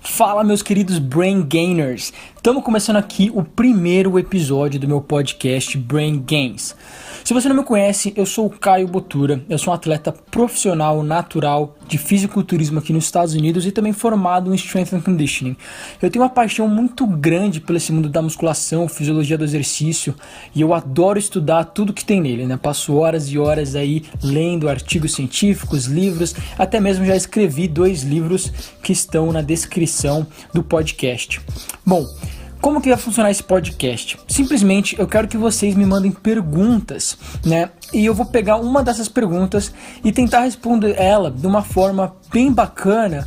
Fala, meus queridos Brain Gainers! Estamos começando aqui o primeiro episódio do meu podcast Brain Gains. Se você não me conhece, eu sou o Caio Botura, eu sou um atleta profissional natural de fisiculturismo aqui nos Estados Unidos e também formado em Strength and Conditioning. Eu tenho uma paixão muito grande pelo esse mundo da musculação, fisiologia do exercício, e eu adoro estudar tudo que tem nele, né? Passo horas e horas aí lendo artigos científicos, livros, até mesmo já escrevi 2 livros que estão na descrição do podcast. Bom, como que vai funcionar esse podcast? Simplesmente eu quero que vocês me mandem perguntas, né? E eu vou pegar uma dessas perguntas e tentar responder ela de uma forma bem bacana,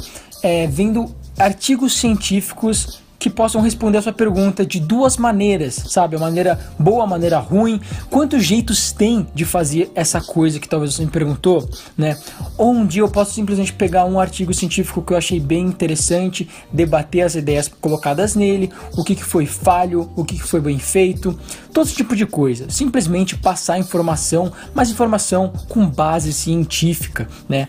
vendo artigos científicos que possam responder a sua pergunta de 2 maneiras, sabe? A maneira boa, a maneira ruim. Quantos jeitos tem de fazer essa coisa que talvez você me perguntou, né? Ou um dia eu posso simplesmente pegar um artigo científico que eu achei bem interessante, debater as ideias colocadas nele, o que foi falho, o que foi bem feito, todo esse tipo de coisa. Simplesmente passar informação, mas informação com base científica, né?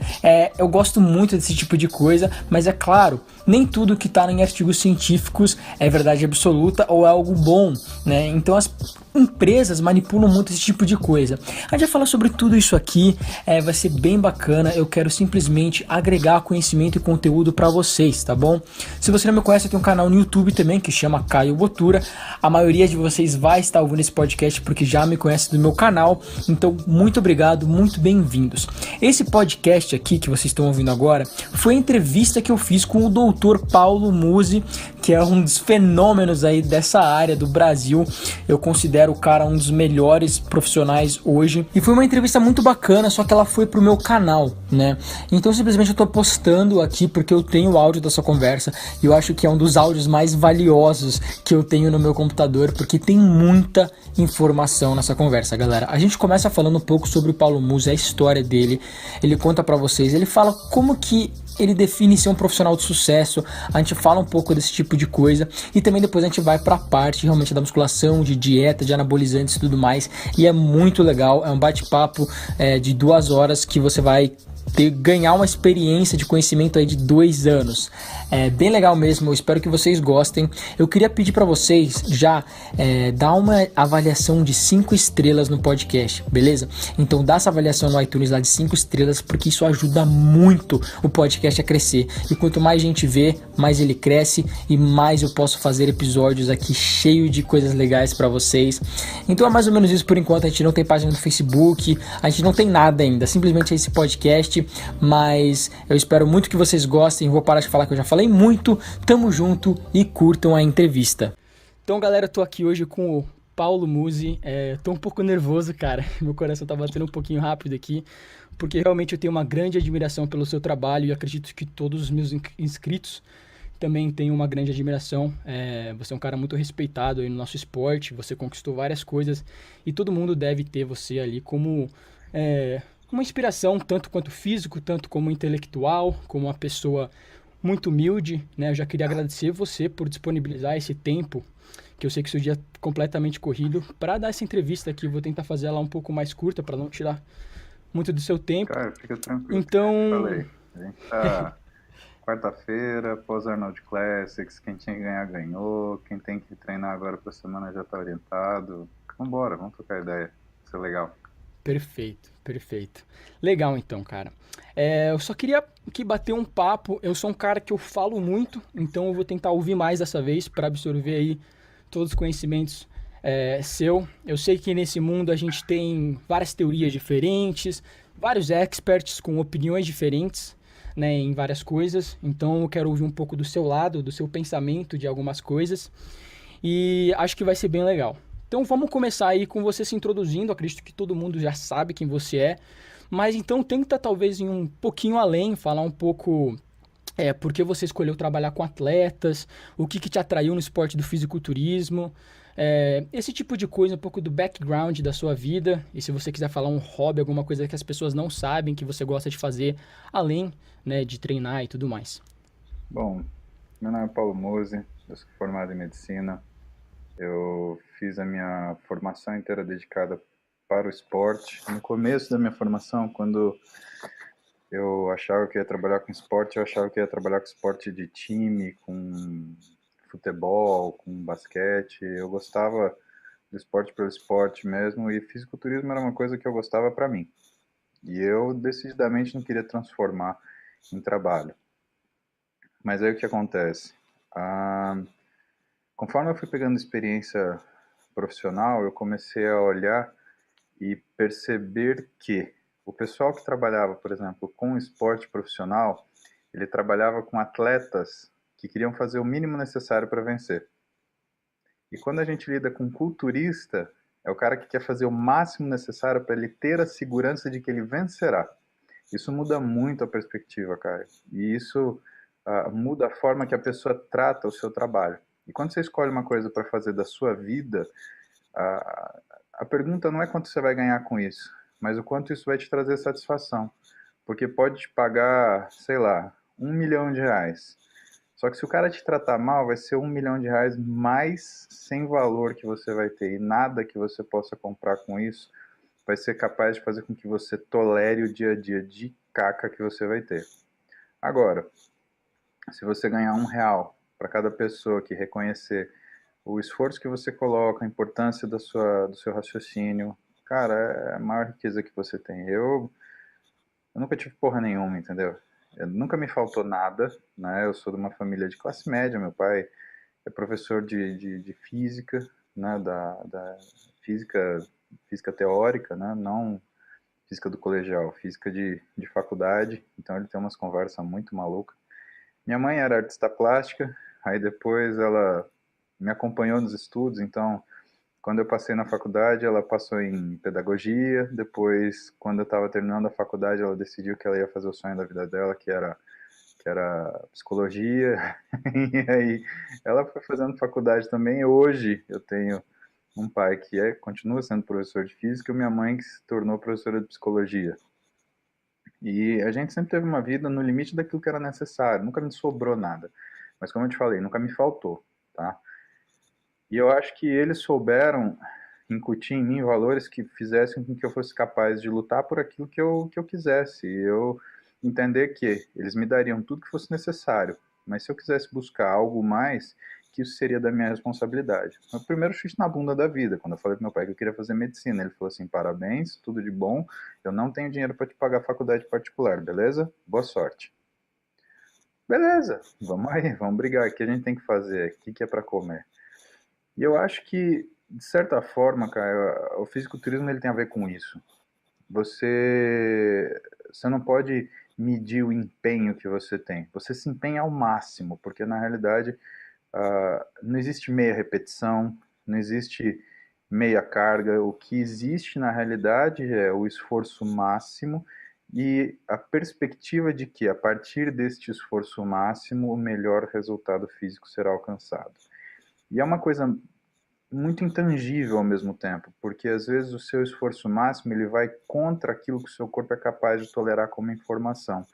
Eu gosto muito desse tipo de coisa, mas é claro, nem tudo que está em artigos científicos é verdade absoluta ou é algo bom, né? Então as empresas manipulam muito esse tipo de coisa. A gente vai falar sobre tudo isso aqui, vai ser bem bacana. Eu quero simplesmente agregar conhecimento e conteúdo para vocês, tá bom? Se você não me conhece, eu tenho um canal no YouTube também que chama Caio Botura. A maioria de vocês vai estar ouvindo esse podcast porque já me conhece do meu canal, então muito obrigado, muito bem-vindos. Esse podcast aqui que vocês estão ouvindo agora foi a entrevista que eu fiz com o Dr. Paulo Musi, que é um dos fenômenos aí dessa área do Brasil. Eu considero o cara um dos melhores profissionais hoje. E foi uma entrevista muito bacana, só que ela foi pro meu canal, né? Então simplesmente eu tô postando aqui porque eu tenho o áudio dessa conversa e eu acho que é um dos áudios mais valiosos que eu tenho no meu computador, porque tem muita informação nessa conversa, galera. A gente começa falando um pouco sobre o Paulo Musi, a história dele. Ele conta pra vocês, ele fala como que ele define ser um profissional de sucesso. A gente fala um pouco desse tipo de coisa e também depois a gente vai pra parte realmente da musculação, de dieta, de anabolizantes e tudo mais, e é muito legal. É um bate-papo de 2 horas que você vai ganhar uma experiência de conhecimento aí de 2 anos. É bem legal mesmo, eu espero que vocês gostem. Eu queria pedir para vocês já dar uma avaliação de 5 estrelas no podcast, beleza? Então dá essa avaliação no iTunes lá de 5 estrelas, porque isso ajuda muito o podcast a crescer. E quanto mais gente vê, mais ele cresce e mais eu posso fazer episódios aqui cheio de coisas legais para vocês. Então é mais ou menos isso por enquanto. A gente não tem página no Facebook, a gente não tem nada ainda, simplesmente esse podcast. Mas eu espero muito que vocês gostem. Vou parar de falar que eu já falei muito. Tamo junto e curtam a entrevista. Então, galera, eu tô aqui hoje com o Paulo Musi. Tô um pouco nervoso, cara. Meu coração tá batendo um pouquinho rápido aqui, porque realmente eu tenho uma grande admiração pelo seu trabalho e acredito que todos os meus inscritos também têm uma grande admiração. Você é um cara muito respeitado aí no nosso esporte. Você conquistou várias coisas e todo mundo deve ter você ali como uma inspiração, tanto quanto físico, tanto como intelectual, como uma pessoa muito humilde, né? Eu já queria agradecer você por disponibilizar esse tempo, que eu sei que seu dia é completamente corrido, para dar essa entrevista aqui. Eu vou tentar fazer ela um pouco mais curta, para não tirar muito do seu tempo. Cara, fica tranquilo. Então, Falei. A gente tá quarta-feira, pós-Arnold Classics. Quem tinha que ganhar, ganhou. Quem tem que treinar agora pra semana já tá orientado. Vambora, vamos trocar ideia. Isso é legal. perfeito, perfeito. Legal então, cara. Eu só queria aqui bater um papo. Eu sou um cara que eu falo muito, então eu vou tentar ouvir mais dessa vez para absorver aí todos os conhecimentos seu. Eu sei que nesse mundo a gente tem várias teorias diferentes, vários experts com opiniões diferentes, né, em várias coisas. Então eu quero ouvir um pouco do seu lado, do seu pensamento de algumas coisas. E acho que vai ser bem legal. Então vamos começar aí com você se introduzindo. Acredito que todo mundo já sabe quem você é. Mas então tenta talvez ir um pouquinho além, falar um pouco por que você escolheu trabalhar com atletas, o que te atraiu no esporte do fisiculturismo, esse tipo de coisa, um pouco do background da sua vida. E se você quiser falar um hobby, alguma coisa que as pessoas não sabem que você gosta de fazer, além, né, de treinar e tudo mais. Bom, meu nome é Paulo Musi, eu sou formado em medicina. Eu fiz a minha formação inteira dedicada para o esporte. No começo da minha formação, quando Eu achava que ia trabalhar com esporte, eu achava que ia trabalhar com esporte de time, com futebol, com basquete. Eu gostava do esporte pelo esporte mesmo, e fisiculturismo era uma coisa que eu gostava para mim. E eu decididamente não queria transformar em trabalho. Mas aí o que acontece? Ah, conforme eu fui pegando experiência profissional, eu comecei a olhar e perceber que o pessoal que trabalhava, por exemplo, com esporte profissional, ele trabalhava com atletas que queriam fazer o mínimo necessário para vencer. E quando a gente lida com culturista, é o cara que quer fazer o máximo necessário para ele ter a segurança de que ele vencerá. Isso muda muito a perspectiva, cara. E isso muda a forma que a pessoa trata o seu trabalho. E quando você escolhe uma coisa para fazer da sua vida, a, a pergunta não é quanto você vai ganhar com isso, mas o quanto isso vai te trazer satisfação. Porque pode te pagar, sei lá, R$ 1 milhão. Só que se o cara te tratar mal, vai ser R$ 1 milhão mais sem valor que você vai ter. E nada que você possa comprar com isso vai ser capaz de fazer com que você tolere o dia a dia de caca que você vai ter. Agora, se você ganhar R$ 1 para cada pessoa que reconhecer o esforço que você coloca, a importância do seu raciocínio, cara, é a maior riqueza que você tem. Eu nunca tive porra nenhuma, entendeu? Nunca me faltou nada, né? Eu sou de uma família de classe média, meu pai é professor de física, né? Da física, física teórica, né? Não física do colegial, física de faculdade, então ele tem umas conversas muito malucas. Minha mãe era artista plástica, aí depois ela me acompanhou nos estudos, então quando eu passei na faculdade, ela passou em pedagogia. Depois, quando eu estava terminando a faculdade, ela decidiu que ela ia fazer o sonho da vida dela, que era psicologia. E aí, ela foi fazendo faculdade também. Hoje, eu tenho um pai que continua sendo professor de física e minha mãe que se tornou professora de psicologia. E a gente sempre teve uma vida no limite daquilo que era necessário. Nunca me sobrou nada. Mas como eu te falei, nunca me faltou, tá? E eu acho que eles souberam incutir em mim valores que fizessem com que eu fosse capaz de lutar por aquilo que eu quisesse. E eu entender que eles me dariam tudo que fosse necessário. Mas se eu quisesse buscar algo mais, que isso seria da minha responsabilidade. Meu primeiro chute na bunda da vida, quando eu falei para meu pai que eu queria fazer medicina, ele falou assim: parabéns, tudo de bom, eu não tenho dinheiro para te pagar faculdade particular, beleza? Boa sorte. Beleza, vamos aí, vamos brigar. O que a gente tem que fazer? O que é para comer? E eu acho que, de certa forma, cara, o fisiculturismo ele tem a ver com isso. Você não pode medir o empenho que você tem. Você se empenha ao máximo, porque na realidade não existe meia repetição, não existe meia carga. O que existe na realidade é o esforço máximo e a perspectiva de que, a partir deste esforço máximo, o melhor resultado físico será alcançado. E é uma coisa muito intangível ao mesmo tempo, porque às vezes o seu esforço máximo ele vai contra aquilo que o seu corpo é capaz de tolerar como informação.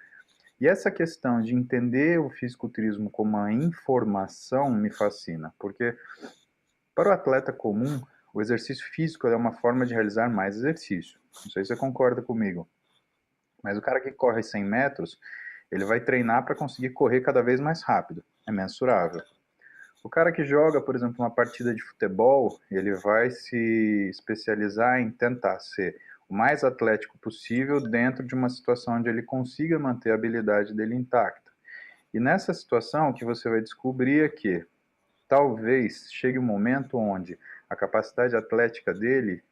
E essa questão de entender o fisiculturismo como uma informação me fascina, porque para o atleta comum, o exercício físico é uma forma de realizar mais exercício. Não sei se você concorda comigo, mas o cara que corre 100 metros, ele vai treinar para conseguir correr cada vez mais rápido, é mensurável. O cara que joga, por exemplo, uma partida de futebol, ele vai se especializar em tentar ser o mais atlético possível dentro de uma situação onde ele consiga manter a habilidade dele intacta. E nessa situação, o que você vai descobrir é que talvez chegue um momento onde a capacidade atlética dele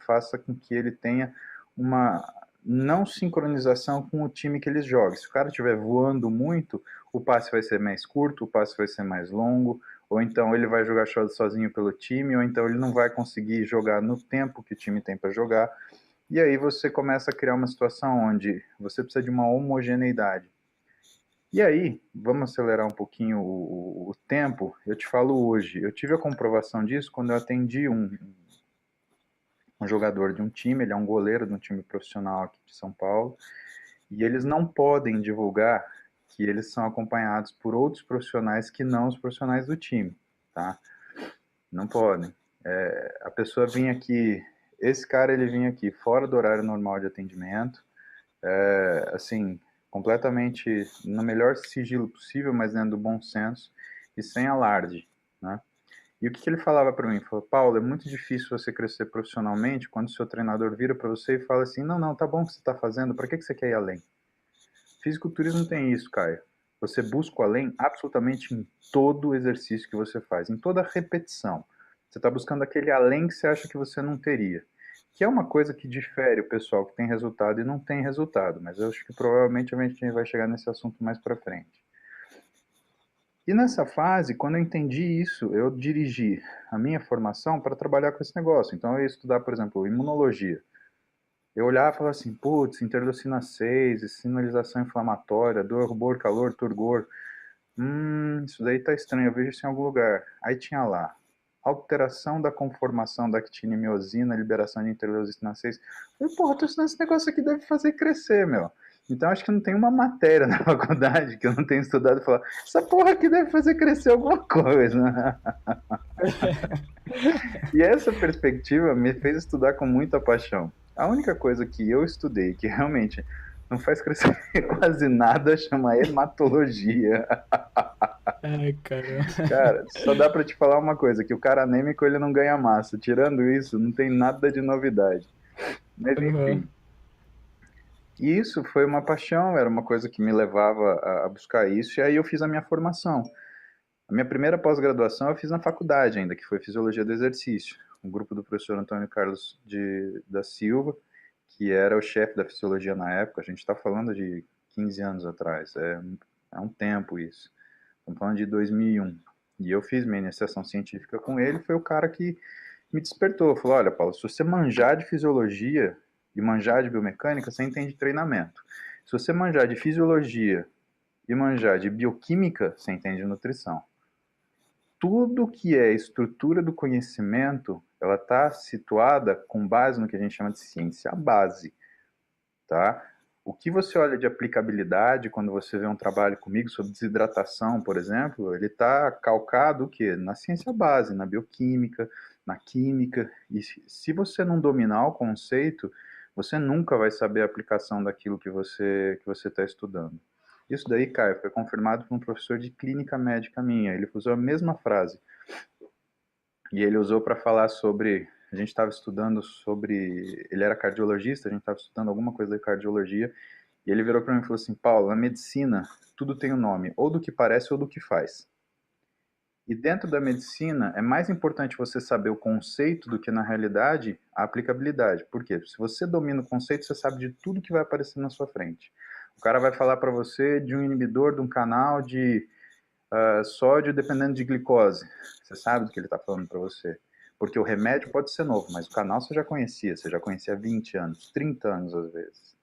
faça com que ele tenha uma não sincronização com o time que ele joga. Se o cara estiver voando muito, o passe vai ser mais curto, o passe vai ser mais longo, ou então ele vai jogar sozinho pelo time, ou então ele não vai conseguir jogar no tempo que o time tem para jogar. E aí você começa a criar uma situação onde você precisa de uma homogeneidade. E aí, vamos acelerar um pouquinho o tempo. Eu te falo hoje. Eu tive a comprovação disso quando eu atendi um jogador de um time, ele é um goleiro de um time profissional aqui de São Paulo, e eles não podem divulgar que eles são acompanhados por outros profissionais que não os profissionais do time, tá? Não podem. A pessoa vinha aqui, esse cara ele vinha aqui fora do horário normal de atendimento, assim, completamente no melhor sigilo possível, mas dentro do bom senso e sem alarde, né? E o que ele falava para mim? Ele falou, Paulo, é muito difícil você crescer profissionalmente quando o seu treinador vira para você e fala assim, não, não, tá bom o que você está fazendo, para que você quer ir além? Fisiculturismo tem isso, Caio. Você busca o além absolutamente em todo o exercício que você faz, em toda repetição. Você está buscando aquele além que você acha que você não teria. Que é uma coisa que difere o pessoal que tem resultado e não tem resultado, mas eu acho que provavelmente a gente vai chegar nesse assunto mais para frente. E nessa fase, quando eu entendi isso, eu dirigi a minha formação para trabalhar com esse negócio. Então eu ia estudar, por exemplo, imunologia. Eu olhava e falava assim, putz, interleucina 6, sinalização inflamatória, dor, rubor, calor, turgor. Isso daí tá estranho, eu vejo isso em algum lugar. Aí tinha lá, alteração da conformação da actina e miosina, liberação de interleucina 6. Eu falei, porra, tô estudando esse negócio aqui, deve fazer crescer, meu. Então acho que não tem uma matéria na faculdade que eu não tenho estudado e falar, essa porra aqui deve fazer crescer alguma coisa. E essa perspectiva me fez estudar com muita paixão. A única coisa que eu estudei que realmente não faz crescer quase nada chama hematologia. Ai, caramba. Cara, só dá pra te falar uma coisa, que o cara anêmico ele não ganha massa. Tirando isso, não tem nada de novidade. Mas Uhum. enfim, e isso foi uma paixão, era uma coisa que me levava a buscar isso, e aí eu fiz a minha formação. A minha primeira pós-graduação eu fiz na faculdade ainda, que foi Fisiologia do Exercício. Um grupo do professor Antônio Carlos da Silva, que era o chefe da fisiologia na época. A gente está falando de 15 anos atrás, é um tempo isso. Estamos falando de 2001. E eu fiz minha iniciação científica com ele, foi o cara que me despertou. Falou, olha, Paulo, se você manjar de fisiologia e manjar de biomecânica, você entende treinamento. Se você manjar de fisiologia e manjar de bioquímica, você entende nutrição. Tudo que é estrutura do conhecimento, ela está situada com base no que a gente chama de ciência base, tá? O que você olha de aplicabilidade quando você vê um trabalho comigo sobre desidratação, por exemplo, ele está calcado o quê? Na ciência base, na bioquímica, na química. E se você não dominar o conceito, você nunca vai saber a aplicação daquilo que você está estudando. Isso daí, Caio, foi confirmado por um professor de clínica médica minha. Ele usou a mesma frase. E ele usou para falar sobre. A gente estava estudando sobre. Ele era cardiologista, a gente estava estudando alguma coisa de cardiologia. E ele virou para mim e falou assim: Paulo, na medicina, tudo tem um nome, ou do que parece ou do que faz. E dentro da medicina, é mais importante você saber o conceito do que, na realidade, a aplicabilidade. Por quê? Se você domina o conceito, você sabe de tudo que vai aparecer na sua frente. O cara vai falar para você de um inibidor de um canal de sódio dependendo de glicose. Você sabe do que ele está falando para você. Porque o remédio pode ser novo, mas o canal você já conhecia há 20 anos, 30 anos às vezes.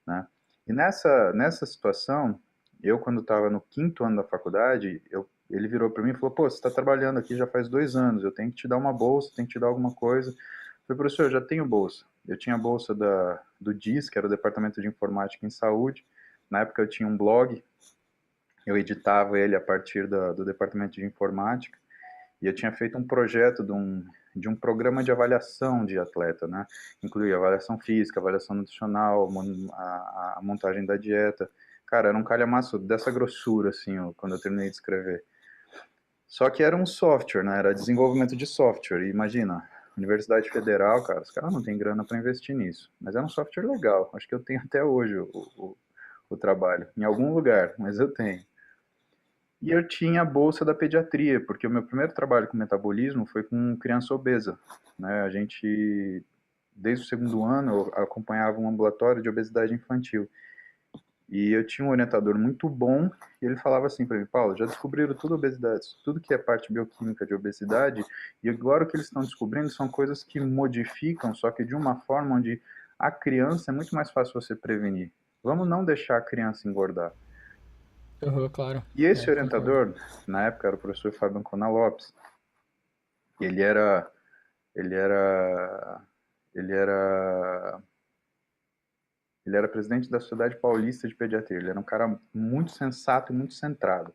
Né? E nessa situação, eu quando estava no quinto ano da faculdade, ele virou para mim e falou, pô, você está trabalhando aqui já faz 2 anos, eu tenho que te dar uma bolsa, tenho que te dar alguma coisa. Eu falei, professor, eu já tenho bolsa. Eu tinha a bolsa do DIS, que era o Departamento de Informática em Saúde. Na época eu tinha um blog, eu editava ele a partir do departamento de informática e eu tinha feito um projeto de um programa de avaliação de atleta, né? Incluía avaliação física, avaliação nutricional, a montagem da dieta. Cara, era um calhamaço dessa grossura, assim, quando eu terminei de escrever. Só que era um software, né? Era desenvolvimento de software. E imagina, Universidade Federal, cara, os caras não têm grana para investir nisso. Mas era um software legal. Acho que eu tenho até hoje o trabalho. Em algum lugar, mas eu tenho. E eu tinha a bolsa da pediatria, porque o meu primeiro trabalho com metabolismo foi com criança obesa, né? A gente, desde o segundo ano, eu acompanhava um ambulatório de obesidade infantil. E eu tinha um orientador muito bom, e ele falava assim para mim, Paulo, já descobriram tudo obesidade, tudo que é parte bioquímica de obesidade, e agora o que eles estão descobrindo são coisas que modificam, só que de uma forma onde a criança é muito mais fácil você prevenir. Vamos não deixar a criança engordar. Uhum, claro. E esse É, concordo. orientador, na época, era o professor Fábio Ancona Lopes. Ele era, ele era, ele era, ele era presidente da Sociedade Paulista de Pediatria. Ele era um cara muito sensato e muito centrado.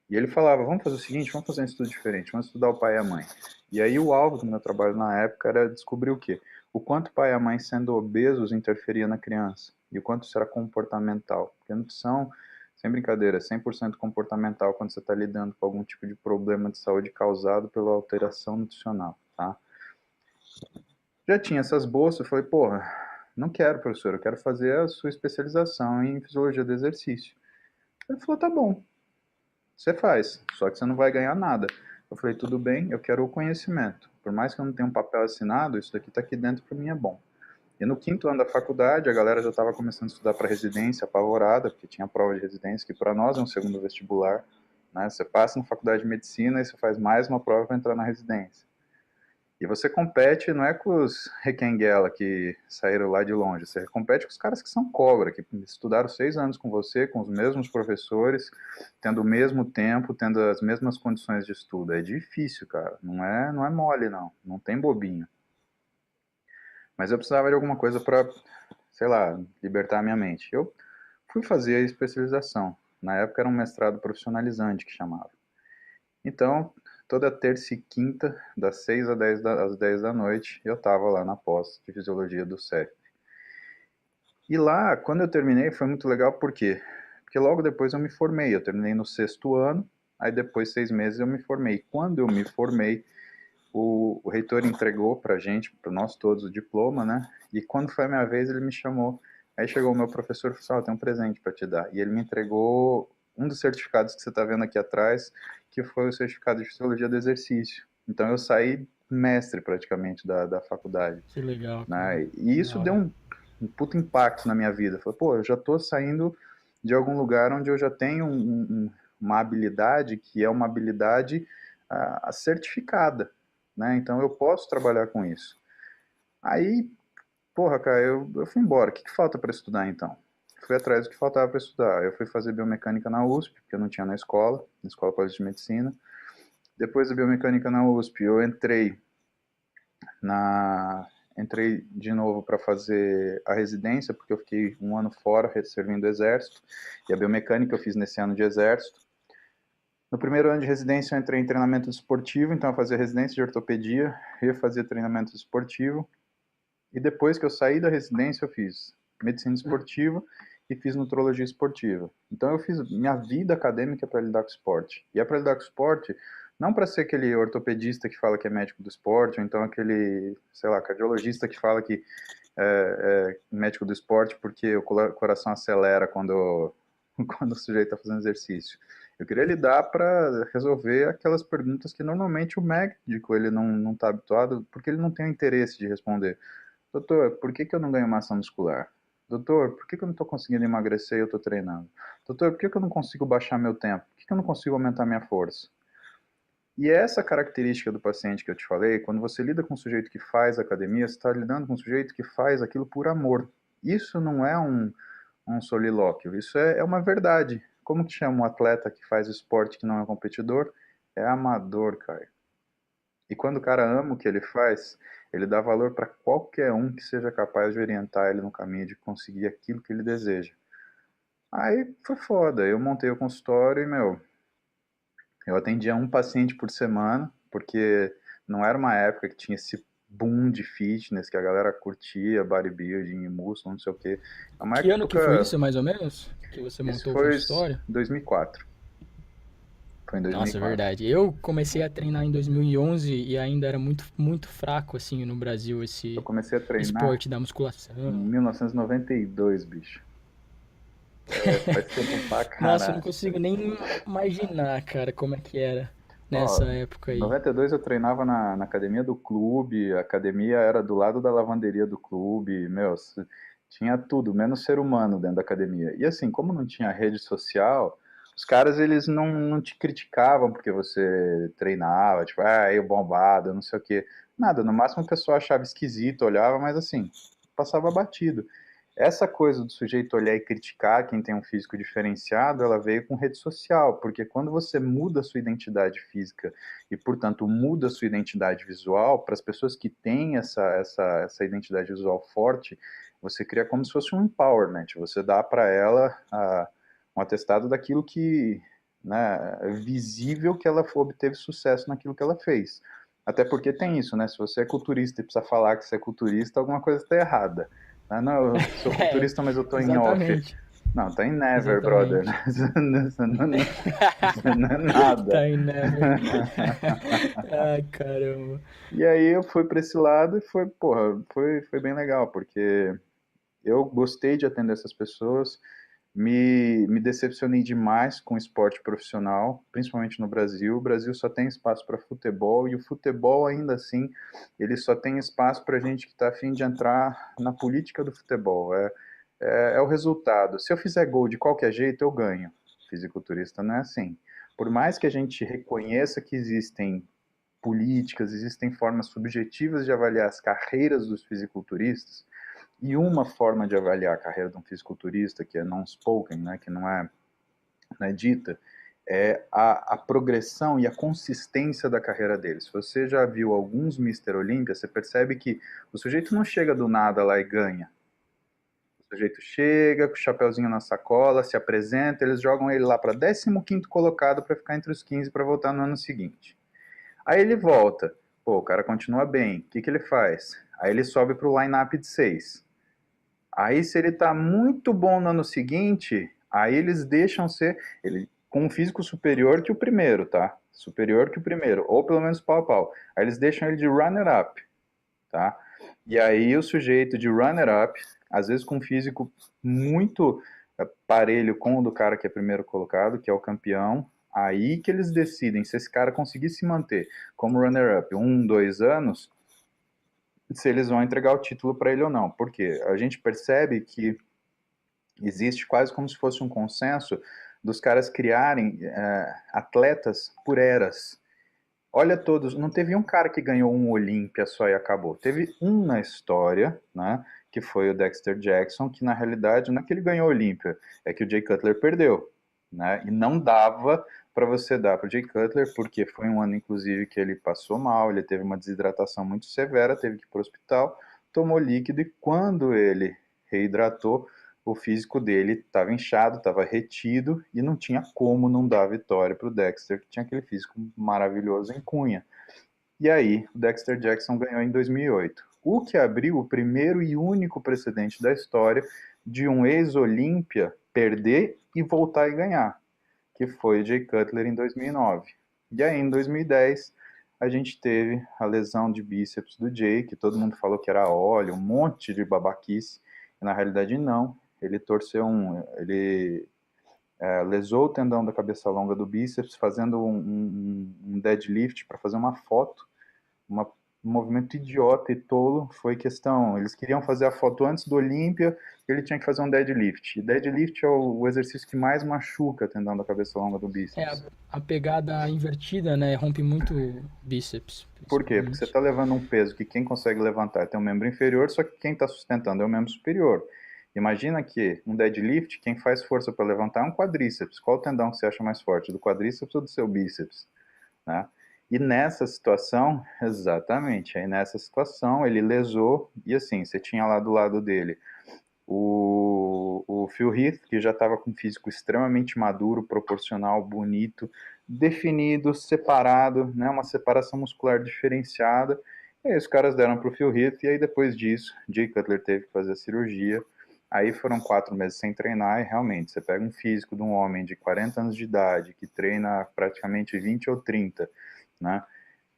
E ele falava, vamos fazer o seguinte, vamos fazer um estudo diferente, vamos estudar o pai e a mãe. E aí o alvo do meu trabalho na época era descobrir o quê? o quanto o pai e a mãe sendo obesos interferia na criança e o quanto isso era comportamental. Porque a nutrição, sem brincadeira, é 100% comportamental quando você está lidando com algum tipo de problema de saúde causado pela alteração nutricional, tá? Já tinha essas bolsas, eu falei, porra, não quero, professor, eu quero fazer a sua especialização em fisiologia do exercício. Ele falou, tá bom, você faz, só que você não vai ganhar nada. Eu falei, tudo bem, eu quero o conhecimento. Por mais que eu não tenha um papel assinado, isso daqui está aqui dentro para mim é bom. E no quinto ano da faculdade, a galera já estava começando a estudar para residência, apavorada, porque tinha prova de residência, que para nós é um segundo vestibular. Né? Você passa na faculdade de medicina e você faz mais uma prova para entrar na residência. E você compete, não é com os requenguela que saíram lá de longe, você compete com os caras que são cobra, que estudaram 6 anos com você, com os mesmos professores, tendo o mesmo tempo, tendo as mesmas condições de estudo. É difícil, cara, não é mole, não tem bobinho. Mas eu precisava de alguma coisa para, sei lá, libertar a minha mente. Eu fui fazer a especialização. Na época era um mestrado profissionalizante que chamava. Então, toda terça e quinta, das 6 às 10 da noite, eu estava lá na pós de fisiologia do CEF. E lá, quando eu terminei, foi muito legal, por quê? Porque logo depois eu me formei. Eu terminei no sexto ano, aí depois 6 meses eu me formei. Quando eu me formei, o reitor entregou pra gente, para nós todos, o diploma, né? E quando foi a minha vez, ele me chamou. Aí chegou o meu professor e falou, tem um presente para te dar. E ele me entregou um dos certificados que você está vendo aqui atrás, que foi o certificado de fisiologia do exercício. Então eu saí mestre praticamente da faculdade, Que legal, cara. né? E Da isso deu hora. um puto impacto na minha vida. Falei, pô, eu já tô saindo de algum lugar onde eu já tenho uma habilidade que é uma habilidade certificada, né? Então eu posso trabalhar com isso. Aí, porra, cara, eu fui embora. O que falta para estudar então? Fui atrás do que faltava para estudar. Eu fui fazer biomecânica na USP, porque eu não tinha na Escola Paulista de Medicina. Depois da biomecânica na USP, eu na entrei de novo para fazer a residência, porque eu fiquei um ano fora servindo o exército, e a biomecânica eu fiz nesse ano de exército. No primeiro ano de residência eu entrei em treinamento esportivo, então eu fazia residência de ortopedia, eu fazia treinamento esportivo, e depois que eu saí da residência eu fiz medicina esportiva e fiz nutrologia esportiva. Então eu fiz minha vida acadêmica para lidar com esporte. E é para lidar com esporte não para ser aquele ortopedista que fala que é médico do esporte, ou então aquele, sei lá, cardiologista que fala que é médico do esporte porque o coração acelera quando, quando o sujeito está fazendo exercício. Eu queria lidar para resolver aquelas perguntas que normalmente o médico ele não está habituado, porque ele não tem o interesse de responder. Doutor, por que eu não ganho massa muscular? Doutor, por que eu não estou conseguindo emagrecer e eu estou treinando? Doutor, por que eu não consigo baixar meu tempo? Por que eu não consigo aumentar minha força? E essa característica do paciente que eu te falei, quando você lida com um sujeito que faz academia, você está lidando com um sujeito que faz aquilo por amor. Isso não é um solilóquio, isso é uma verdade. Como que chama um atleta que faz esporte que não é competidor? É amador, cara. E quando o cara ama o que ele faz, ele dá valor para qualquer um que seja capaz de orientar ele no caminho de conseguir aquilo que ele deseja. Aí foi foda, eu montei o consultório e, meu, eu atendia um paciente por semana, porque não era uma época que tinha esse boom de fitness, que a galera curtia bodybuilding, músculo, não sei o quê. É uma Que ano que foi época, isso, mais ou menos? Que você isso montou o foi consultório? 2004. Foi em Nossa, é 2004. verdade. Eu comecei a treinar em 2011 e ainda era muito, muito fraco, assim, no Brasil, Eu esse comecei a treinar esporte da em musculação. 1992, bicho. Faz tempo pra Nossa, eu não caralho. consigo nem imaginar, cara, como é que era nessa Ó, época em aí. 92 eu treinava na academia do clube, a academia era do lado da lavanderia do clube, meu, tinha tudo, menos ser humano dentro da academia. E assim, como não tinha rede social, os caras eles não te criticavam porque você treinava, tipo, eu bombado, não sei o quê. Nada, no máximo o pessoal achava esquisito, olhava, mas assim, passava batido. Essa coisa do sujeito olhar e criticar quem tem um físico diferenciado, ela veio com rede social, porque quando você muda a sua identidade física e, portanto, muda a sua identidade visual, para as pessoas que têm essa identidade visual forte, você cria como se fosse um empowerment, você dá para ela um atestado daquilo que, né, é visível que ela obteve sucesso naquilo que ela fez. Até porque tem isso, né? Se você é culturista e precisa falar que você é culturista, alguma coisa está errada. Ah, não, eu sou É, culturista, mas eu tô em off. exatamente. Não, tá em never, brother. Exatamente. Isso não é nada. Tá em never. Ai, caramba. E aí eu fui para esse lado e foi, porra, foi bem legal, porque eu gostei de atender essas pessoas, me decepcionei demais com o esporte profissional, principalmente no Brasil. O Brasil só tem espaço para futebol e o futebol, ainda assim, ele só tem espaço para gente que está afim de entrar na política do futebol. É o resultado. Se eu fizer gol de qualquer jeito, eu ganho. Fisiculturista não é assim. Por mais que a gente reconheça que existem políticas, existem formas subjetivas de avaliar as carreiras dos fisiculturistas, e uma forma de avaliar a carreira de um fisiculturista, que é non-spoken, né, que não é dita, é a progressão e a consistência da carreira dele. Se você já viu alguns Mister Olímpia, você percebe que o sujeito não chega do nada lá e ganha. O sujeito chega com o chapeuzinho na sacola, se apresenta, eles jogam ele lá para 15º colocado para ficar entre os 15 para voltar no ano seguinte. Aí ele volta, pô, o cara continua bem, o que ele faz? Aí ele sobe para o line-up de 6. Aí, se ele tá muito bom no ano seguinte, aí eles deixam ser ele com um físico superior que o primeiro, tá? Superior que o primeiro, ou pelo menos pau a pau. Aí eles deixam ele de runner-up, tá? E aí o sujeito de runner-up, às vezes com um físico muito parelho com o do cara que é primeiro colocado, que é o campeão, aí que eles decidem se esse cara conseguir se manter como runner-up 1, 2 anos, se eles vão entregar o título para ele ou não. Porque a gente percebe que existe quase como se fosse um consenso dos caras criarem atletas por eras. Olha todos, não teve um cara que ganhou um Olímpia só e acabou. Teve um na história, né, que foi o Dexter Jackson, que na realidade não é que ele ganhou Olímpia, é que o Jay Cutler perdeu, né, e não dava para você dar para o Jay Cutler, porque foi um ano, inclusive, que ele passou mal, ele teve uma desidratação muito severa, teve que ir para o hospital, tomou líquido, e quando ele reidratou, o físico dele estava inchado, estava retido, e não tinha como não dar a vitória para o Dexter, que tinha aquele físico maravilhoso em Cunha. E aí, o Dexter Jackson ganhou em 2008. O que abriu o primeiro e único precedente da história de um ex-Olímpia perder e voltar e ganhar, que foi o Jay Cutler em 2009. E aí, em 2010, a gente teve a lesão de bíceps do Jay, que todo mundo falou que era óleo, um monte de babaquice, e na realidade não. Ele lesou o tendão da cabeça longa do bíceps fazendo um deadlift para fazer uma foto, um movimento idiota e tolo. Foi questão, eles queriam fazer a foto antes do Olímpia, ele tinha que fazer um deadlift. E deadlift é o exercício que mais machuca o tendão da cabeça longa do É, a, bíceps. a pegada invertida, né? Rompe muito bíceps, Por quê? Porque você principalmente. está levando um peso que quem consegue levantar tem um membro inferior, só que quem está sustentando é o membro superior. Imagina que um deadlift, quem faz força para levantar é um quadríceps. Qual o tendão que você acha mais forte, do quadríceps ou do seu bíceps? Né? E nessa situação, exatamente, aí nessa situação ele lesou, e assim, você tinha lá do lado dele o Phil Heath, que já estava com um físico extremamente maduro, proporcional, bonito, definido, separado, né, uma separação muscular diferenciada. E aí os caras deram para o Phil Heath, e aí depois disso, Jay Cutler teve que fazer a cirurgia. Aí foram 4 meses sem treinar, e realmente, você pega um físico de um homem de 40 anos de idade, que treina praticamente 20 ou 30, né?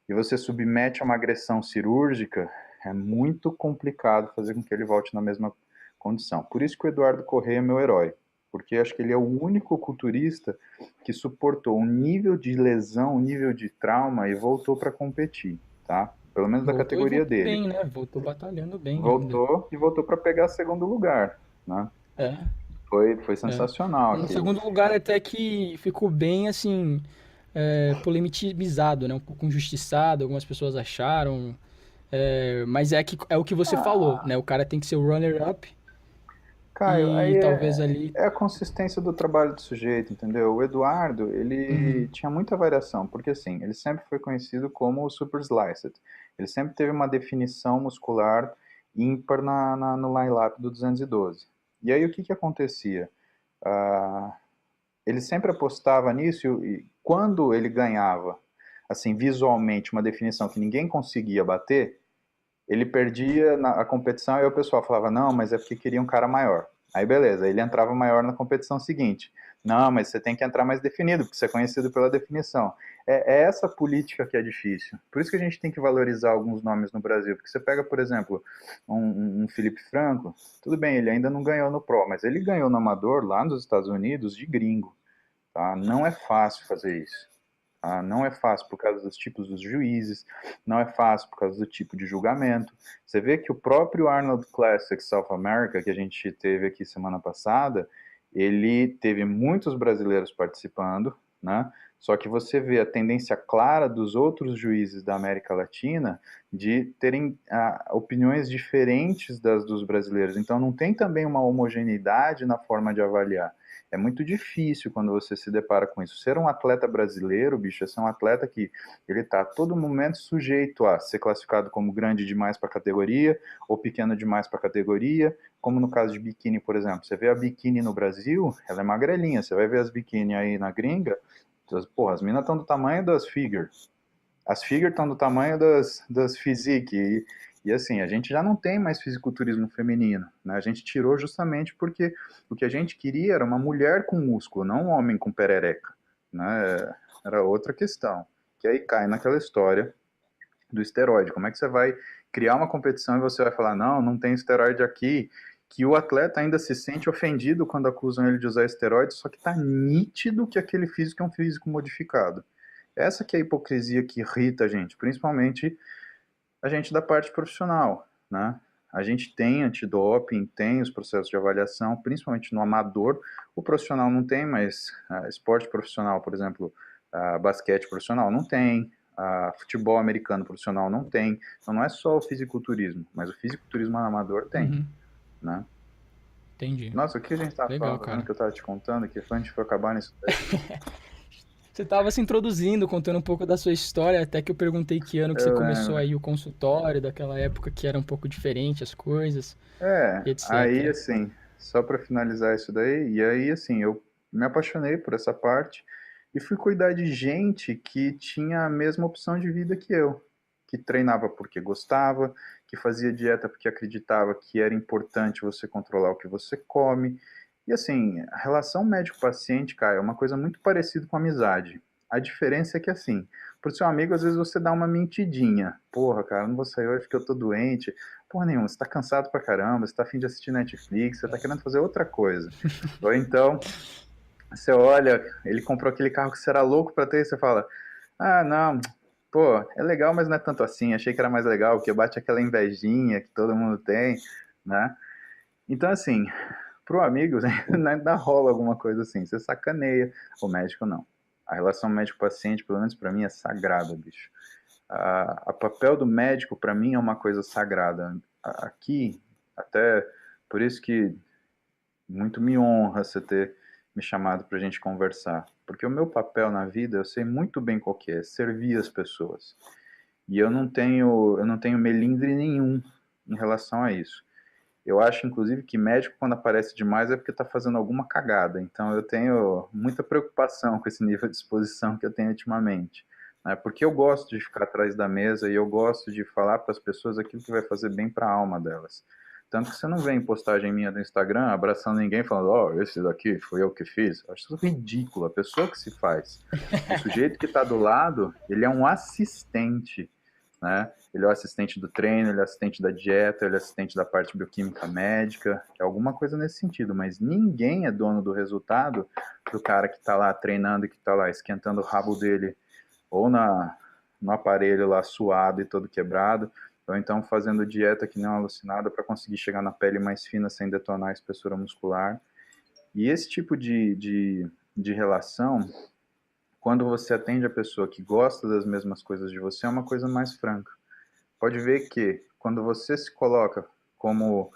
E você submete a uma agressão cirúrgica, é muito complicado fazer com que ele volte na mesma condição. Por isso que o Eduardo Corrêa é meu herói, porque acho que ele é o único culturista que suportou um nível de lesão, um nível de trauma e voltou para competir, tá? Pelo menos da Voltou e categoria voltou dele. bem, né? Voltou batalhando bem ainda. Voltou e voltou para pegar segundo lugar, né? É, Foi é. sensacional Um aquilo. segundo lugar até que ficou bem, assim, polemizado, né? Um pouco injustiçado, algumas pessoas acharam. Mas é o que você falou, né? O cara tem que ser o runner-up Caio, aí e talvez ali. é a consistência do trabalho do sujeito, entendeu? O Eduardo, ele Uhum. tinha muita variação, porque assim, ele sempre foi conhecido como o super sliced. Ele sempre teve uma definição muscular ímpar no line-up do 212. E aí o que que acontecia? Ah, ele sempre apostava nisso e quando ele ganhava assim, visualmente, uma definição que ninguém conseguia bater, ele perdia a competição e o pessoal falava, não, mas é porque queria um cara maior. Aí beleza, ele entrava maior na competição seguinte. Não, mas você tem que entrar mais definido, porque você é conhecido pela definição. É essa política que é difícil. Por isso que a gente tem que valorizar alguns nomes no Brasil. Porque você pega, por exemplo, um Felipe Franco, tudo bem, ele ainda não ganhou no Pro, mas ele ganhou no Amador lá nos Estados Unidos de gringo. Tá? Não é fácil fazer isso. Não é fácil por causa dos tipos dos juízes, não é fácil por causa do tipo de julgamento. Você vê que o próprio Arnold Classic South America, que a gente teve aqui semana passada, ele teve muitos brasileiros participando, né? Só que você vê a tendência clara dos outros juízes da América Latina de terem opiniões diferentes das dos brasileiros. Então não tem também uma homogeneidade na forma de avaliar. É muito difícil quando você se depara com isso. Ser um atleta brasileiro, bicho, é ser um atleta que ele está a todo momento sujeito a ser classificado como grande demais para a categoria ou pequeno demais para a categoria, como no caso de biquíni, por exemplo. Você vê a biquíni no Brasil, ela é magrelinha. Você vai ver as biquíni aí na gringa, porra, as minas estão do tamanho das figure. As figure estão do tamanho das physique. E assim, a gente já não tem mais fisiculturismo feminino, né? A gente tirou justamente porque o que a gente queria era uma mulher com músculo, não um homem com perereca, né? Era outra questão. Que aí cai naquela história do esteroide. Como é que você vai criar uma competição e você vai falar, não, não tem esteroide aqui, que o atleta ainda se sente ofendido quando acusam ele de usar esteroide, só que tá nítido que aquele físico é um físico modificado. Essa que é a hipocrisia que irrita a gente, principalmente a gente da parte profissional, né? A gente tem antidoping, tem os processos de avaliação, principalmente no amador. O profissional não tem, mas esporte profissional, por exemplo, basquete profissional não tem, futebol americano profissional não tem. Então não é só o fisiculturismo, mas o fisiculturismo amador tem, Uhum. né? Entendi. Nossa, o que a gente estava Legal, falando cara. que eu estava te contando, que foi antes de acabar nisso daí? Você estava se introduzindo, contando um pouco da sua história, até que eu perguntei que ano que você Eu começou lembro. aí o consultório, daquela época que era um pouco diferente as coisas, Aí etc. assim, só para finalizar isso daí, e aí assim, eu me apaixonei por essa parte e fui cuidar de gente que tinha a mesma opção de vida que eu, que treinava porque gostava, que fazia dieta porque acreditava que era importante você controlar o que você come. E assim, a relação médico-paciente, cara, é uma coisa muito parecida com amizade. A diferença é que assim, pro seu amigo, às vezes você dá uma mentidinha. Porra, cara, não vou sair hoje porque eu tô doente. Porra nenhuma, você tá cansado pra caramba, você tá afim de assistir Netflix, você tá querendo fazer outra coisa. Ou então, você olha, ele comprou aquele carro que você era louco pra ter, e você fala, ah, não, pô, é legal, mas não é tanto assim, achei que era mais legal, porque bate aquela invejinha que todo mundo tem, né? Então, assim, pro amigo, ainda rola alguma coisa assim, você sacaneia, o médico não. A relação médico-paciente, pelo menos pra mim, é sagrada, bicho. A papel do médico, para mim, é uma coisa sagrada. Aqui, até por isso que muito me honra você ter me chamado para a gente conversar. Porque o meu papel na vida, eu sei muito bem qual que é, servir as pessoas. E eu não tenho melindre nenhum em relação a isso. Eu acho, inclusive, que médico, quando aparece demais, é porque está fazendo alguma cagada. Então, eu tenho muita preocupação com esse nível de exposição que eu tenho ultimamente. Né? Porque eu gosto de ficar atrás da mesa e eu gosto de falar para as pessoas aquilo que vai fazer bem para a alma delas. Tanto que você não vê em postagem minha do Instagram abraçando ninguém falando, ó, oh, esse daqui foi eu que fiz. Eu acho isso ridículo, a pessoa que se faz. O sujeito que está do lado, ele é um assistente, né? Ele é o assistente do treino, ele é o assistente da dieta, ele é o assistente da parte bioquímica médica, é alguma coisa nesse sentido, mas ninguém é dono do resultado do cara que está lá treinando e que está lá esquentando o rabo dele ou no aparelho lá suado e todo quebrado, ou então fazendo dieta que nem uma alucinada para conseguir chegar na pele mais fina sem detonar a espessura muscular. E esse tipo de relação, quando você atende a pessoa que gosta das mesmas coisas de você, é uma coisa mais franca. Pode ver que quando você se coloca como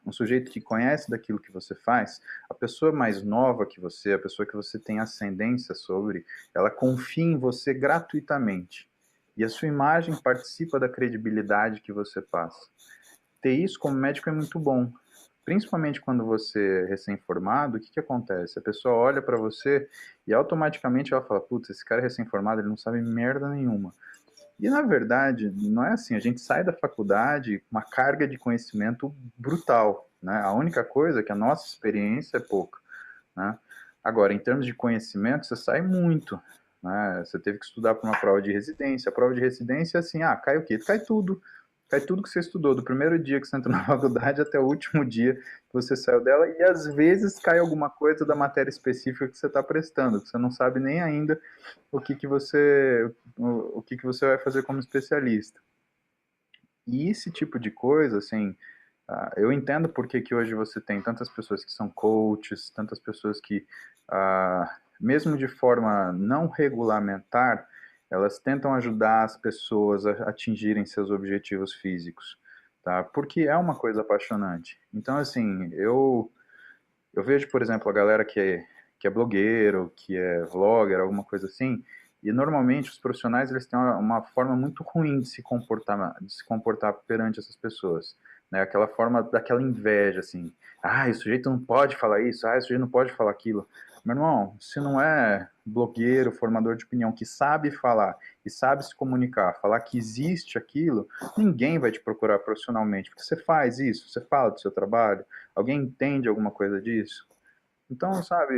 um sujeito que conhece daquilo que você faz, a pessoa mais nova que você, a pessoa que você tem ascendência sobre, ela confia em você gratuitamente. E a sua imagem participa da credibilidade que você passa. Ter isso como médico é muito bom. Principalmente quando você é recém-formado, o que que acontece? A pessoa olha para você e automaticamente ela fala, putz, esse cara é recém-formado, ele não sabe merda nenhuma. E na verdade, não é assim, a gente sai da faculdade com uma carga de conhecimento brutal, né? A única coisa é que a nossa experiência é pouca, né? Agora, em termos de conhecimento, você sai muito, né? Você teve que estudar para uma prova de residência. A prova de residência é assim, cai o quê? Cai tudo. Cai tudo que você estudou, do primeiro dia que você entrou na faculdade até o último dia que você saiu dela, e às vezes cai alguma coisa da matéria específica que você está prestando, que você não sabe nem ainda o que que você vai fazer como especialista. E esse tipo de coisa, assim, eu entendo por que que hoje você tem tantas pessoas que são coaches, tantas pessoas que, mesmo de forma não regulamentar, elas tentam ajudar as pessoas a atingirem seus objetivos físicos, tá? Porque é uma coisa apaixonante. Então, assim, eu vejo, por exemplo, a galera que é blogueiro, que é vlogger, alguma coisa assim, e normalmente os profissionais eles têm uma forma muito ruim de se comportar perante essas pessoas, né? Aquela forma daquela inveja, assim, esse sujeito não pode falar isso, esse sujeito não pode falar aquilo. Meu irmão, se não é blogueiro, formador de opinião, que sabe falar e sabe se comunicar, falar que existe aquilo, ninguém vai te procurar profissionalmente, porque você faz isso, você fala do seu trabalho, alguém entende alguma coisa disso? Então, sabe,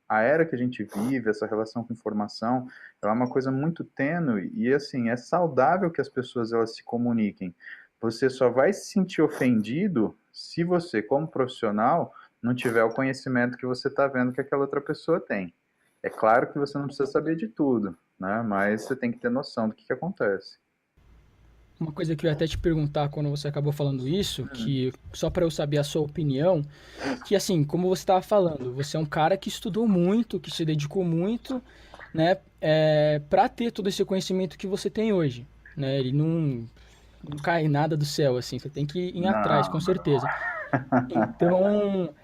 a era que a gente vive, essa relação com informação, ela é uma coisa muito tênue e, assim, é saudável que as pessoas elas se comuniquem. Você só vai se sentir ofendido se você, como profissional, não tiver o conhecimento que você está vendo que aquela outra pessoa tem. É claro que você não precisa saber de tudo, né? Mas você tem que ter noção do que acontece. Uma coisa que eu ia até te perguntar quando você acabou falando isso, que só para eu saber a sua opinião, que assim, como você estava falando, você é um cara que estudou muito, que se dedicou muito, né, para ter todo esse conhecimento que você tem hoje, né? Ele não cai nada do céu, assim, você tem que ir atrás, com Não, certeza. Então,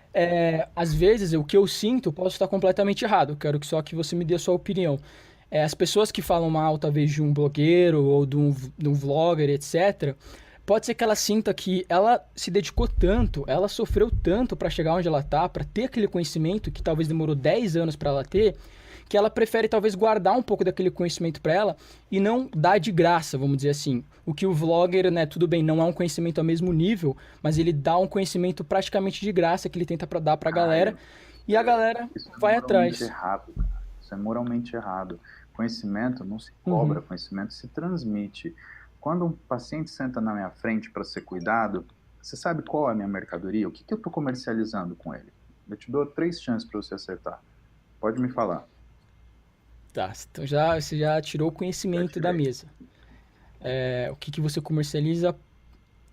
às vezes, o que eu sinto, posso estar completamente errado. Eu quero que só que você me dê a sua opinião. As pessoas que falam mal, talvez, de um blogueiro ou de um vlogger, etc., pode ser que ela sinta que ela se dedicou tanto, ela sofreu tanto para chegar onde ela tá, para ter aquele conhecimento que talvez demorou 10 anos para ela ter, que ela prefere talvez guardar um pouco daquele conhecimento para ela e não dar de graça, vamos dizer assim. O que o vlogger, né, tudo bem, não é um conhecimento ao mesmo nível, mas ele dá um conhecimento praticamente de graça que ele tenta dar pra galera Caio, e a galera isso é vai moralmente atrás. errado, cara. Isso é moralmente errado. Conhecimento não se cobra, Uhum. conhecimento se transmite. Quando um paciente senta na minha frente para ser cuidado, você sabe qual é a minha mercadoria? O que que eu estou comercializando com ele? Eu te dou 3 chances para você acertar. Pode me falar. Tá, então você já tirou o Já conhecimento da tirei. mesa. O que que você comercializa? O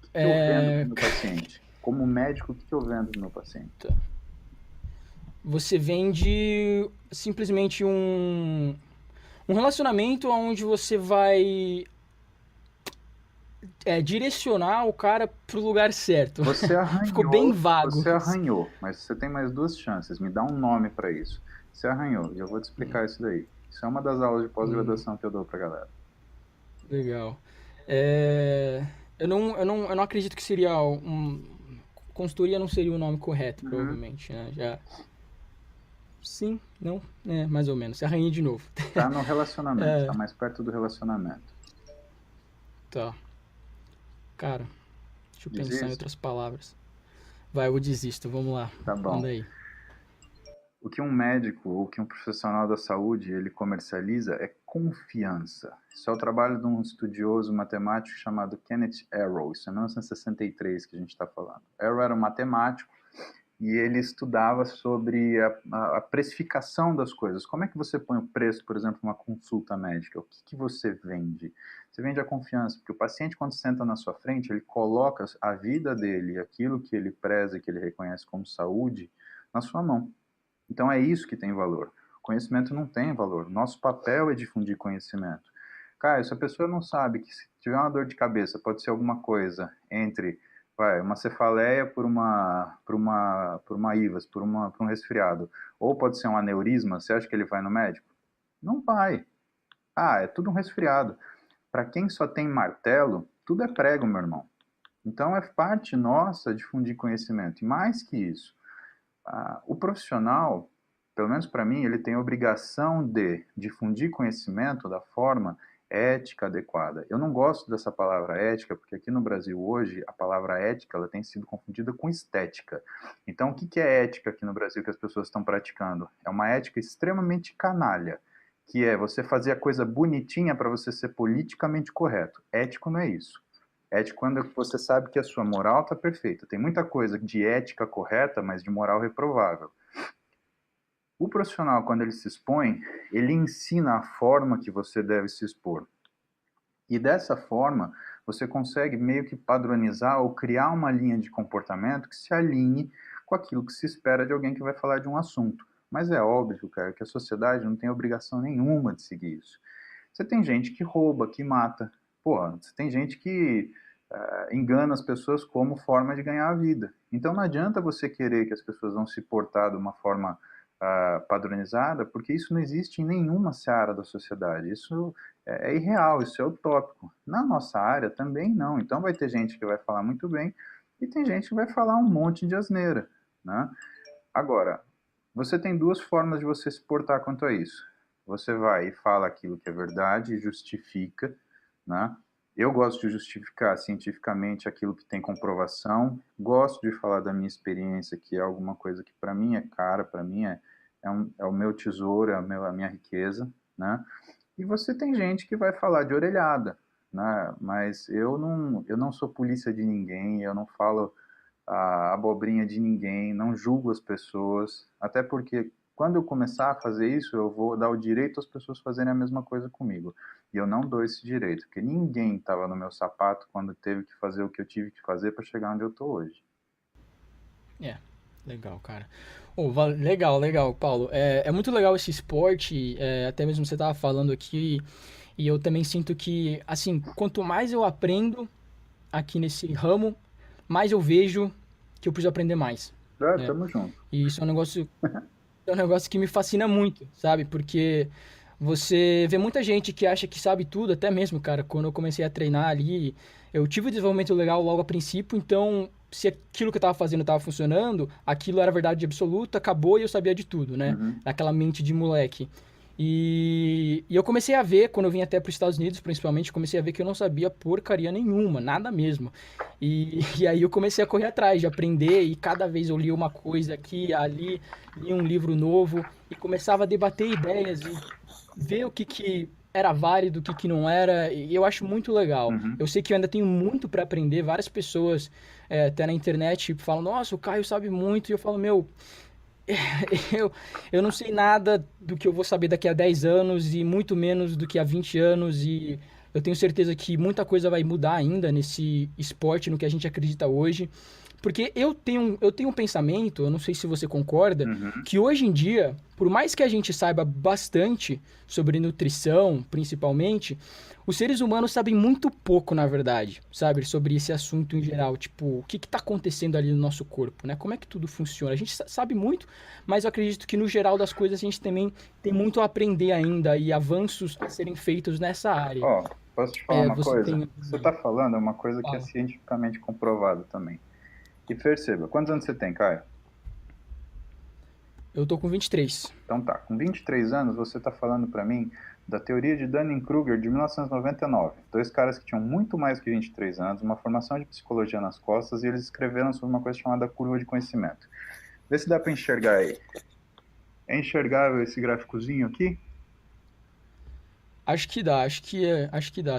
que que eu vendo para o É, meu paciente? Como médico, o que que eu vendo para o meu paciente? tá. Você vende simplesmente um relacionamento onde você vai direcionar o cara pro lugar certo. Você Ficou bem arranhou, vago você isso. arranhou, mas você tem mais 2 chances. Me dá um nome para isso. Você arranhou, e eu vou te explicar isso daí. Isso é uma das aulas de pós-graduação que eu dou pra galera. Legal. É, eu não acredito que seria consultoria não seria o nome correto, Uhum. provavelmente, né? Já. Sim, não, mais ou menos. Arranhei de novo. Tá no relacionamento, tá mais perto do relacionamento. Tá. Cara, deixa eu pensar em Desisto? outras palavras. Vai, eu desisto. Vamos lá. Tá bom. Manda aí. O que um médico ou que um profissional da saúde ele comercializa é confiança. Isso é o trabalho de um estudioso matemático chamado Kenneth Arrow. Isso é 1963 que a gente está falando. Arrow era um matemático e ele estudava sobre a precificação das coisas. Como é que você põe o preço, por exemplo, numa consulta médica? O que que você vende? Você vende a confiança, porque o paciente, quando senta na sua frente, ele coloca a vida dele, aquilo que ele preza, que ele reconhece como saúde, na sua mão. Então é isso que tem valor. Conhecimento não tem valor. Nosso papel é difundir conhecimento. Cara, se a pessoa não sabe que se tiver uma dor de cabeça, pode ser alguma coisa entre uma cefaleia por uma IVAS, por um resfriado, ou pode ser um aneurisma, você acha que ele vai no médico? Não vai. É tudo um resfriado. Para quem só tem martelo, tudo é prego, meu irmão. Então, é parte nossa difundir conhecimento. E mais que isso, o profissional, pelo menos para mim, ele tem a obrigação de difundir conhecimento da forma ética adequada. Eu não gosto dessa palavra ética, porque aqui no Brasil hoje a palavra ética ela tem sido confundida com estética. Então, o que é ética aqui no Brasil que as pessoas estão praticando? É uma ética extremamente canalha, que é você fazer a coisa bonitinha para você ser politicamente correto. Ético não é isso. Ético quando você sabe que a sua moral está perfeita. Tem muita coisa de ética correta, mas de moral reprovável. O profissional, quando ele se expõe, ele ensina a forma que você deve se expor. E dessa forma, você consegue meio que padronizar ou criar uma linha de comportamento que se alinhe com aquilo que se espera de alguém que vai falar de um assunto. Mas é óbvio, cara, que a sociedade não tem obrigação nenhuma de seguir isso. Você tem gente que rouba, que mata. Porra, você tem gente que engana as pessoas como forma de ganhar a vida. Então não adianta você querer que as pessoas vão se portar de uma forma padronizada, porque isso não existe em nenhuma seara da sociedade. Isso é irreal, isso é utópico. Na nossa área também não. Então vai ter gente que vai falar muito bem e tem gente que vai falar um monte de asneira, né? Agora, você tem duas formas de você se portar quanto a isso. Você vai e fala aquilo que é verdade, justifica, né? Eu gosto de justificar cientificamente aquilo que tem comprovação, gosto de falar da minha experiência, que é alguma coisa que para mim é cara, para mim é o meu tesouro, é a minha riqueza, né? E você tem gente que vai falar de orelhada, né? Mas eu não sou polícia de ninguém, eu não falo a abobrinha de ninguém, não julgo as pessoas, até porque quando eu começar a fazer isso, eu vou dar o direito às pessoas fazerem a mesma coisa comigo. E eu não dou esse direito, porque ninguém estava no meu sapato quando teve que fazer o que eu tive que fazer para chegar onde eu estou hoje. É, legal, cara. Oh, legal, legal, Paulo. É muito legal esse esporte, até mesmo você tava falando aqui, e eu também sinto que, assim, quanto mais eu aprendo aqui nesse ramo, mais eu vejo que eu preciso aprender mais, Ah, né? tamo junto. E isso é um negócio que me fascina muito, sabe? Porque você vê muita gente que acha que sabe tudo, até mesmo, cara, quando eu comecei a treinar ali, eu tive um desenvolvimento legal logo a princípio, então se aquilo que eu tava fazendo tava funcionando, aquilo era verdade absoluta, acabou e eu sabia de tudo, né? Uhum. Naquela mente de moleque. E eu comecei a ver, quando eu vim até para os Estados Unidos, principalmente, comecei a ver que eu não sabia porcaria nenhuma, nada mesmo. E aí eu comecei a correr atrás de aprender, e cada vez eu lia uma coisa aqui, ali, lia um livro novo, e começava a debater ideias e ver o que era válido, o que não era, e eu acho muito legal. Uhum. Eu sei que eu ainda tenho muito para aprender, várias pessoas até na internet falam, nossa, o Caio sabe muito, e eu falo, meu, eu, eu não sei nada do que eu vou saber daqui a 10 anos e muito menos do que há 20 anos e eu tenho certeza que muita coisa vai mudar ainda nesse esporte, no que a gente acredita hoje. Porque eu tenho um pensamento, eu não sei se você concorda, Uhum. que hoje em dia, por mais que a gente saiba bastante sobre nutrição, principalmente, os seres humanos sabem muito pouco, na verdade, sabe, sobre esse assunto em geral, tipo, o que está acontecendo ali no nosso corpo, né? Como é que tudo funciona? A gente sabe muito, mas eu acredito que no geral das coisas a gente também tem muito a aprender ainda e avanços a serem feitos nessa área. Ó, posso te falar uma Você coisa? tem. O que você está falando é uma coisa que é Fala. cientificamente comprovada também. E perceba, quantos anos você tem, Caio? Eu tô com 23. Então tá, com 23 anos você está falando para mim da teoria de Dunning-Kruger de 1999. Dois caras que tinham muito mais que 23 anos, uma formação de psicologia nas costas, e eles escreveram sobre uma coisa chamada curva de conhecimento. Vê se dá para enxergar aí. É enxergável esse gráficozinho aqui? Acho que dá,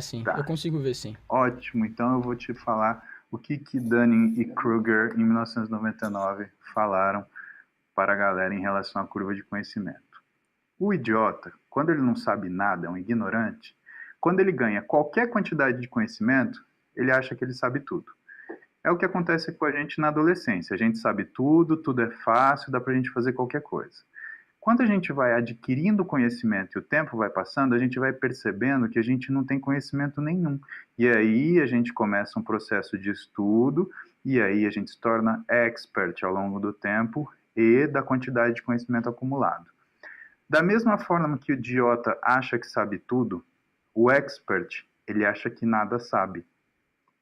sim. Eu Tá, consigo ver, sim. ótimo. Então eu vou te falar o que Dunning e Kruger em 1999 falaram para a galera em relação à curva de conhecimento. O idiota, quando ele não sabe nada, é um ignorante, quando ele ganha qualquer quantidade de conhecimento, ele acha que ele sabe tudo. É o que acontece com a gente na adolescência. A gente sabe tudo, tudo é fácil, dá pra gente fazer qualquer coisa. Quando a gente vai adquirindo conhecimento e o tempo vai passando, a gente vai percebendo que a gente não tem conhecimento nenhum. E aí a gente começa um processo de estudo, e aí a gente se torna expert ao longo do tempo e da quantidade de conhecimento acumulado. Da mesma forma que o idiota acha que sabe tudo, o expert, ele acha que nada sabe.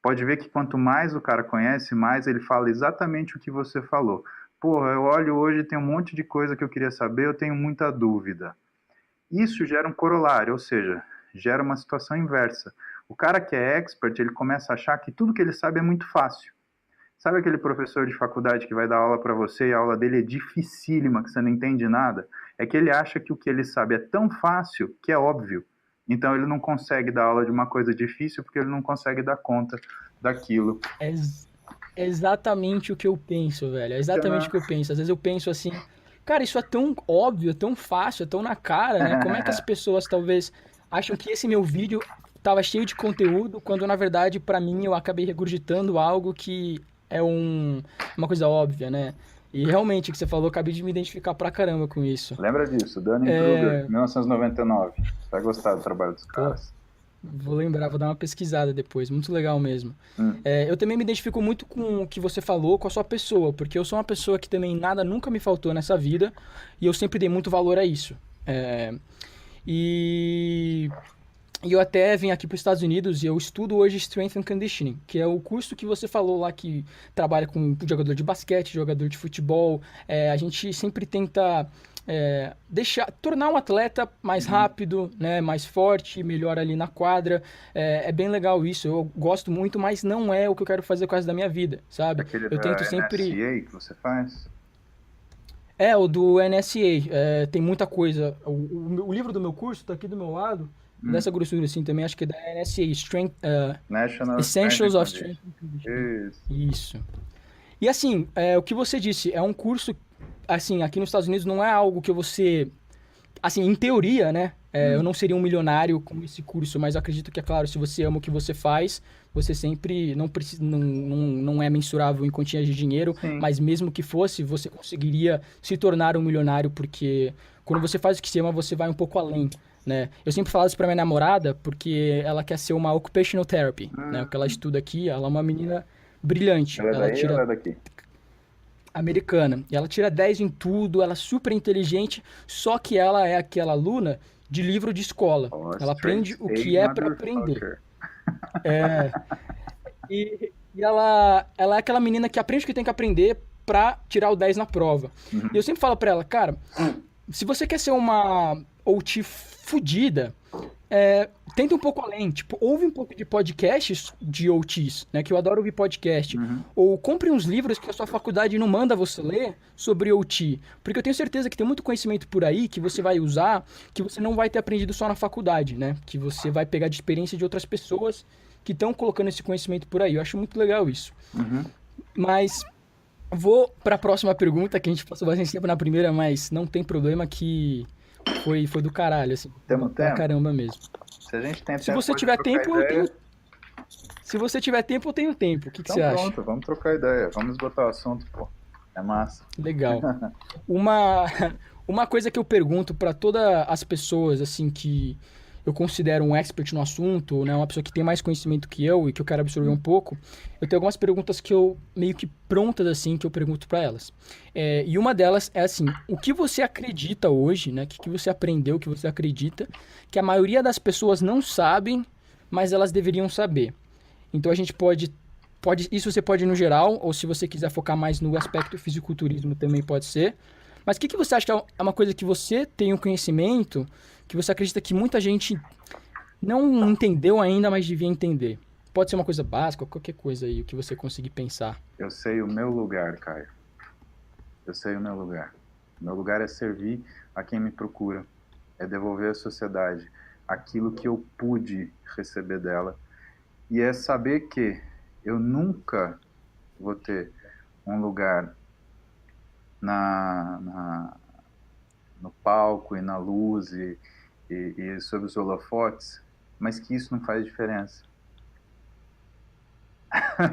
pode ver que quanto mais o cara conhece, mais ele fala exatamente o que você falou. Porra, eu olho hoje, tem um monte de coisa que eu queria saber, eu tenho muita dúvida. Isso gera um corolário, ou seja, gera uma situação inversa. O cara que é expert, ele começa a achar que tudo que ele sabe é muito fácil. Sabe aquele professor de faculdade que vai dar aula para você e a aula dele é dificílima, que você não entende nada? É que ele acha que o que ele sabe é tão fácil que é óbvio. Então ele não consegue dar aula de uma coisa difícil porque ele não consegue dar conta daquilo. É, é exatamente o que eu penso, velho. É exatamente o que eu penso. Às vezes eu penso assim, cara, isso é tão óbvio, é tão fácil, é tão na cara, né? Como é que as pessoas talvez acham que esse meu vídeo tava cheio de conteúdo, quando na verdade, pra mim, eu acabei regurgitando algo que é uma coisa óbvia, né? E realmente, o que você falou, eu acabei de me identificar pra caramba com isso. Lembra disso, Dunning-Kruger, 1999. Vai gostar do trabalho dos Pô, caras. vou lembrar, vou dar uma pesquisada depois. Muito legal mesmo. Eu também me identifico muito com o que você falou, com a sua pessoa, porque eu sou uma pessoa que também nada nunca me faltou nessa vida e eu sempre dei muito valor a isso. É, e, e eu até vim aqui para os Estados Unidos e eu estudo hoje Strength and Conditioning, que é o curso que você falou lá que trabalha com jogador de basquete, jogador de futebol. A gente sempre tenta tornar um atleta mais rápido, né, mais forte, melhor ali na quadra. É bem legal isso. Eu gosto muito, mas não é o que eu quero fazer com o resto da minha vida, sabe? Aquele Eu tento da sempre. NSCA que você faz? O do NSA. Tem muita coisa. O livro do meu curso tá aqui do meu lado. Dessa grossura assim também, acho que é da NSA, National Strength and Essentials of Conditioning. Strength and Conditioning. Isso. Isso. E assim, o que você disse, é um curso, assim, aqui nos Estados Unidos não é algo que você, assim, em teoria, né? Eu não seria um milionário com esse curso, mas eu acredito que, é claro, se você ama o que você faz, você sempre não precisa, não é mensurável em quantias de dinheiro, Sim. mas mesmo que fosse, você conseguiria se tornar um milionário, porque quando você faz o que se ama, você vai um pouco além, né? Eu sempre falo isso pra minha namorada, porque ela quer ser uma occupational therapy, né? O que ela estuda aqui, ela é uma menina brilhante, Ela é ela daí ou ela tira é daqui? americana. E ela tira 10 em tudo, ela é super inteligente, só que ela é aquela aluna de livro de escola. Oh, Ela straight aprende o A que é para aprender. motherfucker. E ela é aquela menina que aprende o que tem que aprender pra tirar o 10 na prova. E eu sempre falo pra ela, cara, se você quer ser uma OT fudida, tenta um pouco além. Tipo, ouve um pouco de podcasts de OTs, né? Que eu adoro ouvir podcast. Ou compre uns livros que a sua faculdade não manda você ler sobre OT. Porque eu tenho certeza que tem muito conhecimento por aí que você vai usar, que você não vai ter aprendido só na faculdade, né? Que você vai pegar de experiência de outras pessoas que estão colocando esse conhecimento por aí. Eu acho muito legal isso. Mas vou para a próxima pergunta, que a gente passou bastante tempo na primeira, mas não tem problema que foi do caralho, assim. Temos Pra tempo? caramba mesmo. Se a gente tem Se tempo, você pode tiver trocar tempo, eu tenho. ideia. Se você tiver tempo, eu tenho tempo. O que Então você acha? pronto, vamos trocar ideia. Vamos botar o assunto, pô. É massa. Legal. Uma, uma coisa que eu pergunto para todas as pessoas, assim, que eu considero um expert no assunto, né, uma pessoa que tem mais conhecimento que eu e que eu quero absorver um pouco, eu tenho algumas perguntas que eu, meio que prontas, assim, que eu pergunto para elas. E uma delas é assim, o que você acredita hoje, né, que você aprendeu, que você acredita, que a maioria das pessoas não sabem, mas elas deveriam saber? Então a gente isso você pode ir no geral, ou se você quiser focar mais no aspecto fisiculturismo também pode ser. Mas o que você acha que é uma coisa que você tem um conhecimento, que você acredita que muita gente não entendeu ainda, mas devia entender? Pode ser uma coisa básica, qualquer coisa aí, o que você conseguir pensar. Eu sei o meu lugar, Caio. Eu sei o meu lugar. Meu lugar é servir a quem me procura. É devolver à sociedade aquilo que eu pude receber dela. E é saber que eu nunca vou ter um lugar no palco e na luz e sob os holofotes, mas que isso não faz diferença.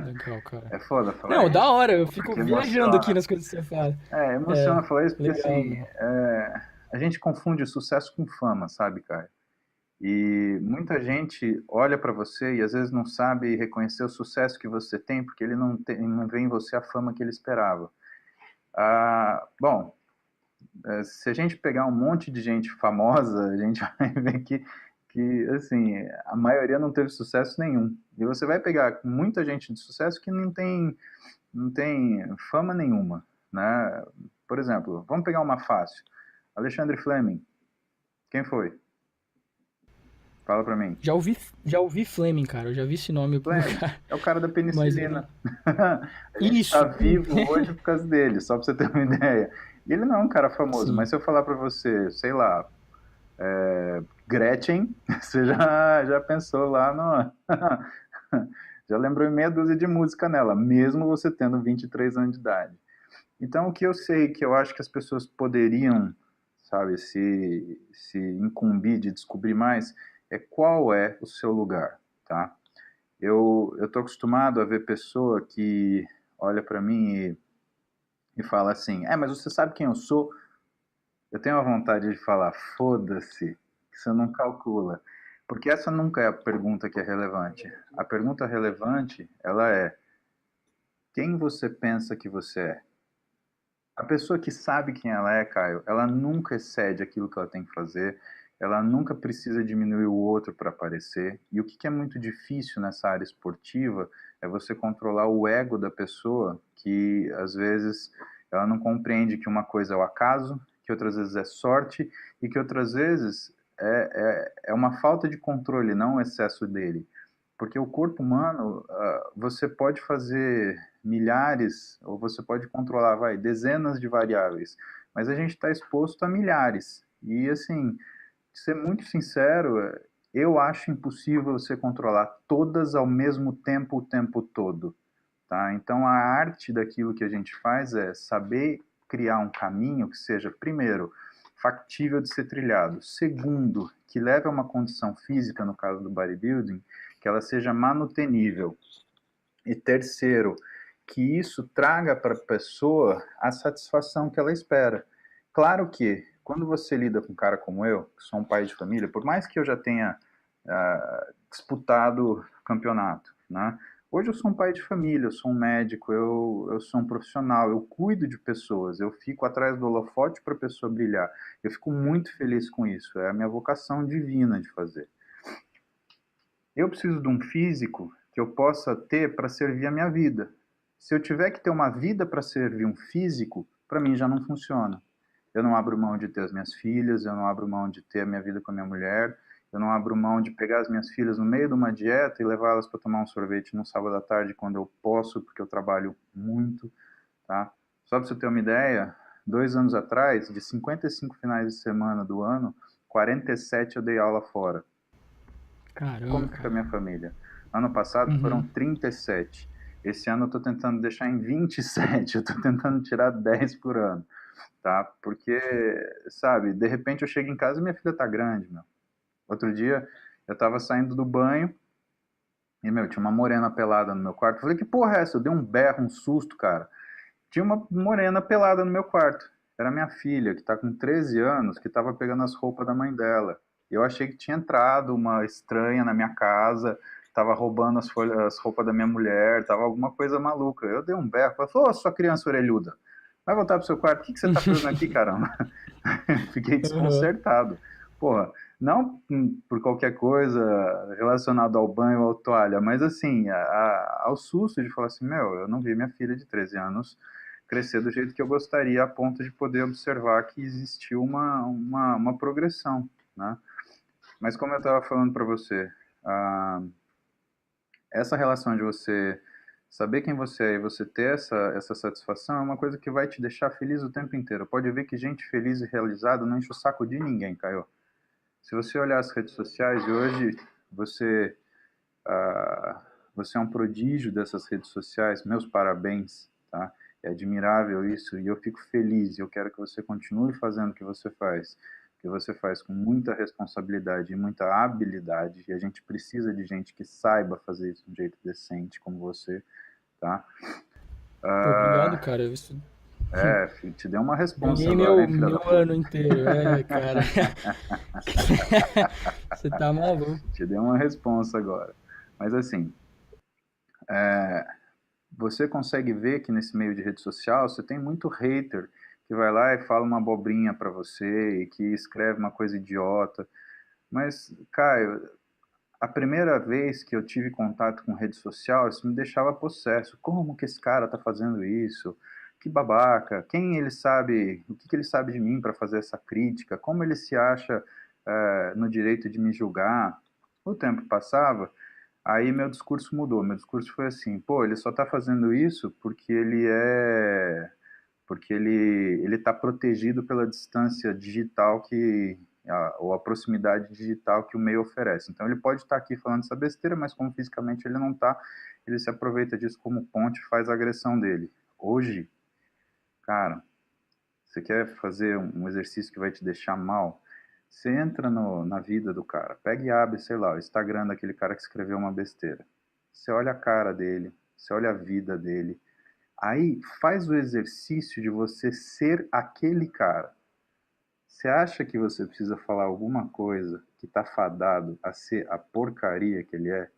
Legal, cara. É foda falar Não, isso, da hora, eu fico porque viajando aqui emociona. nas coisas que você fala. Emociona falar isso porque, Legal, assim, mano. a gente confunde sucesso com fama, sabe, cara? E muita gente olha para você e às vezes não sabe reconhecer o sucesso que você tem, porque ele não vê em você a fama que ele esperava. Bom, se a gente pegar um monte de gente famosa, a gente vai ver que que, assim, a maioria não teve sucesso nenhum. E você vai pegar muita gente de sucesso que não tem fama nenhuma, né? Por exemplo, vamos pegar uma fácil. Alexandre Fleming, quem foi? Fala pra mim. Já ouvi Fleming, cara. Eu já vi esse nome no Fleming cara, é o cara da mas eu não. penicilina. A gente está Isso! vivo hoje por causa dele, só pra você ter uma ideia. Ele não é um cara famoso, mas Sim. se eu falar pra você, sei lá, Gretchen, você já pensou lá no. Já lembrou em meia dúzia de música nela, mesmo você tendo 23 anos de idade. Então, o que eu sei que eu acho que as pessoas poderiam, sabe, se incumbir de descobrir mais, é qual é o seu lugar, tá? Eu tô acostumado a ver pessoa que olha para mim e fala assim, mas você sabe quem eu sou? Eu tenho a vontade de falar, foda-se, que você não calcula. Porque essa nunca é a pergunta que é relevante. A pergunta relevante, ela é, quem você pensa que você é? A pessoa que sabe quem ela é, Caio, ela nunca excede aquilo que ela tem que fazer, ela nunca precisa diminuir o outro para aparecer. E o que é muito difícil nessa área esportiva é você controlar o ego da pessoa, que às vezes ela não compreende que uma coisa é o acaso, que outras vezes é sorte, e que outras vezes é uma falta de controle, não o excesso dele. Porque o corpo humano, você pode fazer milhares, ou você pode controlar, dezenas de variáveis, mas a gente está exposto a milhares. E, assim, de ser muito sincero, eu acho impossível você controlar todas ao mesmo tempo, o tempo todo. Tá? Então, a arte daquilo que a gente faz é saber criar um caminho que seja, primeiro, factível de ser trilhado. Segundo, que leve a uma condição física, no caso do bodybuilding, que ela seja manutenível. E terceiro, que isso traga para a pessoa a satisfação que ela espera. Claro que, quando você lida com um cara como eu, que sou um pai de família, por mais que eu já tenha disputado campeonato, né? Hoje eu sou um pai de família, eu sou um médico, eu sou um profissional, eu cuido de pessoas, eu fico atrás do holofote para a pessoa brilhar. Eu fico muito feliz com isso, é a minha vocação divina de fazer. Eu preciso de um físico que eu possa ter para servir a minha vida. Se eu tiver que ter uma vida para servir um físico, para mim já não funciona. Eu não abro mão de ter as minhas filhas, eu não abro mão de ter a minha vida com a minha mulher, eu não abro mão de pegar as minhas filhas no meio de uma dieta e levá-las para tomar um sorvete no sábado à tarde quando eu posso, porque eu trabalho muito, tá? Só para você ter uma ideia, 2 anos atrás, de 55 finais de semana do ano, 47 eu dei aula fora. Caramba, Como fica a cara. minha família? Ano passado foram Uhum. 37. Esse ano eu estou tentando deixar em 27. Eu estou tentando tirar 10 por ano, tá? Porque, sabe, de repente eu chego em casa e minha filha tá grande, meu. Outro dia eu tava saindo do banho e, meu, tinha uma morena pelada no meu quarto. Eu falei, que porra é essa? Eu dei um berro, um susto, cara. Tinha uma morena pelada no meu quarto. Era minha filha, que tá com 13 anos, que tava pegando as roupas da mãe dela. Eu achei que tinha entrado uma estranha na minha casa, tava roubando as roupas da minha mulher, tava alguma coisa maluca. Eu dei um berro, falei, ô, sua criança orelhuda, vai voltar pro seu quarto, o que você tá fazendo aqui, caramba? Fiquei Aham. desconcertado. Porra, não por qualquer coisa relacionada ao banho ou ao toalha, mas assim, ao susto de falar assim, meu, eu não vi minha filha de 13 anos crescer do jeito que eu gostaria, a ponto de poder observar que existiu uma progressão, né? Mas como eu estava falando para você, ah, essa relação de você saber quem você é e você ter essa satisfação é uma coisa que vai te deixar feliz o tempo inteiro. Pode ver que gente feliz e realizada não enche o saco de ninguém, Caio. Se você olhar as redes sociais de hoje, você, ah, você é um prodígio dessas redes sociais. Meus parabéns, tá? É admirável isso e eu fico feliz. Eu quero que você continue fazendo o que você faz com muita responsabilidade e muita habilidade. E a gente precisa de gente que saiba fazer isso de um jeito decente, como você, tá? Pô, obrigado, cara. Isso Te dei uma responsa ganhei agora, meu, hein, filha da meu puta? ano inteiro. É, cara. Você tá maluco. Te dei uma responsa agora. Mas assim, você consegue ver que nesse meio de rede social você tem muito hater que vai lá e fala uma abobrinha pra você e que escreve uma coisa idiota. Mas, Caio, a primeira vez que eu tive contato com rede social, isso me deixava possesso. Como que esse cara tá fazendo isso? Que babaca! Quem ele sabe? O que que ele sabe de mim para fazer essa crítica? Como ele se acha, no direito de me julgar? O tempo passava, aí meu discurso mudou. Meu discurso foi assim: pô, ele só tá fazendo isso porque ele está protegido pela distância digital ou a proximidade digital que o meio oferece. Então ele pode estar aqui falando essa besteira, mas como fisicamente ele não está, ele se aproveita disso como ponte e faz a agressão dele. Hoje, cara, você quer fazer um exercício que vai te deixar mal? Você entra na vida do cara, pega e abre, sei lá, o Instagram daquele cara que escreveu uma besteira. Você olha a cara dele, você olha a vida dele, aí faz o exercício de você ser aquele cara. Você acha que você precisa falar alguma coisa que está fadado a ser a porcaria que ele é?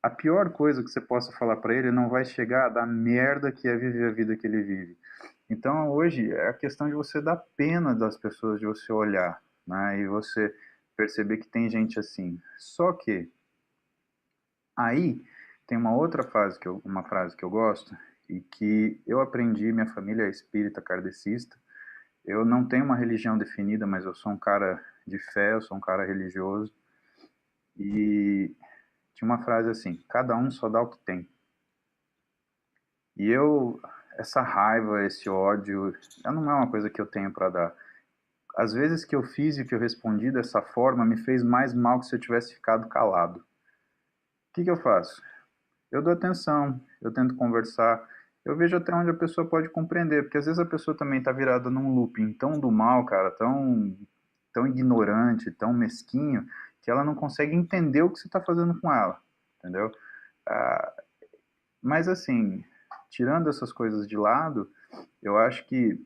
A pior coisa que você possa falar para ele não vai chegar da merda que é viver a vida que ele vive. Então hoje é a questão de você dar pena das pessoas, de você olhar, né? E você perceber que tem gente assim. Só que aí tem uma frase que eu gosto e que eu aprendi, minha família é espírita kardecista. Eu não tenho uma religião definida, mas eu sou um cara de fé, eu sou um cara religioso. E tinha uma frase assim: cada um só dá o que tem. E essa raiva, esse ódio, não é uma coisa que eu tenho para dar. Às vezes que eu fiz e que eu respondi dessa forma me fez mais mal que se eu tivesse ficado calado. O que que eu faço? Eu dou atenção, eu tento conversar, eu vejo até onde a pessoa pode compreender, porque às vezes a pessoa também está virada num looping tão do mal, cara, tão ignorante, tão mesquinho, que ela não consegue entender o que você está fazendo com ela, entendeu? Ah, mas assim, tirando essas coisas de lado, eu acho que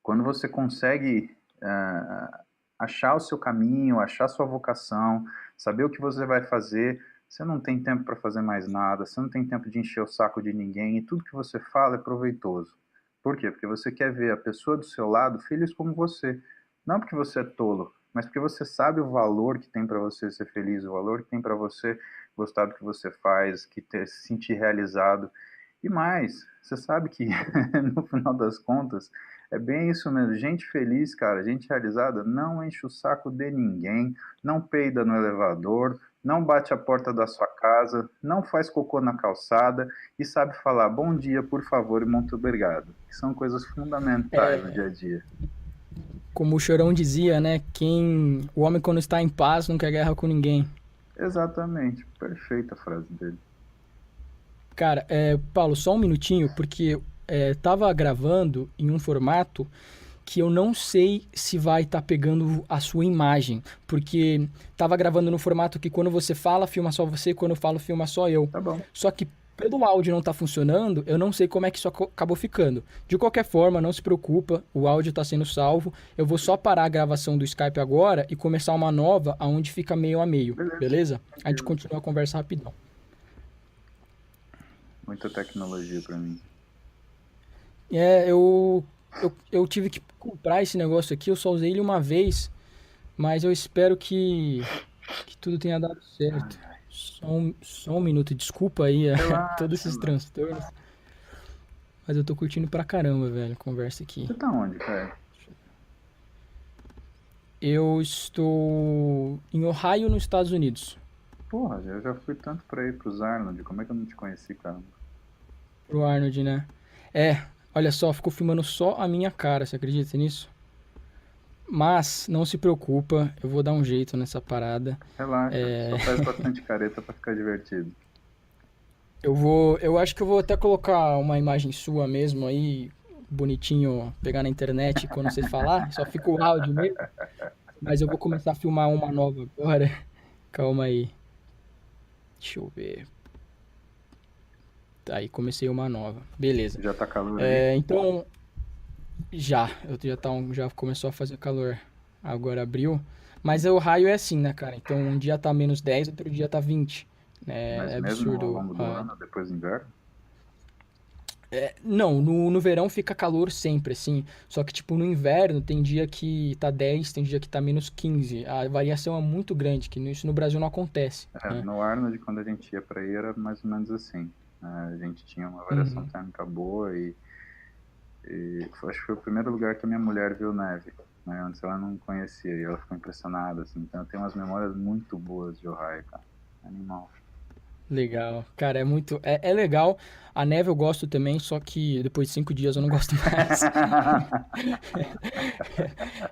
quando você consegue achar o seu caminho, achar sua vocação, saber o que você vai fazer, você não tem tempo para fazer mais nada, você não tem tempo de encher o saco de ninguém, e tudo que você fala é proveitoso. Por quê? Porque você quer ver a pessoa do seu lado feliz como você. Não porque você é tolo, mas porque você sabe o valor que tem para você ser feliz, o valor que tem para você gostar do que você faz, se sentir realizado. E mais, você sabe que no final das contas é bem isso mesmo. Gente feliz, cara, gente realizada, não enche o saco de ninguém, não peida no elevador, não bate a porta da sua casa, não faz cocô na calçada e sabe falar bom dia, por favor e muito obrigado. Que são coisas fundamentais no dia a dia. Como o Chorão dizia, né? O homem quando está em paz não quer guerra com ninguém. Exatamente, perfeita a frase dele. Cara, Paulo, só um minutinho, porque tava gravando em um formato que eu não sei se vai estar pegando a sua imagem, porque tava gravando no formato que quando você fala, filma só você, quando eu falo, filma só eu. Tá bom. Só que pelo áudio não tá funcionando, eu não sei como é que isso acabou ficando. De qualquer forma, não se preocupa, o áudio tá sendo salvo. Eu vou só parar a gravação do Skype agora e começar uma nova, aonde fica meio a meio, Beleza. beleza? A gente continua a conversa rapidão. Muita tecnologia para mim. Eu tive que comprar esse negócio aqui, eu só usei ele uma vez, mas eu espero que tudo tenha dado certo. Só um minuto, desculpa aí todos Relaxa, esses mano. transtornos, mas eu tô curtindo pra caramba, velho, a conversa aqui. Você tá onde, cara? Eu estou em Ohio, nos Estados Unidos, Porra, eu já fui tanto pra ir pros Arnold, como é que eu não te conheci, cara? pro Arnold, né? Olha só, ficou filmando só a minha cara, você acredita nisso? Mas não se preocupa, eu vou dar um jeito nessa parada. Relaxa, É, só faz bastante careta pra ficar divertido. eu acho que eu vou até colocar uma imagem sua mesmo aí, bonitinho, pegar na internet quando você falar, só fica o áudio mesmo. Mas eu vou começar a filmar uma nova agora. Calma aí. Deixa eu ver. Tá aí, comecei uma nova. Beleza. Já tá calor aí? Então, já começou a fazer calor. Agora abriu. Mas o raio é assim, né, cara? Então um dia tá -10, outro dia tá 20. Mas É mesmo ao absurdo. longo do ano, depois do inverno? Não, no verão fica calor sempre, assim. Só que, tipo, no inverno tem dia que tá 10, tem dia que tá -15. A variação é muito grande, que isso no Brasil não acontece, né? No Arnold, quando a gente ia para aí, era mais ou menos assim. A gente tinha uma variação Uhum. térmica boa acho que foi o primeiro lugar que a minha mulher viu neve, né? Antes ela não conhecia e ela ficou impressionada, assim. Então eu tenho umas memórias muito boas de Ohio, cara. Animal. Legal. Cara, é muito. É legal. A neve eu gosto também, só que depois de 5 dias eu não gosto mais.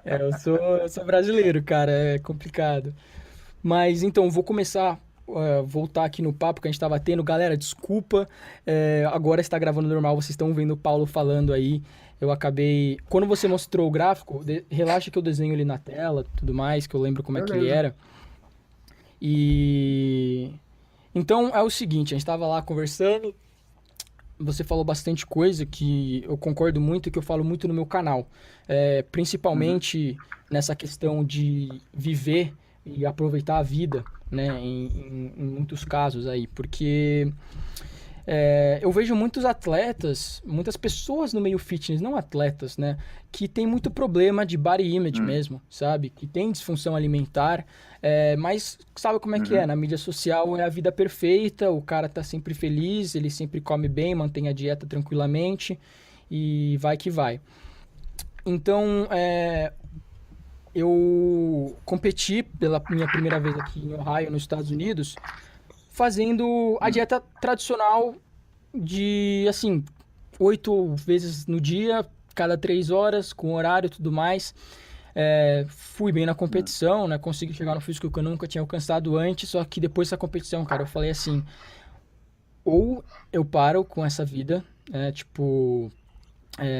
Eu sou brasileiro, cara, é complicado. Mas então, vou começar. Voltar aqui no papo que a gente estava tendo. Galera, desculpa. Agora está gravando normal, vocês estão vendo o Paulo falando aí. Eu acabei. Quando você mostrou o gráfico, relaxa que eu desenho ele na tela, tudo mais, que eu lembro como é que ele Beleza. era. E. Então é o seguinte, a gente estava lá conversando. Você falou bastante coisa que eu concordo muito e que eu falo muito no meu canal. Uhum. Principalmente nessa questão de viver e aproveitar a vida, né? Em muitos casos aí. Porque eu vejo muitos atletas, muitas pessoas no meio fitness, não atletas, né? Que tem muito problema de body image Uhum. mesmo, sabe? Que tem disfunção alimentar, mas sabe como é que é? Uhum. Na mídia social é a vida perfeita, o cara tá sempre feliz, ele sempre come bem, mantém a dieta tranquilamente e vai que vai. Então, eu competi pela minha primeira vez aqui em Ohio, nos Estados Unidos, fazendo a Uhum. dieta tradicional de, assim, 8 vezes no dia, cada 3 horas, com horário e tudo mais. Fui bem na Uhum. competição, né? Consegui chegar no físico que eu nunca tinha alcançado antes, só que depois dessa competição, cara, eu falei assim, ou eu paro com essa vida, tipo,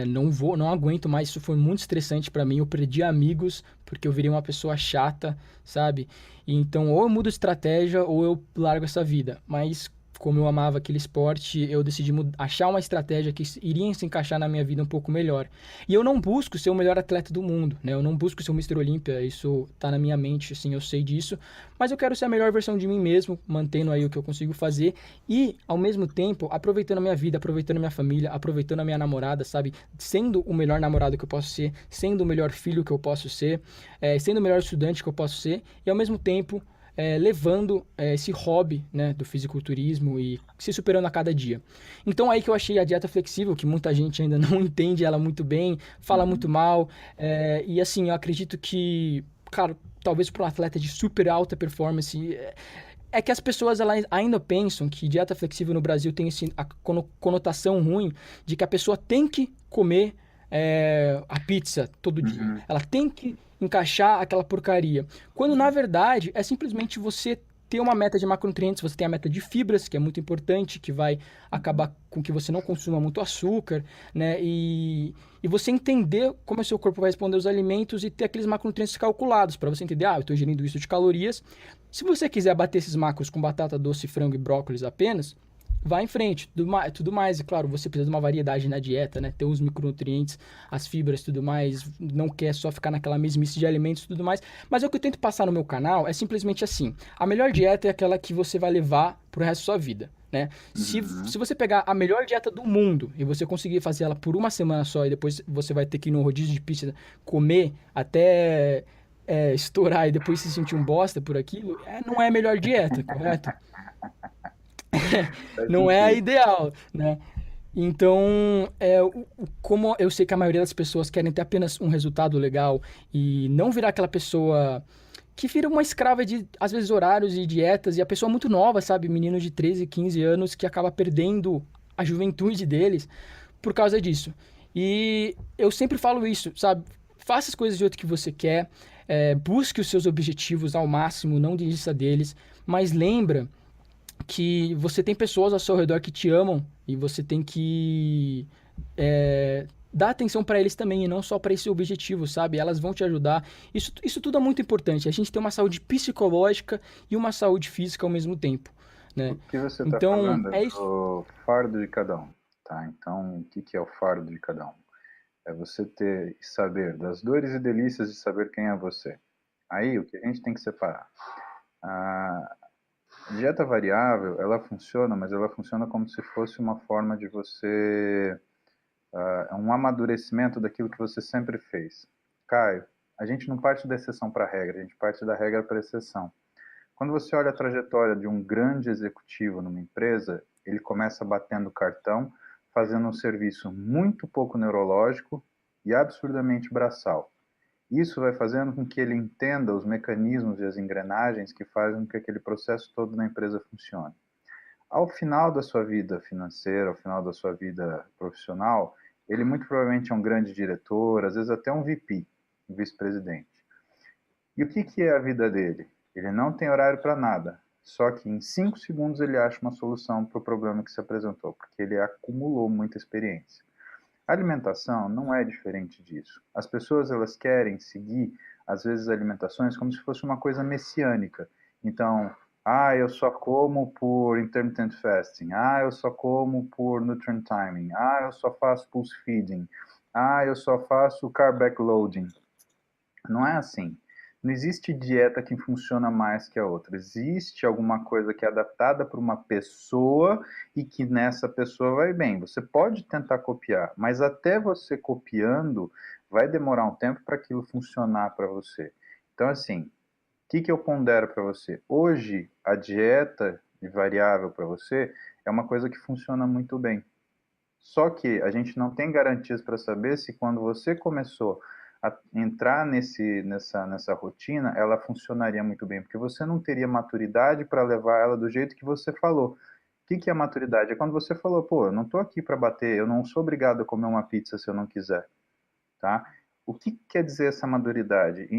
não vou, não aguento mais, isso foi muito estressante pra mim, eu perdi amigos porque eu virei uma pessoa chata, sabe? E então ou eu mudo de estratégia ou eu largo essa vida. Mas como eu amava aquele esporte, eu decidi achar uma estratégia que iria se encaixar na minha vida um pouco melhor. E eu não busco ser o melhor atleta do mundo, né? Eu não busco ser o Mr. Olímpia, isso tá na minha mente, assim, eu sei disso, mas eu quero ser a melhor versão de mim mesmo, mantendo aí o que eu consigo fazer e, ao mesmo tempo, aproveitando a minha vida, aproveitando a minha família, aproveitando a minha namorada, sabe? Sendo o melhor namorado que eu posso ser, sendo o melhor filho que eu posso ser, sendo o melhor estudante que eu posso ser, e ao mesmo tempo levando esse hobby, né, do fisiculturismo e se superando a cada dia. Então aí que eu achei a dieta flexível, que muita gente ainda não entende ela muito bem, fala muito Uhum. mal, e assim, eu acredito que, cara, talvez para um atleta de super alta performance, que as pessoas elas ainda pensam que dieta flexível no Brasil tem a conotação ruim de que a pessoa tem que comer a pizza todo dia. Uhum. Ela tem que encaixar aquela porcaria. Quando na verdade é simplesmente você ter uma meta de macronutrientes, você tem a meta de fibras, que é muito importante, que vai Uhum. acabar com que você não consuma muito açúcar, né? E você entender como o seu corpo vai responder aos alimentos e ter aqueles macronutrientes calculados, para você entender, eu estou ingerindo isso de calorias. Se você quiser bater esses macros com batata doce, frango e brócolis apenas, vá em frente. Tudo mais, e claro, você precisa de uma variedade na dieta, né? Ter os micronutrientes, as fibras e tudo mais. Não quer só ficar naquela mesmice de alimentos e tudo mais. Mas o que eu tento passar no meu canal é simplesmente assim: a melhor dieta é aquela que você vai levar pro resto da sua vida. Né? Se Uhum. você pegar a melhor dieta do mundo e você conseguir fazer ela por uma semana só e depois você vai ter que ir no rodízio de pizza comer até estourar e depois se sentir um bosta por aquilo, não é a melhor dieta, correto? Faz Não é a sentido. ideal, né? Então, como eu sei que a maioria das pessoas querem ter apenas um resultado legal e não virar aquela pessoa que vira uma escrava de, às vezes, horários e dietas, e a pessoa muito nova, sabe? Menino de 13, 15 anos que acaba perdendo a juventude deles por causa disso. E eu sempre falo isso, sabe? Faça as coisas do jeito que você quer, busque os seus objetivos ao máximo, não desista deles, mas lembra que você tem pessoas ao seu redor que te amam e você tem que dar atenção para eles também e não só para esse objetivo, sabe? Elas vão te ajudar. Isso tudo é muito importante. A gente tem uma saúde psicológica e uma saúde física ao mesmo tempo, O né? que você está Então, falando é é isso. do fardo de cada um, tá? Então, o que que é o fardo de cada um? É você ter e saber das dores e delícias de saber quem é você. Aí, o que a gente tem que separar? Ah, A dieta variável, ela funciona, mas ela funciona como se fosse uma forma de você, um amadurecimento daquilo que você sempre fez. Caio, a gente não parte da exceção para a regra, a gente parte da regra para a exceção. Quando você olha a trajetória de um grande executivo numa empresa, ele começa batendo cartão, fazendo um serviço muito pouco neurológico e absurdamente braçal. Isso vai fazendo com que ele entenda os mecanismos e as engrenagens que fazem com que aquele processo todo na empresa funcione. Ao final da sua vida financeira, ao final da sua vida profissional, ele muito provavelmente é um grande diretor, às vezes até um VP, um vice-presidente. E o que, que é a vida dele? Ele não tem horário para nada, só que em 5 segundos ele acha uma solução para o problema que se apresentou, porque ele acumulou muita experiência. A alimentação não é diferente disso. As pessoas elas querem seguir, às vezes, alimentações como se fosse uma coisa messiânica. Então, eu só como por intermittent fasting. Eu só como por nutrient timing. Eu só faço pulse feeding. Eu só faço carb backloading. Não é assim. Não existe dieta que funciona mais que a outra. Existe alguma coisa que é adaptada para uma pessoa e que nessa pessoa vai bem. Você pode tentar copiar, mas até você copiando, vai demorar um tempo para aquilo funcionar para você. Então, assim, o que eu pondero para você? Hoje, a dieta variável para você é uma coisa que funciona muito bem. Só que a gente não tem garantias para saber se quando você começou a entrar nessa rotina, ela funcionaria muito bem, porque você não teria maturidade para levar ela do jeito que você falou. O que é maturidade? É quando você falou, pô, eu não estou aqui para bater, eu não sou obrigado a comer uma pizza se eu não quiser, tá? O que quer dizer essa maturidade?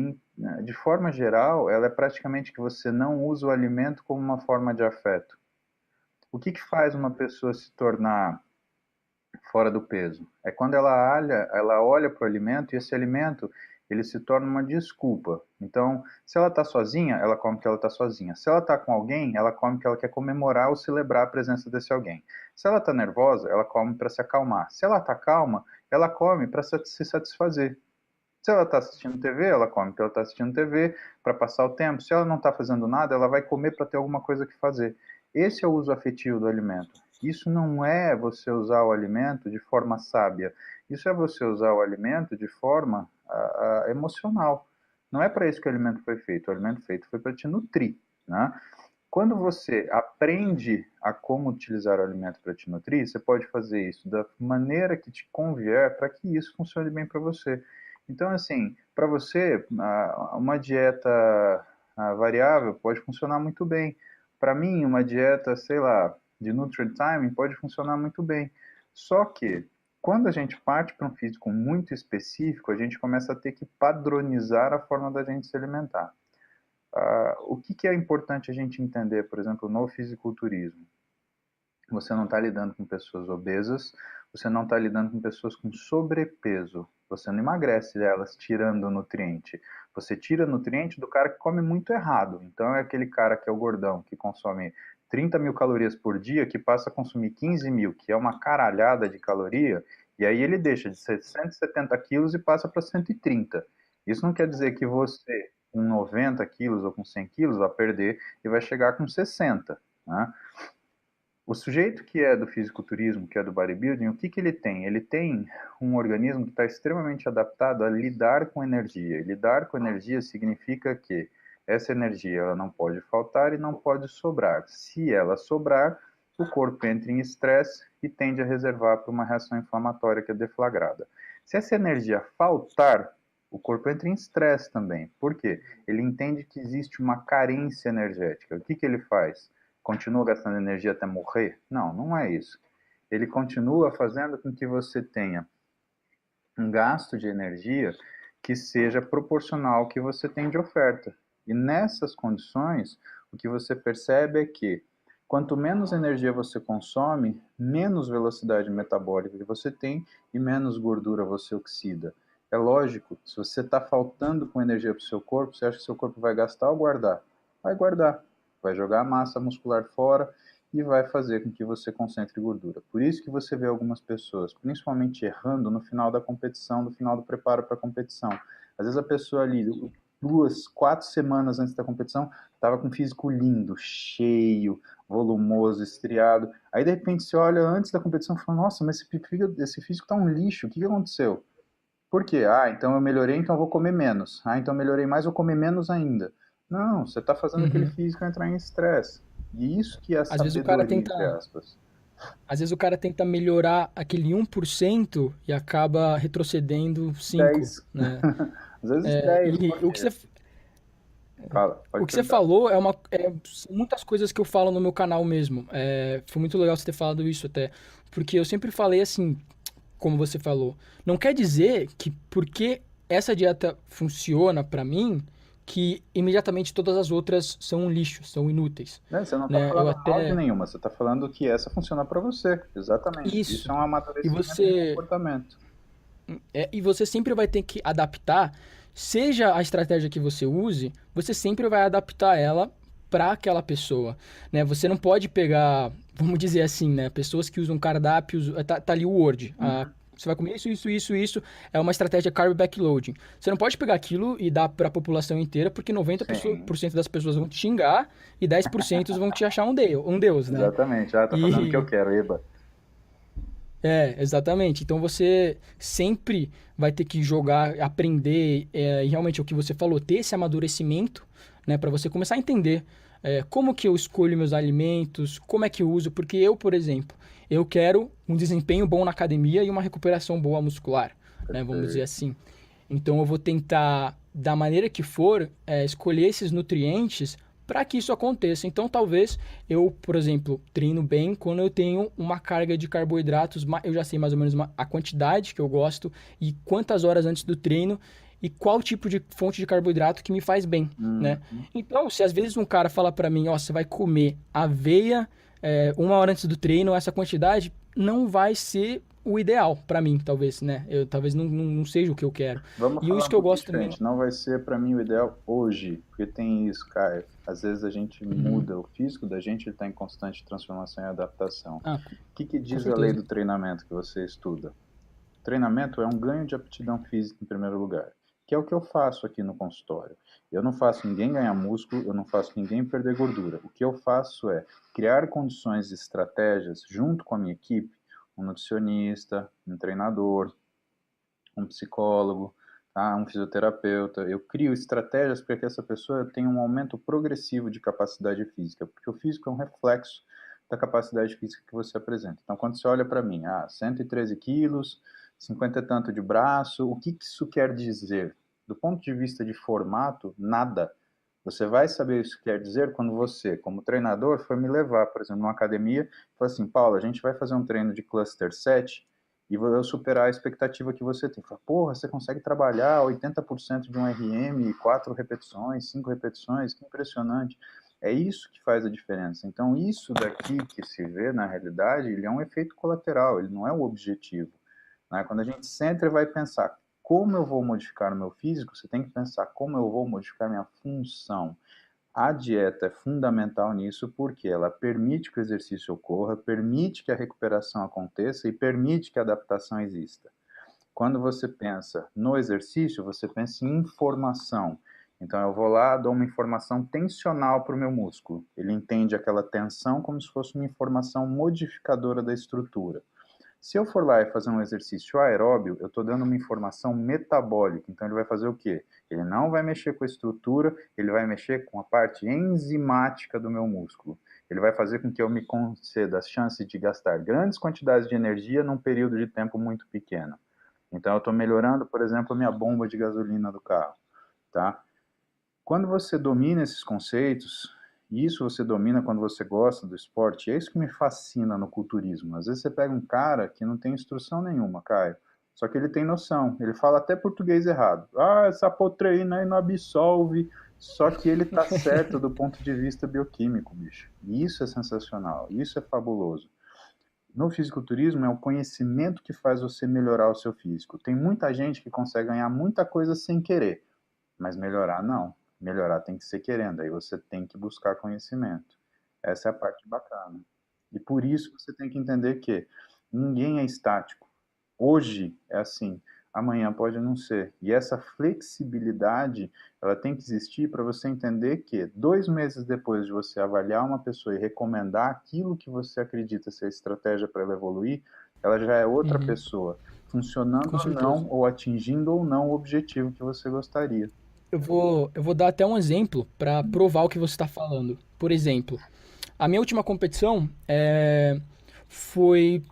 De forma geral, ela é praticamente que você não usa o alimento como uma forma de afeto. O que faz uma pessoa se tornar fora do peso? É quando ela olha para o alimento e esse alimento ele se torna uma desculpa. Então, se ela está sozinha, ela come que ela está sozinha. Se ela está com alguém, ela come que ela quer comemorar ou celebrar a presença desse alguém. Se ela está nervosa, ela come para se acalmar. Se ela está calma, ela come para se satisfazer. Se ela está assistindo TV, ela come porque ela está assistindo TV para passar o tempo. Se ela não está fazendo nada, ela vai comer para ter alguma coisa que fazer. Esse é o uso afetivo do alimento. Isso não é você usar o alimento de forma sábia. Isso é você usar o alimento de forma emocional. Não é para isso que o alimento foi feito. O alimento feito foi para te nutrir, né? Quando você aprende a como utilizar o alimento para te nutrir, você pode fazer isso da maneira que te convier para que isso funcione bem para você. Então, assim, para você, uma dieta variável pode funcionar muito bem. Para mim, uma dieta, sei lá, de nutrient timing pode funcionar muito bem. Só que, quando a gente parte para um físico muito específico, a gente começa a ter que padronizar a forma da gente se alimentar. O que é importante a gente entender, por exemplo, no fisiculturismo? Você não está lidando com pessoas obesas, você não está lidando com pessoas com sobrepeso. Você não emagrece elas tirando nutriente. Você tira nutriente do cara que come muito errado. Então é aquele cara que é o gordão, que consome 30 mil calorias por dia, que passa a consumir 15 mil, que é uma caralhada de caloria, e aí ele deixa de ser 170 quilos e passa para 130. Isso não quer dizer que você, com 90 quilos ou com 100 quilos, vai perder e vai chegar com 60, né? O sujeito que é do fisiculturismo, que é do bodybuilding, o que ele tem? Ele tem um organismo que está extremamente adaptado a lidar com energia. E lidar com energia significa que essa energia ela não pode faltar e não pode sobrar. Se ela sobrar, o corpo entra em estresse e tende a reservar para uma reação inflamatória que é deflagrada. Se essa energia faltar, o corpo entra em estresse também. Por quê? Ele entende que existe uma carência energética. O que ele faz? Continua gastando energia até morrer? Não, não é isso. Ele continua fazendo com que você tenha um gasto de energia que seja proporcional ao que você tem de oferta. E nessas condições, o que você percebe é que quanto menos energia você consome, menos velocidade metabólica que você tem e menos gordura você oxida. É lógico, se você está faltando com energia para o seu corpo, você acha que seu corpo vai gastar ou guardar? Vai guardar, vai jogar a massa muscular fora e vai fazer com que você concentre gordura. Por isso que você vê algumas pessoas, principalmente errando no final da competição, no final do preparo para a competição. Às vezes a pessoa ali, 2, 4 semanas antes da competição, estava com um físico lindo, cheio, volumoso, estriado. Aí, de repente, você olha antes da competição e fala, nossa, mas esse físico tá um lixo, o que aconteceu? Por quê? Ah, então eu melhorei, então eu vou comer menos. Ah, então eu melhorei mais, vou comer menos ainda. Não, você está fazendo aquele Uhum. físico entrar em estresse. E isso que é Às vezes o cara sabedoria, tenta, entre aspas. às vezes o cara tenta melhorar aquele 1% e acaba retrocedendo 5, 10. né? Às vezes É, 10, por e quê? Fala, o pode que você perguntar. falou são muitas coisas que eu falo no meu canal mesmo. Foi muito legal você ter falado isso até. Porque eu sempre falei assim, como você falou, não quer dizer que porque essa dieta funciona pra mim, que imediatamente todas as outras são um lixo, são inúteis, Né, você não está né? Eu falando mal de até nenhuma, você está falando que essa funciona para você. Exatamente. Isso isso. é um E amadurecimento de você comportamento. e você sempre vai ter que adaptar, seja a estratégia que você use, você sempre vai adaptar ela para aquela pessoa, né? Você não pode pegar, vamos dizer assim, né? Pessoas que usam cardápios, tá ali o Word, Uhum. você vai comer isso, é uma estratégia carb backloading. Você não pode pegar aquilo e dar para a população inteira, porque Sim, 90% das pessoas vão te xingar e 10% vão te achar um deus, né? exatamente. Ah, tá fazendo o que eu E quero, eba. exatamente. Então você sempre vai ter que jogar, aprender, e realmente é o que você falou, ter esse amadurecimento, né, para você começar a entender como que eu escolho meus alimentos, como é que eu uso, porque eu, por exemplo, eu quero um desempenho bom na academia e uma recuperação boa muscular, né, vamos dizer Perfeito. assim. Então eu vou tentar, da maneira que for, escolher esses nutrientes para que isso aconteça. Então talvez eu, por exemplo, treino bem quando eu tenho uma carga de carboidratos, eu já sei mais ou menos a quantidade que eu gosto e quantas horas antes do treino e qual tipo de fonte de carboidrato que me faz bem, né? Uhum. Então, se às vezes um cara fala para mim, ó, você vai comer aveia 1 hora antes do treino, essa quantidade não vai ser o ideal para mim, talvez, né? Eu talvez não seja o que eu quero. Vamos E falar isso um que eu pouquinho gosto também. diferente. Não vai ser para mim o ideal hoje, porque tem isso, Caio. Às vezes a gente Uhum. muda, o físico da gente está em constante transformação e adaptação. Ah, O que com diz a lei certeza. do treinamento que você estuda? Treinamento é um ganho de aptidão física em primeiro lugar, que é o que eu faço aqui no consultório. Eu não faço ninguém ganhar músculo, eu não faço ninguém perder gordura. O que eu faço é criar condições e estratégias junto com a minha equipe, um nutricionista, um treinador, um psicólogo, tá? Um fisioterapeuta. Eu crio estratégias para que essa pessoa tenha um aumento progressivo de capacidade física, porque o físico é um reflexo da capacidade física que você apresenta. Então, quando você olha para mim, 113 quilos, 50 e tanto de braço, o que, que isso quer dizer? Do ponto de vista de formato, nada. Você vai saber isso quer dizer quando você, como treinador, for me levar, por exemplo, numa academia, e falar assim, Paulo, a gente vai fazer um treino de cluster 7 e eu superar a expectativa que você tem. Fala, porra, você consegue trabalhar 80% de um RM, 4 repetições, 5 repetições, que impressionante. É isso que faz a diferença. Então, isso daqui que se vê na realidade, ele é um efeito colateral, ele não é o objetivo. Né? Quando a gente senta e vai pensar como eu vou modificar o meu físico, você tem que pensar como eu vou modificar minha função. A dieta é fundamental nisso porque ela permite que o exercício ocorra, permite que a recuperação aconteça e permite que a adaptação exista. Quando você pensa no exercício, você pensa em informação. Então eu vou lá, dou uma informação tensional para o meu músculo. Ele entende aquela tensão como se fosse uma informação modificadora da estrutura. Se eu for lá e fazer um exercício aeróbio, eu estou dando uma informação metabólica. Então ele vai fazer o quê? Ele não vai mexer com a estrutura, ele vai mexer com a parte enzimática do meu músculo. Ele vai fazer com que eu me conceda a chance de gastar grandes quantidades de energia num período de tempo muito pequeno. Então eu estou melhorando, por exemplo, a minha bomba de gasolina do carro, tá? Quando você domina esses conceitos, e isso você domina quando você gosta do esporte, é isso que me fascina no culturismo. Às vezes você pega um cara que não tem instrução nenhuma, Caio, só que ele tem noção, ele fala até português errado. Ah, essa proteína aí não absolve, só que ele tá certo do ponto de vista bioquímico, bicho. E isso é sensacional, isso é fabuloso. No fisiculturismo é o conhecimento que faz você melhorar o seu físico. Tem muita gente que consegue ganhar muita coisa sem querer, mas melhorar não. Melhorar tem que ser querendo, aí você tem que buscar conhecimento. Essa é a parte bacana. E por isso você tem que entender que ninguém é estático. Hoje é assim. amanhã pode não ser. E essa flexibilidade, ela tem que existir para você entender que 2 meses depois de você avaliar uma pessoa e recomendar aquilo que você acredita ser a estratégia para ela evoluir, ela já é outra Uhum, pessoa, funcionando com ou certeza. não, ou atingindo ou não o objetivo que você gostaria. Eu vou dar até um exemplo para provar o que você está falando. Por exemplo, a minha última competição foi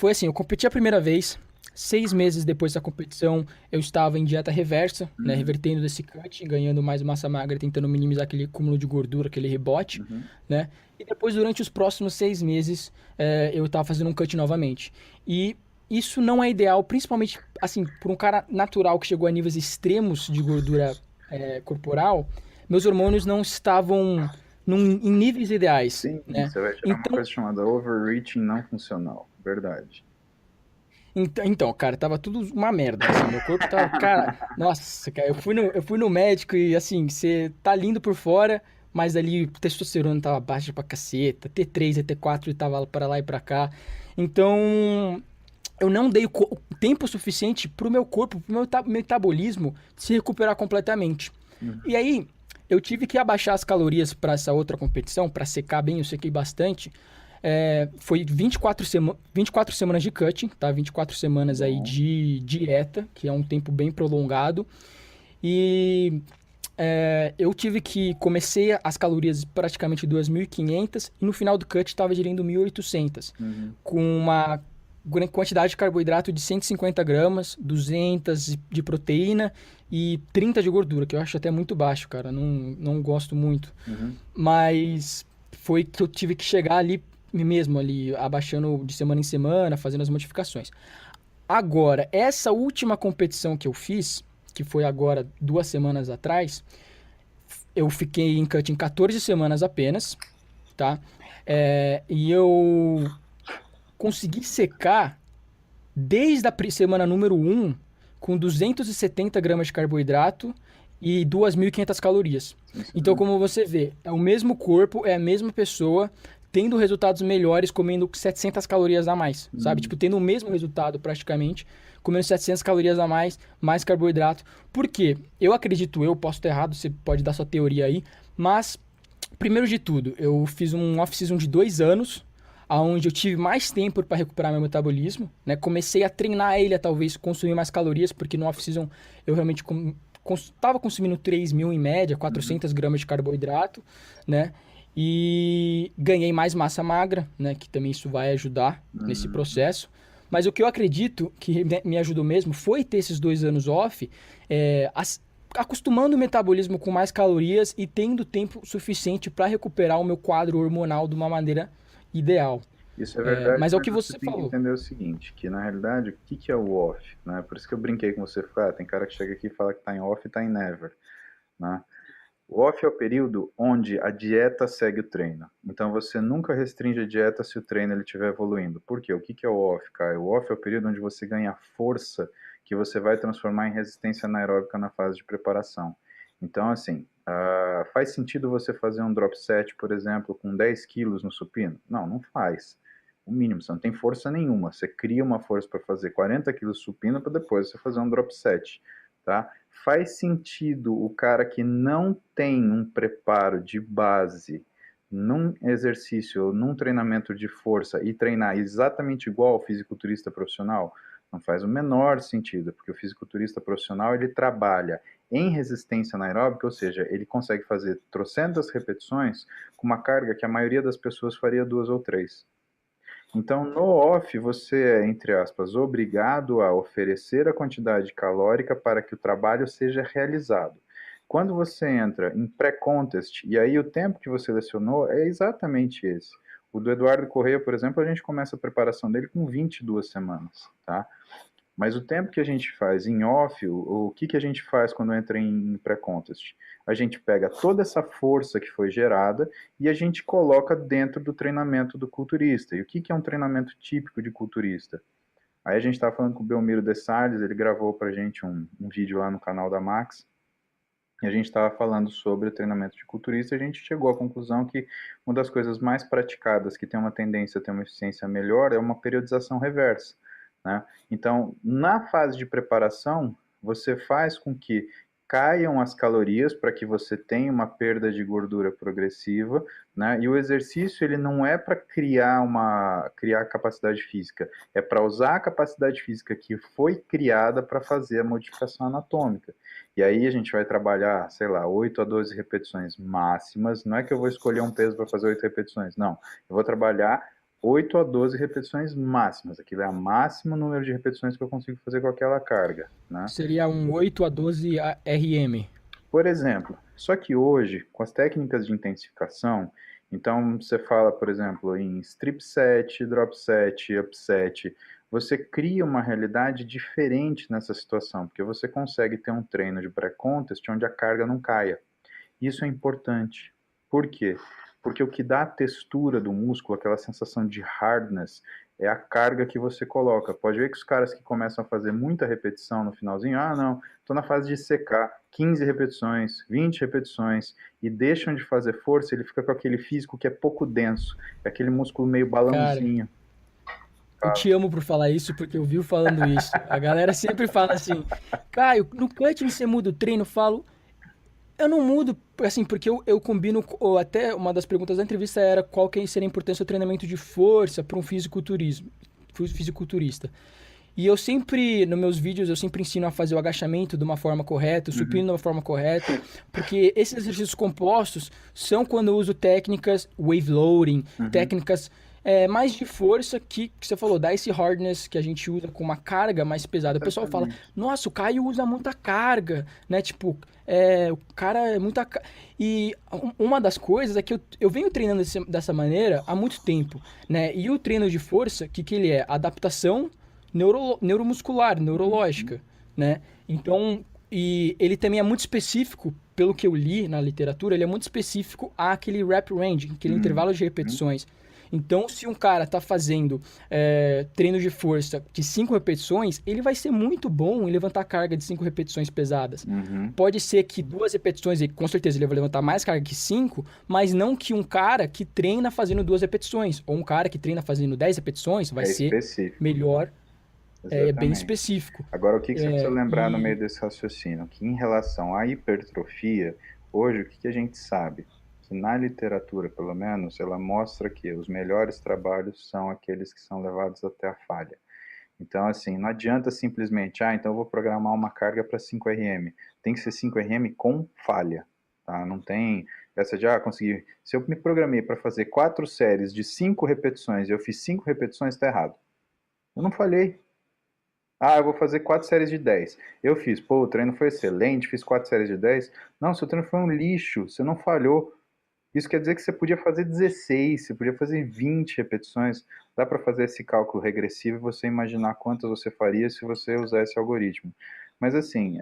Foi assim, eu competi a primeira vez. 6 meses depois da competição, eu estava em dieta reversa, né, Uhum, revertendo desse cut, ganhando mais massa magra, tentando minimizar aquele cúmulo de gordura, aquele rebote, uhum. né? E depois, durante os próximos 6 meses, eu estava fazendo um cut novamente. E isso não é ideal, principalmente, assim, por um cara natural que chegou a níveis extremos de gordura corporal, meus hormônios não estavam em níveis ideais, Sim, né? você vai tirar uma Então, coisa chamada overreaching não funcional. Verdade. Então, cara, tava tudo uma merda, assim, meu corpo tava, cara, nossa, cara, eu fui no médico e, assim, você tá lindo por fora, mas ali o testosterona tava baixo pra caceta, T3 e T4 tava para lá e pra cá, então, eu não dei tempo suficiente pro meu corpo, pro meu metabolismo se recuperar completamente. Uhum. E aí, eu tive que abaixar as calorias para essa outra competição, para secar bem, eu sequei bastante. Foi 24 semanas de cutting, tá? 24 semanas aí Bom. de dieta, que é um tempo bem prolongado. E eu tive que comecei as calorias praticamente 2.500 e no final do cut estava gerindo 1.800, Uhum. com uma quantidade de carboidrato de 150 gramas, 200 de proteína e 30 de gordura, que eu acho até muito baixo, cara, não gosto muito. Uhum. Mas foi que eu tive que chegar ali mesmo, ali, abaixando de semana em semana, fazendo as modificações. Agora, essa última competição que eu fiz, que foi agora 2 semanas atrás, eu fiquei em cut em 14 semanas apenas, tá? E eu consegui secar desde a semana número 1 com 270 gramas de carboidrato e 2.500 calorias. Então, Sensacional. como você vê, é o mesmo corpo, é a mesma pessoa, tendo resultados melhores comendo 700 calorias a mais, sabe? Uhum. Tipo, tendo o mesmo resultado praticamente, comendo 700 calorias a mais, mais carboidrato. Por quê? Eu acredito, eu posso estar errado, você pode dar sua teoria aí, mas primeiro de tudo, eu fiz um off-season de 2 anos, onde eu tive mais tempo para recuperar meu metabolismo, né? Comecei a treinar ele a talvez consumir mais calorias, porque no off-season eu realmente estava consumindo 3.000 em média, Uhum. 400 gramas de carboidrato, né? E ganhei mais massa magra, né? Que também isso vai ajudar nesse Uhum. processo. Mas o que eu acredito que me ajudou mesmo foi ter esses 2 anos off, acostumando o metabolismo com mais calorias e tendo tempo suficiente para recuperar o meu quadro hormonal de uma maneira ideal. Isso é verdade, Mas é o mas que você você tem que falou. entender o seguinte, que na realidade, o que que é o off, né? Por isso que eu brinquei com você, tem cara que chega aqui e fala que tá em off e tá em never, né? O off é o período onde a dieta segue o treino. Então você nunca restringe a dieta se o treino ele estiver evoluindo. Por quê? O que que é o off, Caio? O off é o período onde você ganha força que você vai transformar em resistência anaeróbica na fase de preparação. Então, assim, faz sentido você fazer um drop set, por exemplo, com 10 quilos no supino? Não, não faz. O mínimo, você não tem força nenhuma. Você cria uma força para fazer 40 quilos supino para depois você fazer um drop set, tá? Faz sentido o cara que não tem um preparo de base num exercício ou num treinamento de força e treinar exatamente igual ao fisiculturista profissional? Não faz o menor sentido, porque o fisiculturista profissional ele trabalha em resistência anaeróbica, ou seja, ele consegue fazer trocentas repetições com uma carga que a maioria das pessoas faria duas ou três. Então, no off, você é, entre aspas, obrigado a oferecer a quantidade calórica para que o trabalho seja realizado. Quando você entra em pré-contest, e aí o tempo que você selecionou é exatamente esse. O do Eduardo Corrêa, por exemplo, a gente começa a preparação dele com 22 semanas, tá? Mas o tempo que a gente faz em off, o que, que a gente faz quando entra em pré-contest? A gente pega toda essa força que foi gerada e a gente coloca dentro do treinamento do culturista. E o que, que é um treinamento típico de culturista? Aí a gente estava falando com o Belmiro de Salles, ele gravou para a gente um vídeo lá no canal da Max, e a gente estava falando sobre o treinamento de culturista, e a gente chegou à conclusão que uma das coisas mais praticadas, que tem uma tendência a ter uma eficiência melhor, é uma periodização reversa. né? Então, na fase de preparação, você faz com que caiam as calorias para que você tenha uma perda de gordura progressiva, né? E o exercício ele não é para criar capacidade física, é para usar a capacidade física que foi criada para fazer a modificação anatômica. E aí a gente vai trabalhar, sei lá, 8 a 12 repetições máximas. Não é que eu vou escolher um peso para fazer 8 repetições, não. Eu vou trabalhar 8 a 12 repetições máximas. Aquilo é o máximo número de repetições que eu consigo fazer com aquela carga, né? Seria um 8 a 12 RM. Por exemplo, só que hoje, com as técnicas de intensificação, então você fala, por exemplo, em strip set, drop set, up set, você cria uma realidade diferente nessa situação, porque você consegue ter um treino de pré-contest onde a carga não caia. Isso é importante. Por quê? Porque o que dá a textura do músculo, aquela sensação de hardness, é a carga que você coloca. Pode ver que os caras que começam a fazer muita repetição no finalzinho, não, estou na fase de secar, 15 repetições, 20 repetições, e deixam de fazer força, ele fica com aquele físico que é pouco denso, é aquele músculo meio Cara, balãozinho. eu te amo por falar isso, porque eu vivo falando isso. A galera sempre fala assim, Caio, no cutting você muda o treino? Eu falo, eu não mudo, assim, porque eu combino, ou até uma das perguntas da entrevista era qual que seria a importância do treinamento de força para um fisiculturista. E eu sempre, nos meus vídeos, eu sempre ensino a fazer o agachamento de uma forma correta, o supino de uma forma correta, porque esses exercícios compostos são quando eu uso técnicas wave loading, técnicas mais de força que você falou, dá esse hardness que a gente usa com uma carga mais pesada. O pessoal fala, nossa, o Caio usa muita carga, né? Tipo, o cara é muita... E uma das coisas é que eu venho treinando dessa maneira há muito tempo, né? E o treino de força, que ele é? Adaptação neuromuscular, neurológica, né? Então, e ele também é muito específico, pelo que eu li na literatura, ele é muito específico àquele rep range, aquele intervalo de repetições. Então, se um cara tá fazendo treino de força de 5 repetições, ele vai ser muito bom em levantar carga de 5 repetições pesadas. Pode ser que 2 repetições, com certeza ele vai levantar mais carga que 5, mas não que um cara que treina fazendo 2 repetições, ou um cara que treina fazendo 10 repetições vai ser específico. Melhor. É bem Exatamente. específico. Agora, o que você precisa lembrar no meio desse raciocínio? Que em relação à hipertrofia, hoje o que a gente sabe? Que na literatura, pelo menos, ela mostra que os melhores trabalhos são aqueles que são levados até a falha. Então, assim, não adianta simplesmente, então eu vou programar uma carga para 5 RM. Tem que ser 5 RM com falha, tá? Não tem essa de, conseguir... Se eu me programei para fazer 4 séries de 5 repetições e eu fiz 5 repetições, está errado. Eu não falhei. Eu vou fazer 4 séries de 10. Eu fiz, o treino foi excelente, fiz 4 séries de 10. Não, seu treino foi um lixo, você não falhou. Isso quer dizer que você podia fazer 16, você podia fazer 20 repetições. Dá para fazer esse cálculo regressivo e você imaginar quantas você faria se você usar esse algoritmo. Mas assim,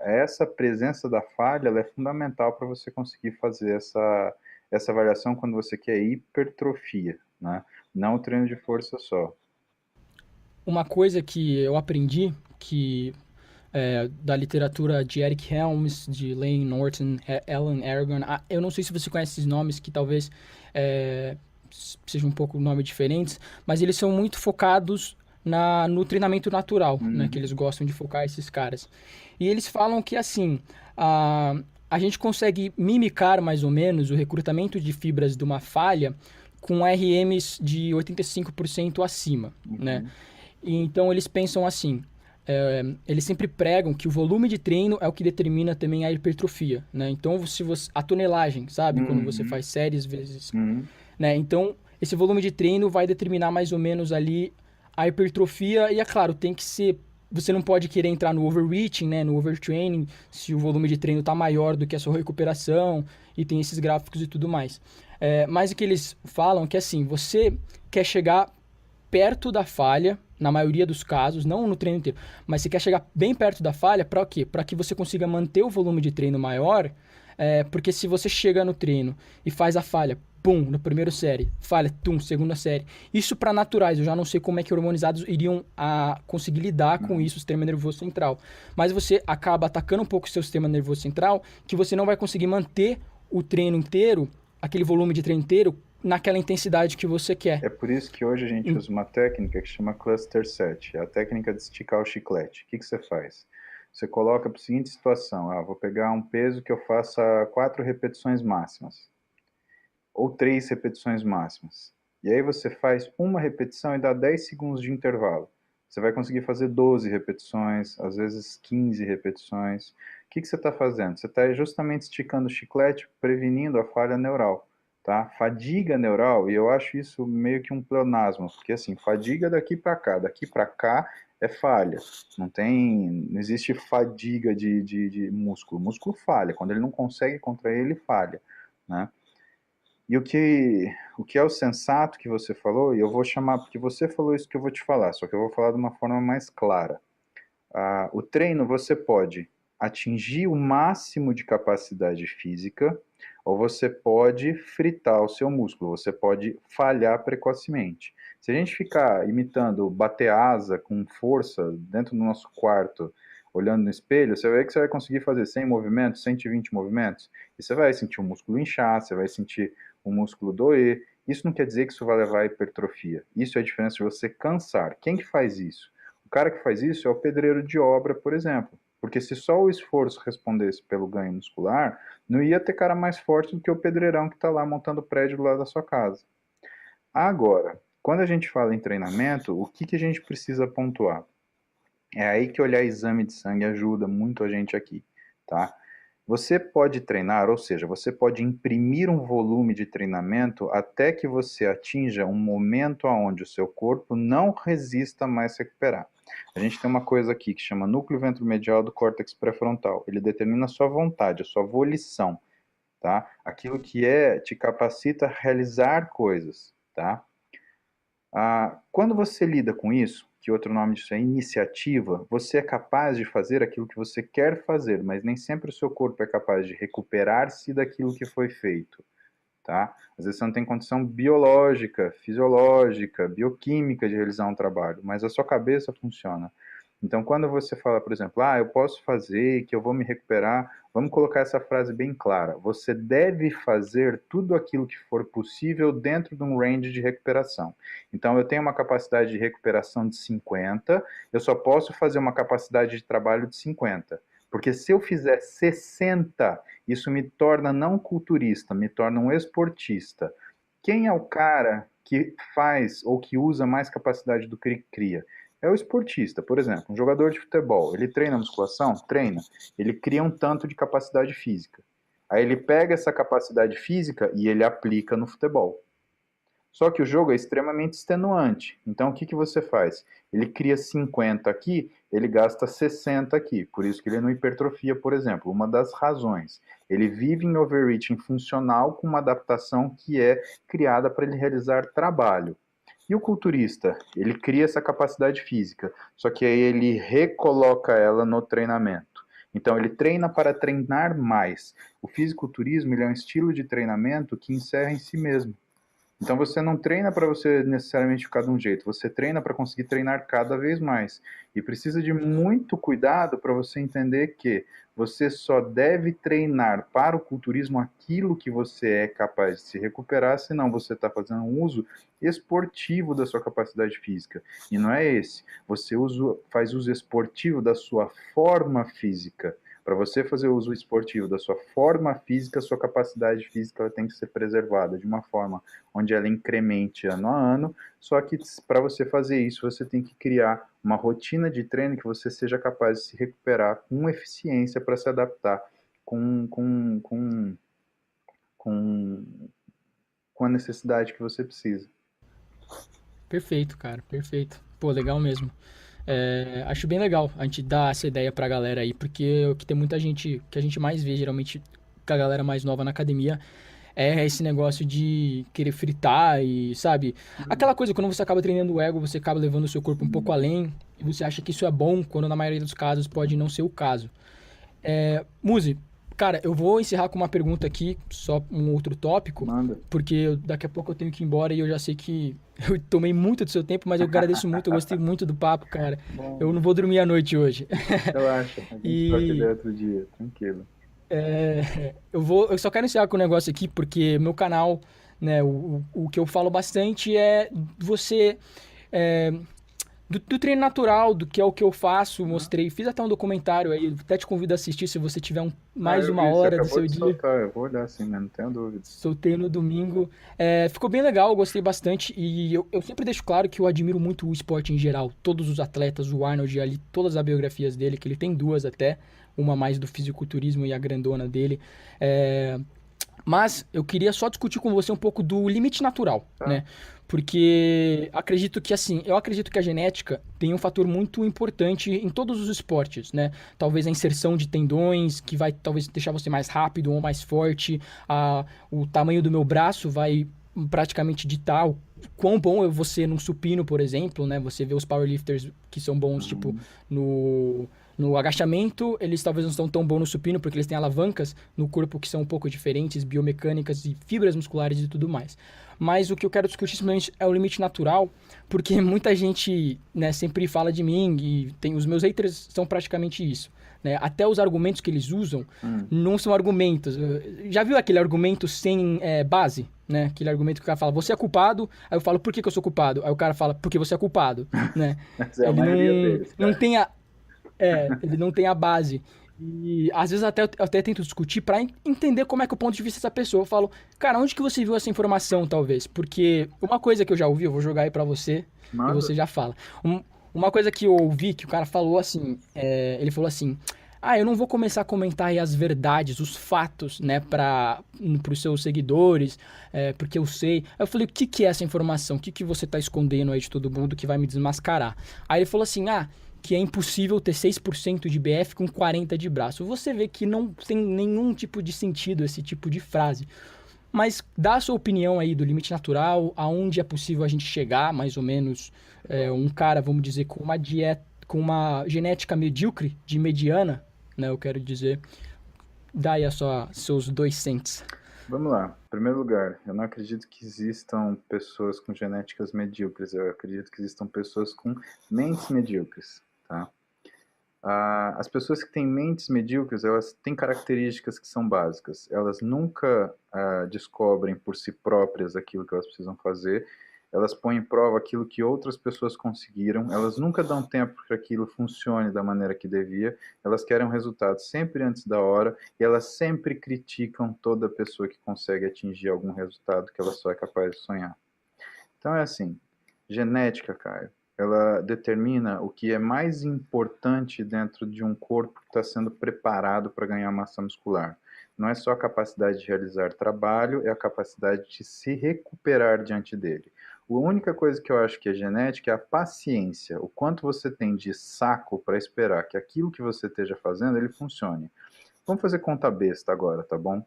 essa presença da falha ela é fundamental para você conseguir fazer essa avaliação quando você quer hipertrofia, né? Não o treino de força só. Uma coisa que eu aprendi, da literatura de Eric Helms, de Lane Norton, Alan Aragon, eu não sei se você conhece esses nomes, que talvez sejam um pouco nomes diferentes, mas eles são muito focados no treinamento natural, né, que eles gostam de focar esses caras. E eles falam que, assim, a gente consegue mimicar mais ou menos o recrutamento de fibras de uma falha com RMs de 85% acima, né? E então eles pensam assim, eles sempre pregam que o volume de treino é o que determina também a hipertrofia, né? Então a tonelagem, sabe? Quando você faz séries vezes, né? Então esse volume de treino vai determinar mais ou menos ali a hipertrofia e é claro, tem que ser, você não pode querer entrar no overreaching, né? No overtraining, se o volume de treino está maior do que a sua recuperação e tem esses gráficos e tudo mais. Mas o que eles falam é que assim, você quer chegar perto da falha, na maioria dos casos, não no treino inteiro, mas você quer chegar bem perto da falha, para o quê? Para que você consiga manter o volume de treino maior, porque se você chega no treino e faz a falha, pum, na primeira série, falha, tum, segunda série, isso para naturais, eu já não sei como é que hormonizados iriam conseguir lidar com isso, o sistema nervoso central, mas você acaba atacando um pouco o seu sistema nervoso central, que você não vai conseguir manter o treino inteiro, aquele volume de treino inteiro, naquela intensidade que você quer. É por isso que hoje a gente usa uma técnica que chama cluster set, é a técnica de esticar o chiclete. O que você faz? Você coloca para a seguinte situação, vou pegar um peso que eu faça 4 repetições máximas, ou 3 repetições máximas. E aí você faz uma repetição e dá 10 segundos de intervalo. Você vai conseguir fazer 12 repetições, às vezes 15 repetições. O que você está fazendo? Você está justamente esticando o chiclete, prevenindo a falha neural. Tá? Fadiga neural, e eu acho isso meio que um pleonasmo, porque assim, fadiga daqui para cá é falha. Não existe fadiga de músculo. O músculo falha, quando ele não consegue contrair, ele falha, né? E o que é o sensato que você falou, e eu vou chamar, porque você falou isso que eu vou te falar, só que eu vou falar de uma forma mais clara. O treino você pode atingir o máximo de capacidade física, ou você pode fritar o seu músculo, você pode falhar precocemente. Se a gente ficar imitando bater asa com força dentro do nosso quarto, olhando no espelho, você vai ver que você vai conseguir fazer 100 movimentos, 120 movimentos, e você vai sentir o músculo inchar, você vai sentir o músculo doer. Isso não quer dizer que isso vai levar à hipertrofia. Isso é a diferença de você cansar. Quem que faz isso? O cara que faz isso é o pedreiro de obra, por exemplo. Porque se só o esforço respondesse pelo ganho muscular, não ia ter cara mais forte do que o pedreirão que está lá montando o prédio do lado da sua casa. Agora, quando a gente fala em treinamento, o que a gente precisa pontuar? É aí que olhar exame de sangue ajuda muito a gente aqui, tá? Você pode treinar, ou seja, você pode imprimir um volume de treinamento até que você atinja um momento onde o seu corpo não resista mais recuperar. A gente tem uma coisa aqui que chama núcleo ventromedial do córtex pré-frontal. Ele determina a sua vontade, a sua volição, tá? Aquilo que te capacita a realizar coisas, tá? Quando você lida com isso, que outro nome disso é iniciativa, você é capaz de fazer aquilo que você quer fazer, mas nem sempre o seu corpo é capaz de recuperar-se daquilo que foi feito, tá? Às vezes você não tem condição biológica, fisiológica, bioquímica de realizar um trabalho, mas a sua cabeça funciona. Então, quando você fala, por exemplo, eu posso fazer, que eu vou me recuperar, vamos colocar essa frase bem clara. Você deve fazer tudo aquilo que for possível dentro de um range de recuperação. Então, eu tenho uma capacidade de recuperação de 50, eu só posso fazer uma capacidade de trabalho de 50. Porque se eu fizer 60, isso me torna não culturista, me torna um esportista. Quem é o cara que faz ou que usa mais capacidade do que cria? É o esportista, por exemplo, um jogador de futebol, ele treina musculação? Treina. Ele cria um tanto de capacidade física. Aí ele pega essa capacidade física e ele aplica no futebol. Só que o jogo é extremamente extenuante. Então o que você faz? Ele cria 50 aqui, ele gasta 60 aqui. Por isso que ele não hipertrofia, por exemplo. Uma das razões. Ele vive em overreaching funcional com uma adaptação que é criada para ele realizar trabalho. E o culturista, ele cria essa capacidade física, só que aí ele recoloca ela no treinamento. Então ele treina para treinar mais. O fisiculturismo ele é um estilo de treinamento que encerra em si mesmo. Então você não treina para você necessariamente ficar de um jeito, você treina para conseguir treinar cada vez mais. E precisa de muito cuidado para você entender que você só deve treinar para o culturismo aquilo que você é capaz de se recuperar, senão você está fazendo um uso esportivo da sua capacidade física. E não é esse. Você faz uso esportivo da sua forma física. Para você fazer uso esportivo da sua forma física, sua capacidade física ela tem que ser preservada de uma forma onde ela incremente ano a ano, só que para você fazer isso, você tem que criar uma rotina de treino que você seja capaz de se recuperar com eficiência para se adaptar com a necessidade que você precisa. Perfeito, cara, perfeito. Pô, legal mesmo. Acho bem legal a gente dar essa ideia pra galera aí, porque o que tem muita gente, que a gente mais vê geralmente com a galera mais nova na academia, é esse negócio de querer fritar e, sabe? Aquela coisa, quando você acaba treinando o ego, você acaba levando o seu corpo um pouco além, e você acha que isso é bom, quando na maioria dos casos pode não ser o caso. Muzi, cara, eu vou encerrar com uma pergunta aqui, só um outro tópico, Manda. porque daqui a pouco eu tenho que ir embora e eu já sei que eu tomei muito do seu tempo, mas eu agradeço muito, eu gostei muito do papo, cara. Bom, Eu não vou dormir à noite hoje. relaxa, a gente troca E ideia outro dia, tranquilo. eu só quero encerrar com um negócio aqui, porque meu canal né? O que eu falo bastante é você é, do treino natural, do que é o que eu faço, mostrei, fiz até um documentário aí, até te convido a assistir se você tiver Ah, mais eu uma vi, você hora do acabou seu de dia. soltar, eu vou olhar assim, mas não tenho dúvida. Soltei no domingo. É, ficou bem legal, eu gostei bastante. E eu sempre deixo claro que eu admiro muito o esporte em geral. Todos os atletas, o Arnold ali, todas as biografias dele, que ele tem duas até. Uma mais do fisiculturismo e a grandona dele. É, mas eu queria só discutir com você um pouco do limite natural, Tá? né? Porque acredito que assim, eu acredito que a genética tem um fator muito importante em todos os esportes, né? Talvez a inserção de tendões, que vai talvez deixar você mais rápido ou mais forte, o tamanho do meu braço vai praticamente ditar o quão bom eu vou ser num supino, por exemplo, né? Você vê os powerlifters que são bons, tipo, Uhum. no, no agachamento, eles talvez não estão tão bons no supino, porque eles têm alavancas no corpo que são um pouco diferentes, biomecânicas e fibras musculares e tudo mais. Mas o que eu quero discutir simplesmente é o limite natural, porque muita gente, né, sempre fala de mim e tem, os meus haters são praticamente isso. Né? Até os argumentos que eles usam Hum. não são argumentos. Já viu aquele argumento sem base? Né? Aquele argumento que o cara fala, você é culpado, aí eu falo, por que, que eu sou culpado? Aí o cara fala, porque você é culpado, né? Essa é a Ele maioria não, deles, não cara. tem ele não tem a base. E às vezes eu até tento discutir pra entender como é que é o ponto de vista dessa pessoa. Eu falo, cara, onde que você viu essa informação, talvez? Porque uma coisa que eu já ouvi, eu vou jogar aí pra você e Manda. você já fala. Uma coisa que eu ouvi que o cara falou assim, ele falou assim, ah, eu não vou começar a comentar aí as verdades, os fatos, né, para os seus seguidores, porque eu sei. Aí eu falei, o que que é essa informação? O que que você tá escondendo aí de todo mundo que vai me desmascarar? Aí ele falou assim, que é impossível ter 6% de BF com 40 de braço. Você vê que não tem nenhum tipo de sentido esse tipo de frase. Mas dá a sua opinião aí do limite natural, aonde é possível a gente chegar, mais ou menos, um cara, vamos dizer, com uma dieta, com uma genética medíocre, de mediana, né, eu quero dizer, dá aí seus 2 cents. Vamos lá. Em primeiro lugar, eu não acredito que existam pessoas com genéticas medíocres. Eu acredito que existam pessoas com mentes medíocres, tá? As pessoas que têm mentes medíocres, elas têm características que são básicas. Elas nunca descobrem por si próprias aquilo que elas precisam fazer. Elas põem em prova aquilo que outras pessoas conseguiram. Elas nunca dão tempo para que aquilo funcione da maneira que devia. Elas querem um resultado sempre antes da hora e elas sempre criticam toda pessoa que consegue atingir algum resultado que ela só é capaz de sonhar. Então é assim, genética, Caio, ela determina o que é mais importante dentro de um corpo que está sendo preparado para ganhar massa muscular. Não é só a capacidade de realizar trabalho, é a capacidade de se recuperar diante dele. A única coisa que eu acho que é genética é a paciência, o quanto você tem de saco para esperar que aquilo que você esteja fazendo ele funcione. Vamos fazer conta besta agora, tá bom? Em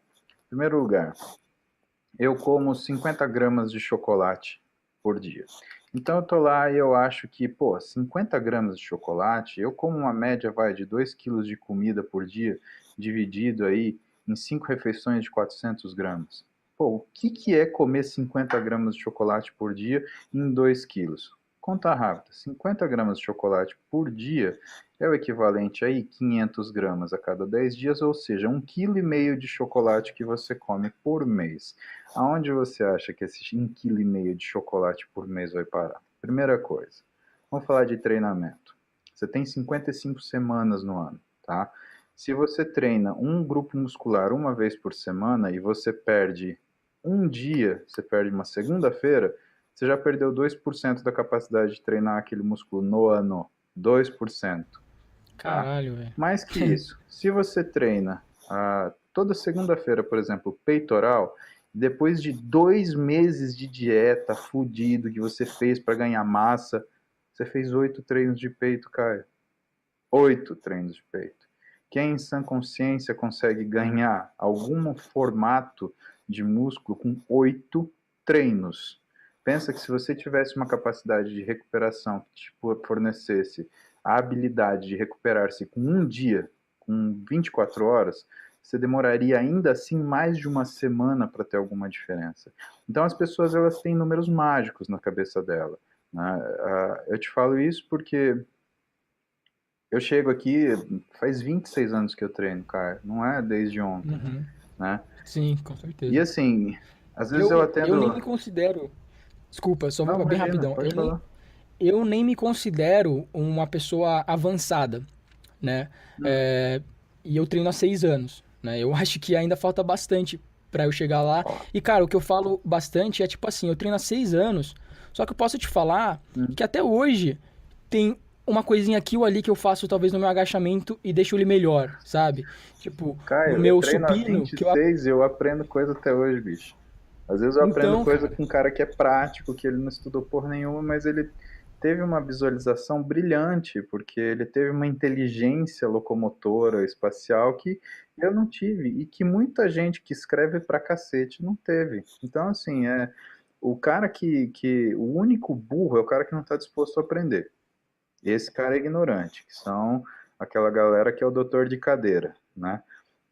primeiro lugar, eu como 50 gramas de chocolate por dia. Então eu tô lá e eu acho que, pô, 50 gramas de chocolate, eu como uma média, vai, de 2 quilos de comida por dia, dividido aí em 5 refeições de 400 gramas. Pô, o que que é comer 50 gramas de chocolate por dia em 2 quilos? Conta rápida, 50 gramas de chocolate por dia é o equivalente aí 500 gramas a cada 10 dias, ou seja, 1,5 kg de chocolate que você come por mês. Aonde você acha que esse 1,5 kg de chocolate por mês vai parar? Primeira coisa, vamos falar de treinamento. Você tem 55 semanas no ano, tá? Se você treina um grupo muscular uma vez por semana e você perde um dia, você perde uma segunda-feira, você já perdeu 2% da capacidade de treinar aquele músculo no ano. 2%, tá? Caralho, velho. Mais que isso, se você treina toda segunda-feira, por exemplo, peitoral, depois de 2 meses de dieta fudido que você fez para ganhar massa, você fez 8 treinos de peito, Caio. 8 treinos de peito. Quem em sã consciência consegue ganhar algum formato de músculo com 8 treinos? Pensa que se você tivesse uma capacidade de recuperação que te fornecesse a habilidade de recuperar-se com um dia, com 24 horas, você demoraria ainda assim mais de uma semana para ter alguma diferença. Então as pessoas elas têm números mágicos na cabeça dela. Né? Eu te falo isso porque eu chego aqui, faz 26 anos que eu treino, cara. Não é desde ontem, Uhum. né? Sim, com E certeza. assim, Às vezes eu Eu nem me atendo. considero. Desculpa, só Não, bem imagina, rapidão. pode falar. Eu nem me considero uma pessoa avançada, né? Hum. É, e eu treino há 6 anos, né? Eu acho que ainda falta bastante pra eu chegar lá. Ó. E, cara, o que eu falo bastante é tipo assim, eu treino há 6 anos, só que eu posso te falar Hum. que até hoje tem uma coisinha aqui ou ali que eu faço talvez no meu agachamento e deixo ele melhor, sabe? Tipo, no Caio, eu meu treino há supino, que eu... 26 e eu aprendo coisa até hoje, bicho. Às vezes eu aprendo Então, coisa cara, com um cara que é prático, que ele não estudou porra nenhuma, mas ele teve uma visualização brilhante, porque ele teve uma inteligência locomotora, espacial, que eu não tive, e que muita gente que escreve pra cacete não teve. Então, assim, o cara o único burro é o cara que não está disposto a aprender. Esse cara é ignorante, que são aquela galera que é o doutor de cadeira, né?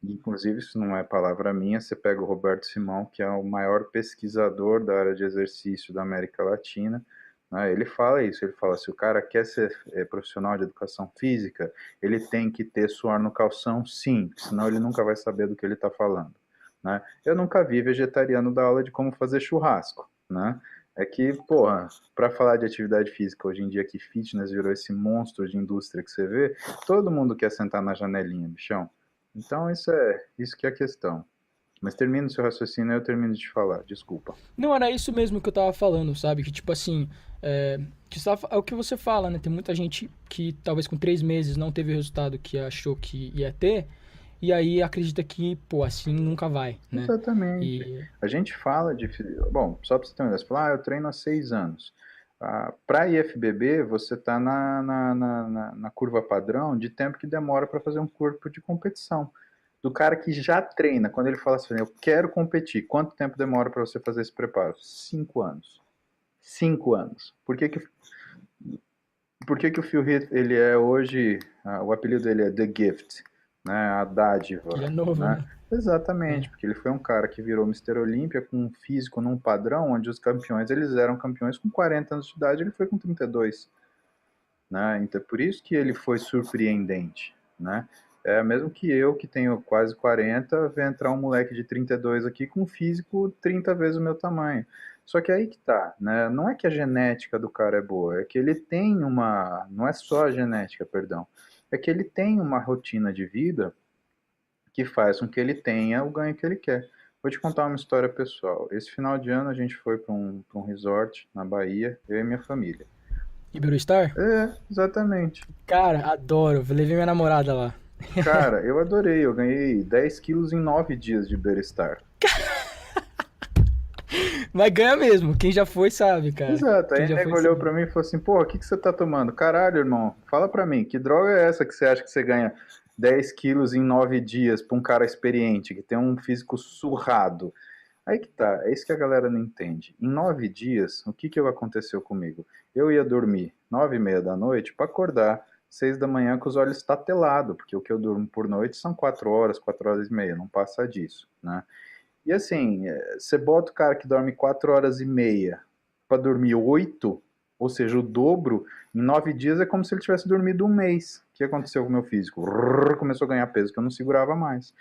Inclusive, isso não é palavra minha, você pega o Roberto Simão, que é o maior pesquisador da área de exercício da América Latina, né? Ele fala isso, ele fala, se o cara quer ser profissional de educação física, ele tem que ter suor no calção, sim, senão ele nunca vai saber do que ele está falando, né? Eu nunca vi vegetariano dar aula de como fazer churrasco, né? É que, porra, para falar de atividade física hoje em dia, que fitness virou esse monstro de indústria que você vê, todo mundo quer sentar na janelinha, bichão. Então, isso que é a questão. Mas termina o seu raciocínio, eu termino de te falar, desculpa. não era isso mesmo que eu tava falando, sabe? Que tipo assim, é o que você fala, né? Tem muita gente que talvez com 3 meses não teve o resultado que achou que ia ter, e aí acredita que, pô, assim nunca vai, né? Exatamente. E A gente fala de. Bom, só para você ter uma ideia, você fala, eu treino há 6 anos. Para IFBB, você está na curva padrão de tempo que demora para fazer um corpo de competição. Do cara que já treina, quando ele fala assim, eu quero competir, quanto tempo demora para você fazer esse preparo? 5 anos. 5 anos. Por que que o Phil Heath, ele é hoje, o apelido dele é The Gift, né, a que dádiva, ele é novo, né? né? Exatamente, É. porque ele foi um cara que virou Mister Olímpia com um físico num padrão onde os campeões, eles eram campeões com 40 anos de idade, ele foi com 32, né? Então, por isso que ele foi surpreendente, né? É mesmo que eu, que tenho quase 40, ver entrar um moleque de 32 aqui com um físico 30 vezes o meu tamanho. Só que aí que tá, né? Não é que a genética do cara é boa, é que ele tem uma. Não é só a genética, perdão. É que ele tem uma rotina de vida que faz com que ele tenha o ganho que ele quer. Vou te contar uma história pessoal. Esse final de ano a gente foi para um resort na Bahia, eu e minha família. Iberostar? Exatamente. Cara, adoro. Levei minha namorada lá. Cara, eu adorei. Eu ganhei 10 quilos em 9 dias de Berestar. Mas ganha mesmo. Quem já foi sabe, cara. Exato. Aí Quem o já nego foi olhou sabe. pra mim e falou assim: Pô, o que que você tá tomando? Caralho, irmão, fala pra mim, que droga é essa que você acha que você ganha 10 quilos em 9 dias pra um cara experiente, que tem um físico surrado? Aí que tá, é isso que a galera não entende. Em 9 dias, o que que aconteceu comigo? Eu ia dormir 9h30 da noite pra acordar 6 da manhã com os olhos tatelados, porque o que eu durmo por noite são 4 horas, 4 horas e meia, não passa disso, né? E assim, você bota o cara que dorme 4 horas e meia para dormir 8, ou seja, o dobro, em 9 dias é como se ele tivesse dormido um mês. O que aconteceu com o meu físico? Começou a ganhar peso que eu não segurava mais.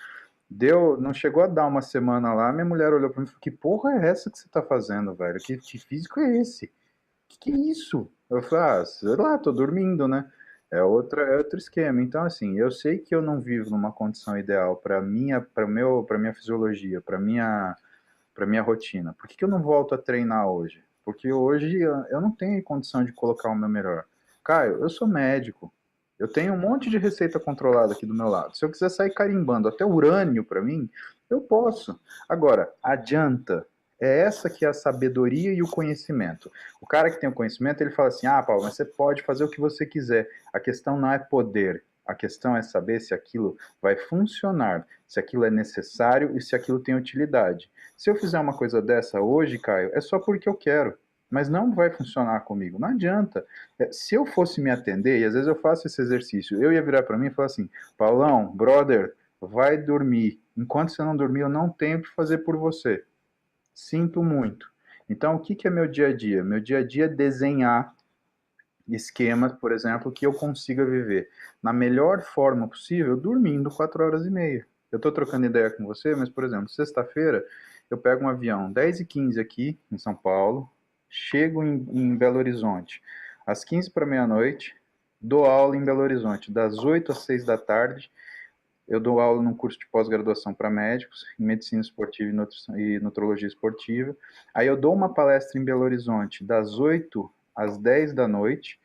Não chegou a dar uma semana lá, minha mulher olhou para mim e falou: Que porra é essa que você tá fazendo, velho? Que físico é esse? Que é isso? Eu falei: sei lá, tô dormindo, né? É outro esquema. Então, assim, eu sei que eu não vivo numa condição ideal para minha fisiologia, para minha rotina. Por que que eu não volto a treinar hoje? Porque hoje eu não tenho condição de colocar o meu melhor. Caio, eu sou médico. Eu tenho um monte de receita controlada aqui do meu lado. Se eu quiser sair carimbando até urânio para mim, eu posso. Agora, adianta. É essa que é a sabedoria e o conhecimento. O cara que tem o conhecimento, ele fala assim: Paulo, mas você pode fazer o que você quiser. A questão não é poder. A questão é saber se aquilo vai funcionar, se aquilo é necessário e se aquilo tem utilidade. Se eu fizer uma coisa dessa hoje, Caio, é só porque eu quero, mas não vai funcionar comigo. Não adianta. Se eu fosse me atender, e às vezes eu faço esse exercício, eu ia virar para mim e falar assim: Paulão, brother, vai dormir. Enquanto você não dormir, eu não tenho o que fazer por você. Sinto muito. Então, o que que é meu dia a dia? Meu dia a dia é desenhar esquemas, por exemplo, que eu consiga viver na melhor forma possível, dormindo 4 horas e meia. Eu estou trocando ideia com você, mas, por exemplo, sexta-feira eu pego um avião 10h15 aqui em São Paulo, chego em Belo Horizonte às 15 para meia-noite, dou aula em Belo Horizonte das 8 às 6 da tarde. Eu dou aula num curso de pós-graduação para médicos, em medicina esportiva e nutrologia esportiva. Aí eu dou uma palestra em Belo Horizonte das 8 às 10 da noite.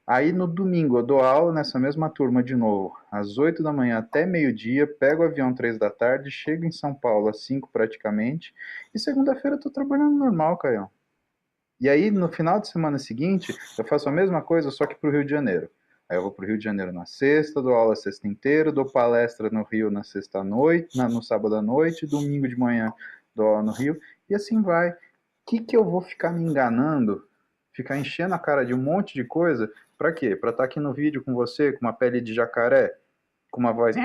Aí no domingo eu dou aula nessa mesma turma de novo, às 8 da manhã até meio-dia, pego o avião 3 da tarde, chego em São Paulo às 5 praticamente, e segunda-feira eu tô trabalhando normal, Caião. E aí no final de semana seguinte, eu faço a mesma coisa, só que pro Rio de Janeiro. Aí eu vou pro Rio de Janeiro na sexta, dou aula a sexta inteira, dou palestra no Rio na sexta à noite, no sábado à noite, domingo de manhã dou aula no Rio, e assim vai. O que eu vou ficar me enganando, ficar enchendo a cara de um monte de coisa, pra quê? Pra estar aqui no vídeo com você, com uma pele de jacaré, com uma voz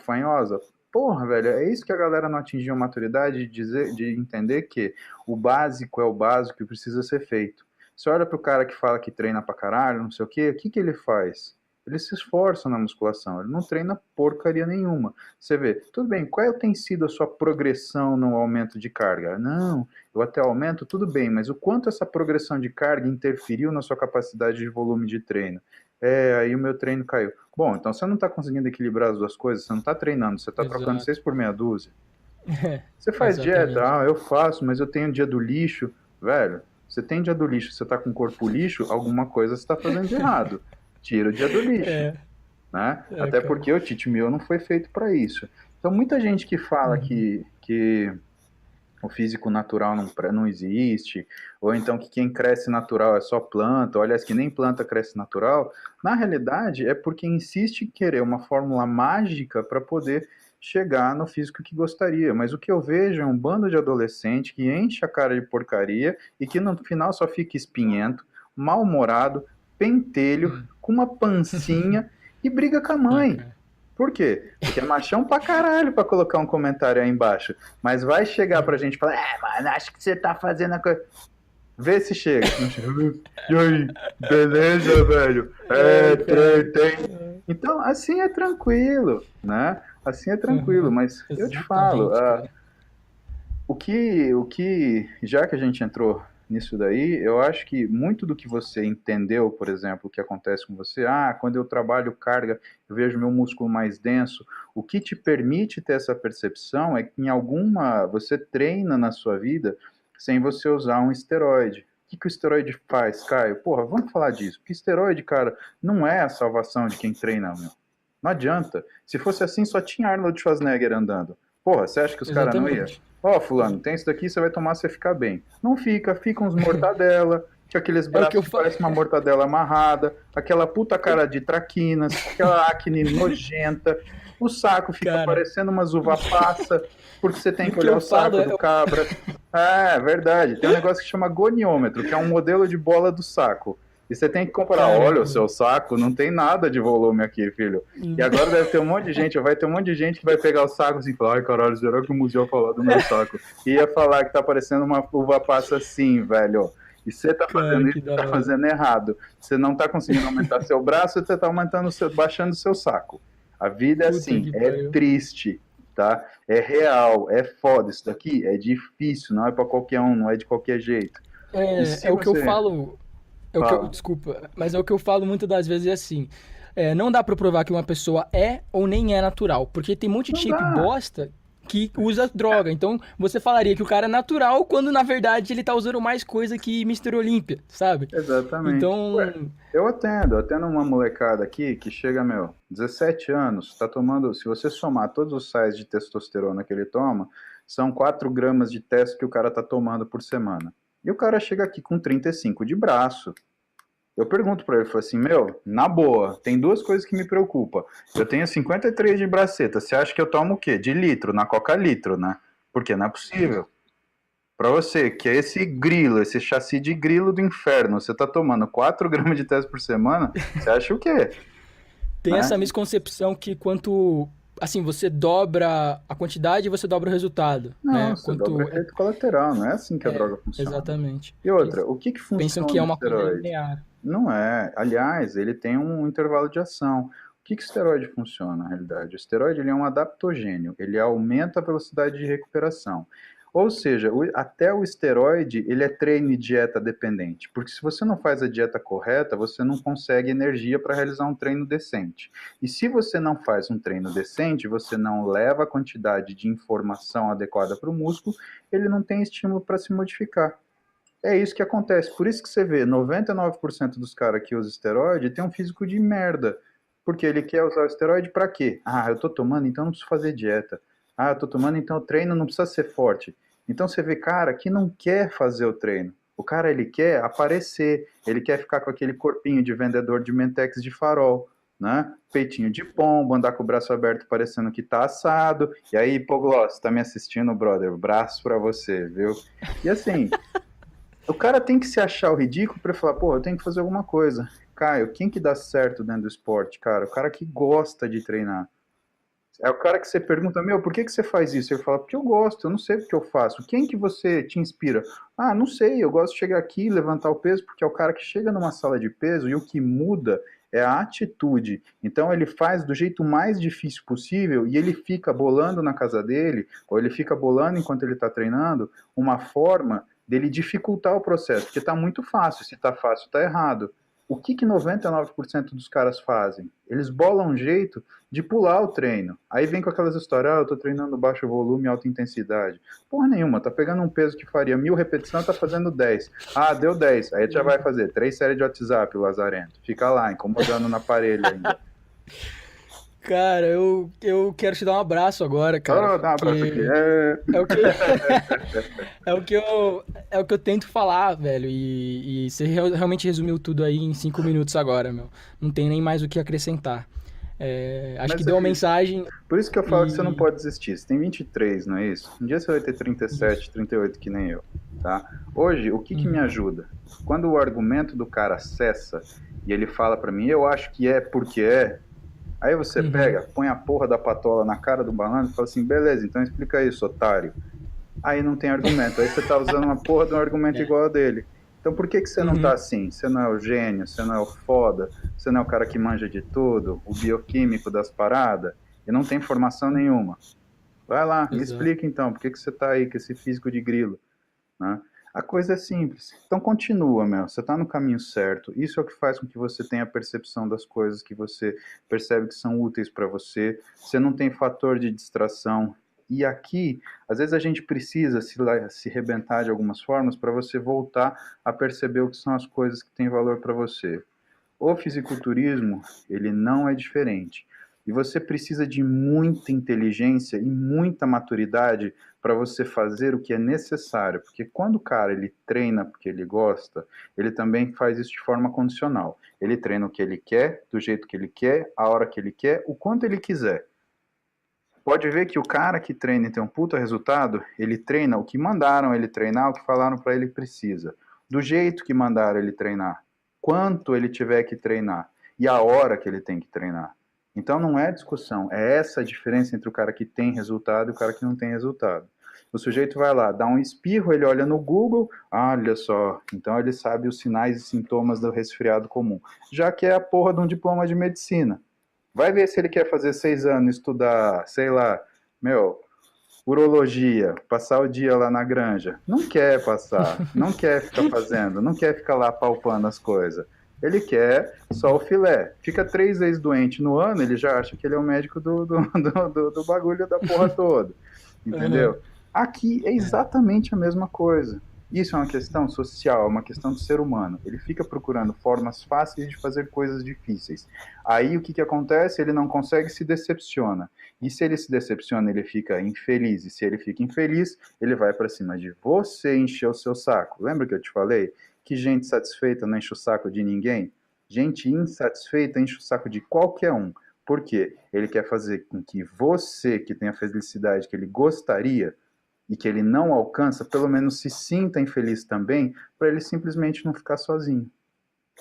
fanhosa? Porra, velho, é isso que a galera não atingiu a maturidade de dizer, de entender que o básico é o básico e precisa ser feito. Você olha pro cara que fala que treina pra caralho, não sei o quê, o que ele faz? Ele se esforça na musculação, ele não treina porcaria nenhuma. Você vê, tudo bem, qual tem sido a sua progressão no aumento de carga? Não, eu até aumento, tudo bem, mas o quanto essa progressão de carga interferiu na sua capacidade de volume de treino? Aí o meu treino caiu. Bom, então você não está conseguindo equilibrar as duas coisas, você não está treinando, você está trocando 6 por meia dúzia. Você faz Exatamente. dieta? Eu faço, mas eu tenho dia do lixo. Velho, você tem dia do lixo, você está com corpo lixo, alguma coisa você está fazendo de errado. Tira o dia do lixo. Né? Até cara. porque o cheat meal não foi feito para isso. Então, muita gente que fala que o físico natural não existe, ou então que quem cresce natural é só planta, ou aliás, que nem planta cresce natural, na realidade é porque insiste em querer uma fórmula mágica para poder chegar no físico que gostaria. Mas o que eu vejo é um bando de adolescente que enche a cara de porcaria e que no final só fica espinhento, mal-humorado, pentelho, com uma pancinha e briga com a mãe. Por quê? Porque é machão pra caralho pra colocar um comentário aí embaixo. Mas vai chegar pra gente e falar, mano, acho que você tá fazendo a coisa. Vê se chega. E aí, beleza, velho? Tem. Então, assim é tranquilo, né? Assim é tranquilo, mas eu te falo, já que a gente entrou nisso daí, eu acho que muito do que você entendeu, por exemplo, o que acontece com você, quando eu trabalho carga, eu vejo meu músculo mais denso, o que te permite ter essa percepção é que você treina na sua vida sem você usar um esteroide. O que o esteroide faz, Caio? Porra, vamos falar disso, porque esteroide, cara, não é a salvação de quem treina, meu. Não adianta. Se fosse assim, só tinha Arnold Schwarzenegger andando. Porra, você acha que os caras não iam? Fulano, tem isso daqui, você vai tomar, você fica bem. Não fica uns mortadela, que aqueles braços que parecem uma mortadela amarrada, aquela puta cara de traquinas, aquela acne nojenta, o saco fica parecendo uma uva passa, porque você tem que olhar o saco do cabra. É verdade, tem um negócio que chama goniômetro, que é um modelo de bola do saco. E você tem que comparar, olha o seu saco, não tem nada de volume aqui, filho. E agora deve ter um monte de gente, vai ter um monte de gente que vai pegar o saco assim e falar, ai caralho, será que o museu ia falar do meu saco? E ia falar que tá parecendo uma uva passa assim, velho. E você tá fazendo isso, tá fazendo errado. Você não tá conseguindo aumentar seu braço, você tá baixando seu saco. A vida é assim, é triste, tá? É real, é foda. Isso daqui é difícil, não é pra qualquer um, não é de qualquer jeito. É o que eu falo... desculpa, mas é o que eu falo muitas das vezes assim. Não dá pra provar que uma pessoa é ou nem é natural. Porque tem um monte de shape bosta que usa droga. Então você falaria que o cara é natural quando na verdade ele tá usando mais coisa que Mr. Olímpia, sabe? Exatamente. Então. Eu atendo uma molecada aqui que chega, 17 anos, tá tomando. Se você somar todos os sais de testosterona que ele toma, são 4 gramas de testo que o cara tá tomando por semana. E o cara chega aqui com 35 de braço. Eu pergunto pra ele, falo assim, na boa, tem duas coisas que me preocupam. Eu tenho 53 de braceta, você acha que eu tomo o quê? De litro, na Coca litro, né? Porque não é possível. Pra você, que é esse grilo, esse chassi de grilo do inferno, você tá tomando 4 gramas de teste por semana, você acha o quê? Tem essa misconcepção que quanto... Assim, você dobra a quantidade e você dobra o resultado. Não, você dobra o efeito colateral, não é assim que a droga funciona. Exatamente. E outra, o que funciona pensam que é uma coisa linear. Não é. Aliás, ele tem um intervalo de ação. que o esteroide funciona, na realidade? O esteroide ele é um adaptogênio, ele aumenta a velocidade de recuperação. Ou seja, até o esteroide, ele é treino e dieta dependente, porque se você não faz a dieta correta, você não consegue energia para realizar um treino decente. E se você não faz um treino decente, você não leva a quantidade de informação adequada para o músculo, ele não tem estímulo para se modificar. É isso que acontece. Por isso que você vê 99% dos caras que usam esteroide tem um físico de merda. Porque ele quer usar o esteroide para quê? Ah, eu tô tomando, então não preciso fazer dieta. Ah, eu tô tomando, então o treino não precisa ser forte. Então você vê cara que não quer fazer o treino. O cara, ele quer aparecer. Ele quer ficar com aquele corpinho de vendedor de Mentex de farol, né? Peitinho de pombo, andar com o braço aberto parecendo que tá assado. E aí, Pogloss, tá me assistindo, brother? Braço pra você, viu? E assim... O cara tem que se achar o ridículo para falar, pô, eu tenho que fazer alguma coisa. Caio, quem que dá certo dentro do esporte, cara? O cara que gosta de treinar. É o cara que você pergunta, meu, por que que você faz isso? Ele fala, porque eu gosto, eu não sei o que eu faço. Quem que você te inspira? Ah, não sei, eu gosto de chegar aqui e levantar o peso, porque é o cara que chega numa sala de peso e o que muda é a atitude. Então ele faz do jeito mais difícil possível e ele fica bolando na casa dele, ou ele fica bolando enquanto ele está treinando, uma forma dele dificultar o processo, porque está muito fácil, se está fácil, está errado. O que 99% dos caras fazem? Eles bolam um jeito de pular o treino. Aí vem com aquelas histórias, eu tô treinando baixo volume e alta intensidade. Porra nenhuma, tá pegando um peso que faria 1000 repetições, tá fazendo 10. Ah, deu 10. Aí já vai fazer 3 séries de WhatsApp, o Lazarento. Fica lá, incomodando no aparelho ainda. Cara, eu quero te dar um abraço agora, cara. Dá um abraço aqui. É o que, é o que eu tento falar, velho. E você realmente resumiu tudo aí em 5 minutos agora, meu. Não tem nem mais o que acrescentar. Acho que deu uma mensagem. Por isso que eu falo que você não pode desistir. Você tem 23, não é isso? Um dia você vai ter 37, 38, que nem eu. Tá? Hoje, o que me ajuda? Quando o argumento do cara cessa e ele fala pra mim, eu acho que é porque é. Aí você pega, põe a porra da patola na cara do malandro e fala assim, beleza, então explica isso, otário. Aí não tem argumento, aí você tá usando uma porra de um argumento igual a dele. Então por que você não tá assim? Você não é o gênio, você não é o foda, você não é o cara que manja de tudo, o bioquímico das paradas, e não tem formação nenhuma. Vai lá, me explica então, por que você tá aí com esse físico de grilo, né? A coisa é simples. Então continua, meu. Você está no caminho certo. Isso é o que faz com que você tenha a percepção das coisas que você percebe que são úteis para você. Você não tem fator de distração. E aqui, às vezes a gente precisa se rebentar de algumas formas para você voltar a perceber o que são as coisas que têm valor para você. O fisiculturismo, ele não é diferente. E você precisa de muita inteligência e muita maturidade para você fazer o que é necessário. Porque quando o cara ele treina porque ele gosta, ele também faz isso de forma condicional. Ele treina o que ele quer, do jeito que ele quer, a hora que ele quer, o quanto ele quiser. Pode ver que o cara que treina e tem um puta resultado, ele treina o que mandaram ele treinar, o que falaram para ele precisa. Do jeito que mandaram ele treinar. Quanto ele tiver que treinar. E a hora que ele tem que treinar. Então não é discussão, é essa a diferença entre o cara que tem resultado e o cara que não tem resultado. O sujeito vai lá, dá um espirro, ele olha no Google, olha só, então ele sabe os sinais e sintomas do resfriado comum. Já que é a porra de um diploma de medicina. Vai ver se ele quer fazer 6 anos, estudar, sei lá, urologia, passar o dia lá na granja. Não quer passar, não quer ficar fazendo, não quer ficar lá palpando as coisas. Ele quer só o filé. Fica 3 vezes doente no ano, ele já acha que ele é o médico do bagulho da porra toda. Entendeu? Aqui é exatamente a mesma coisa. Isso é uma questão social, é uma questão do ser humano. Ele fica procurando formas fáceis de fazer coisas difíceis. Aí o que acontece? Ele não consegue, se decepciona. E se ele se decepciona, ele fica infeliz. E se ele fica infeliz, ele vai para cima de você encher o seu saco. Lembra que eu te falei? Que gente satisfeita não enche o saco de ninguém? Gente insatisfeita enche o saco de qualquer um. Por quê? Ele quer fazer com que você, que tem a felicidade que ele gostaria e que ele não alcança, pelo menos se sinta infeliz também, para ele simplesmente não ficar sozinho.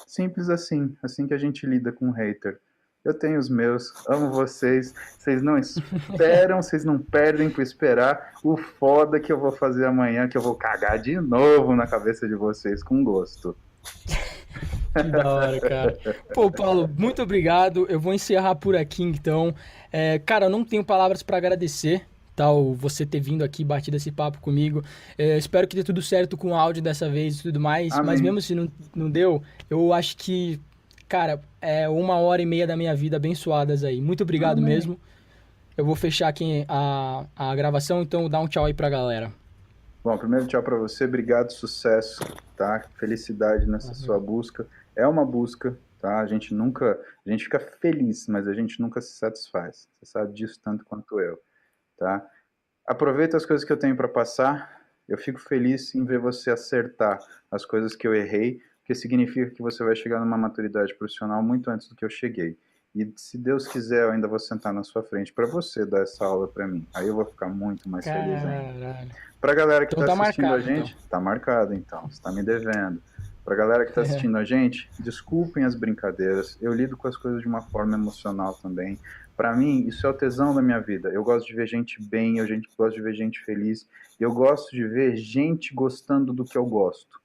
Simples assim que a gente lida com um hater. Eu tenho os meus, amo vocês, vocês não esperam, vocês não perdem por esperar o foda que eu vou fazer amanhã, que eu vou cagar de novo na cabeça de vocês com gosto. Que da hora, cara. Pô, Paulo, muito obrigado. Eu vou encerrar por aqui, então. Cara, eu não tenho palavras para agradecer, tal, você ter vindo aqui, batido esse papo comigo. Espero que dê tudo certo com o áudio dessa vez e tudo mais. Mas Amém. mesmo se não deu, eu acho que, cara, é 1 hora e meia da minha vida abençoadas aí. Muito obrigado Amém. mesmo. Eu vou fechar aqui a gravação, então dá um tchau aí pra galera. Bom, primeiro tchau para você, obrigado, sucesso, tá? Felicidade nessa sua Valeu. busca. É uma busca, tá? A gente fica feliz, mas a gente nunca se satisfaz. Você sabe disso tanto quanto eu, tá? Aproveita as coisas que eu tenho para passar. Eu fico feliz em ver você acertar as coisas que eu errei, porque significa que você vai chegar numa maturidade profissional muito antes do que eu cheguei. E se Deus quiser, eu ainda vou sentar na sua frente para você dar essa aula para mim. Aí eu vou ficar muito mais feliz ainda. Caralho. Para a galera que Então está tá assistindo a marcado, então. gente, tá marcado então, você está me devendo. Para a galera que está assistindo a gente, desculpem as brincadeiras, eu lido com as coisas de uma forma emocional também. Para mim, isso é o tesão da minha vida. Eu gosto de ver gente bem, gosto de ver gente feliz, eu gosto de ver gente gostando do que eu gosto.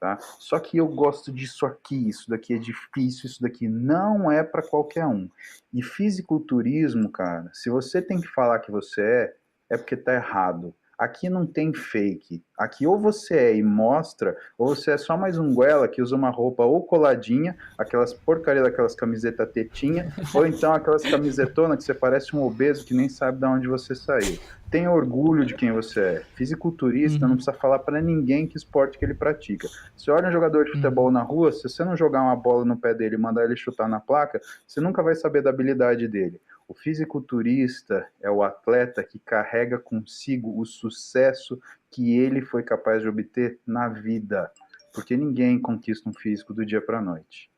Tá? Só que eu gosto disso aqui, isso daqui é difícil, isso daqui não é para qualquer um. E fisiculturismo, cara, se você tem que falar que você é porque tá errado. Aqui não tem fake. Aqui ou você é e mostra, ou você é só mais um goela que usa uma roupa ou coladinha, aquelas porcaria daquelas camisetas tetinha, ou então aquelas camisetonas que você parece um obeso que nem sabe de onde você saiu. Tenha orgulho de quem você é. Fisiculturista não Uhum, precisa falar para ninguém que esporte que ele pratica. Você olha um jogador de uhum. futebol na rua, se você não jogar uma bola no pé dele e mandar ele chutar na placa, você nunca vai saber da habilidade dele. O fisiculturista é o atleta que carrega consigo o sucesso que ele foi capaz de obter na vida, porque ninguém conquista um físico do dia para a noite.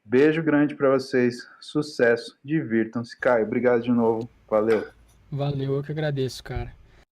Beijo grande para vocês, sucesso, divirtam-se. Caio, obrigado de novo, valeu. Valeu, eu que agradeço, cara.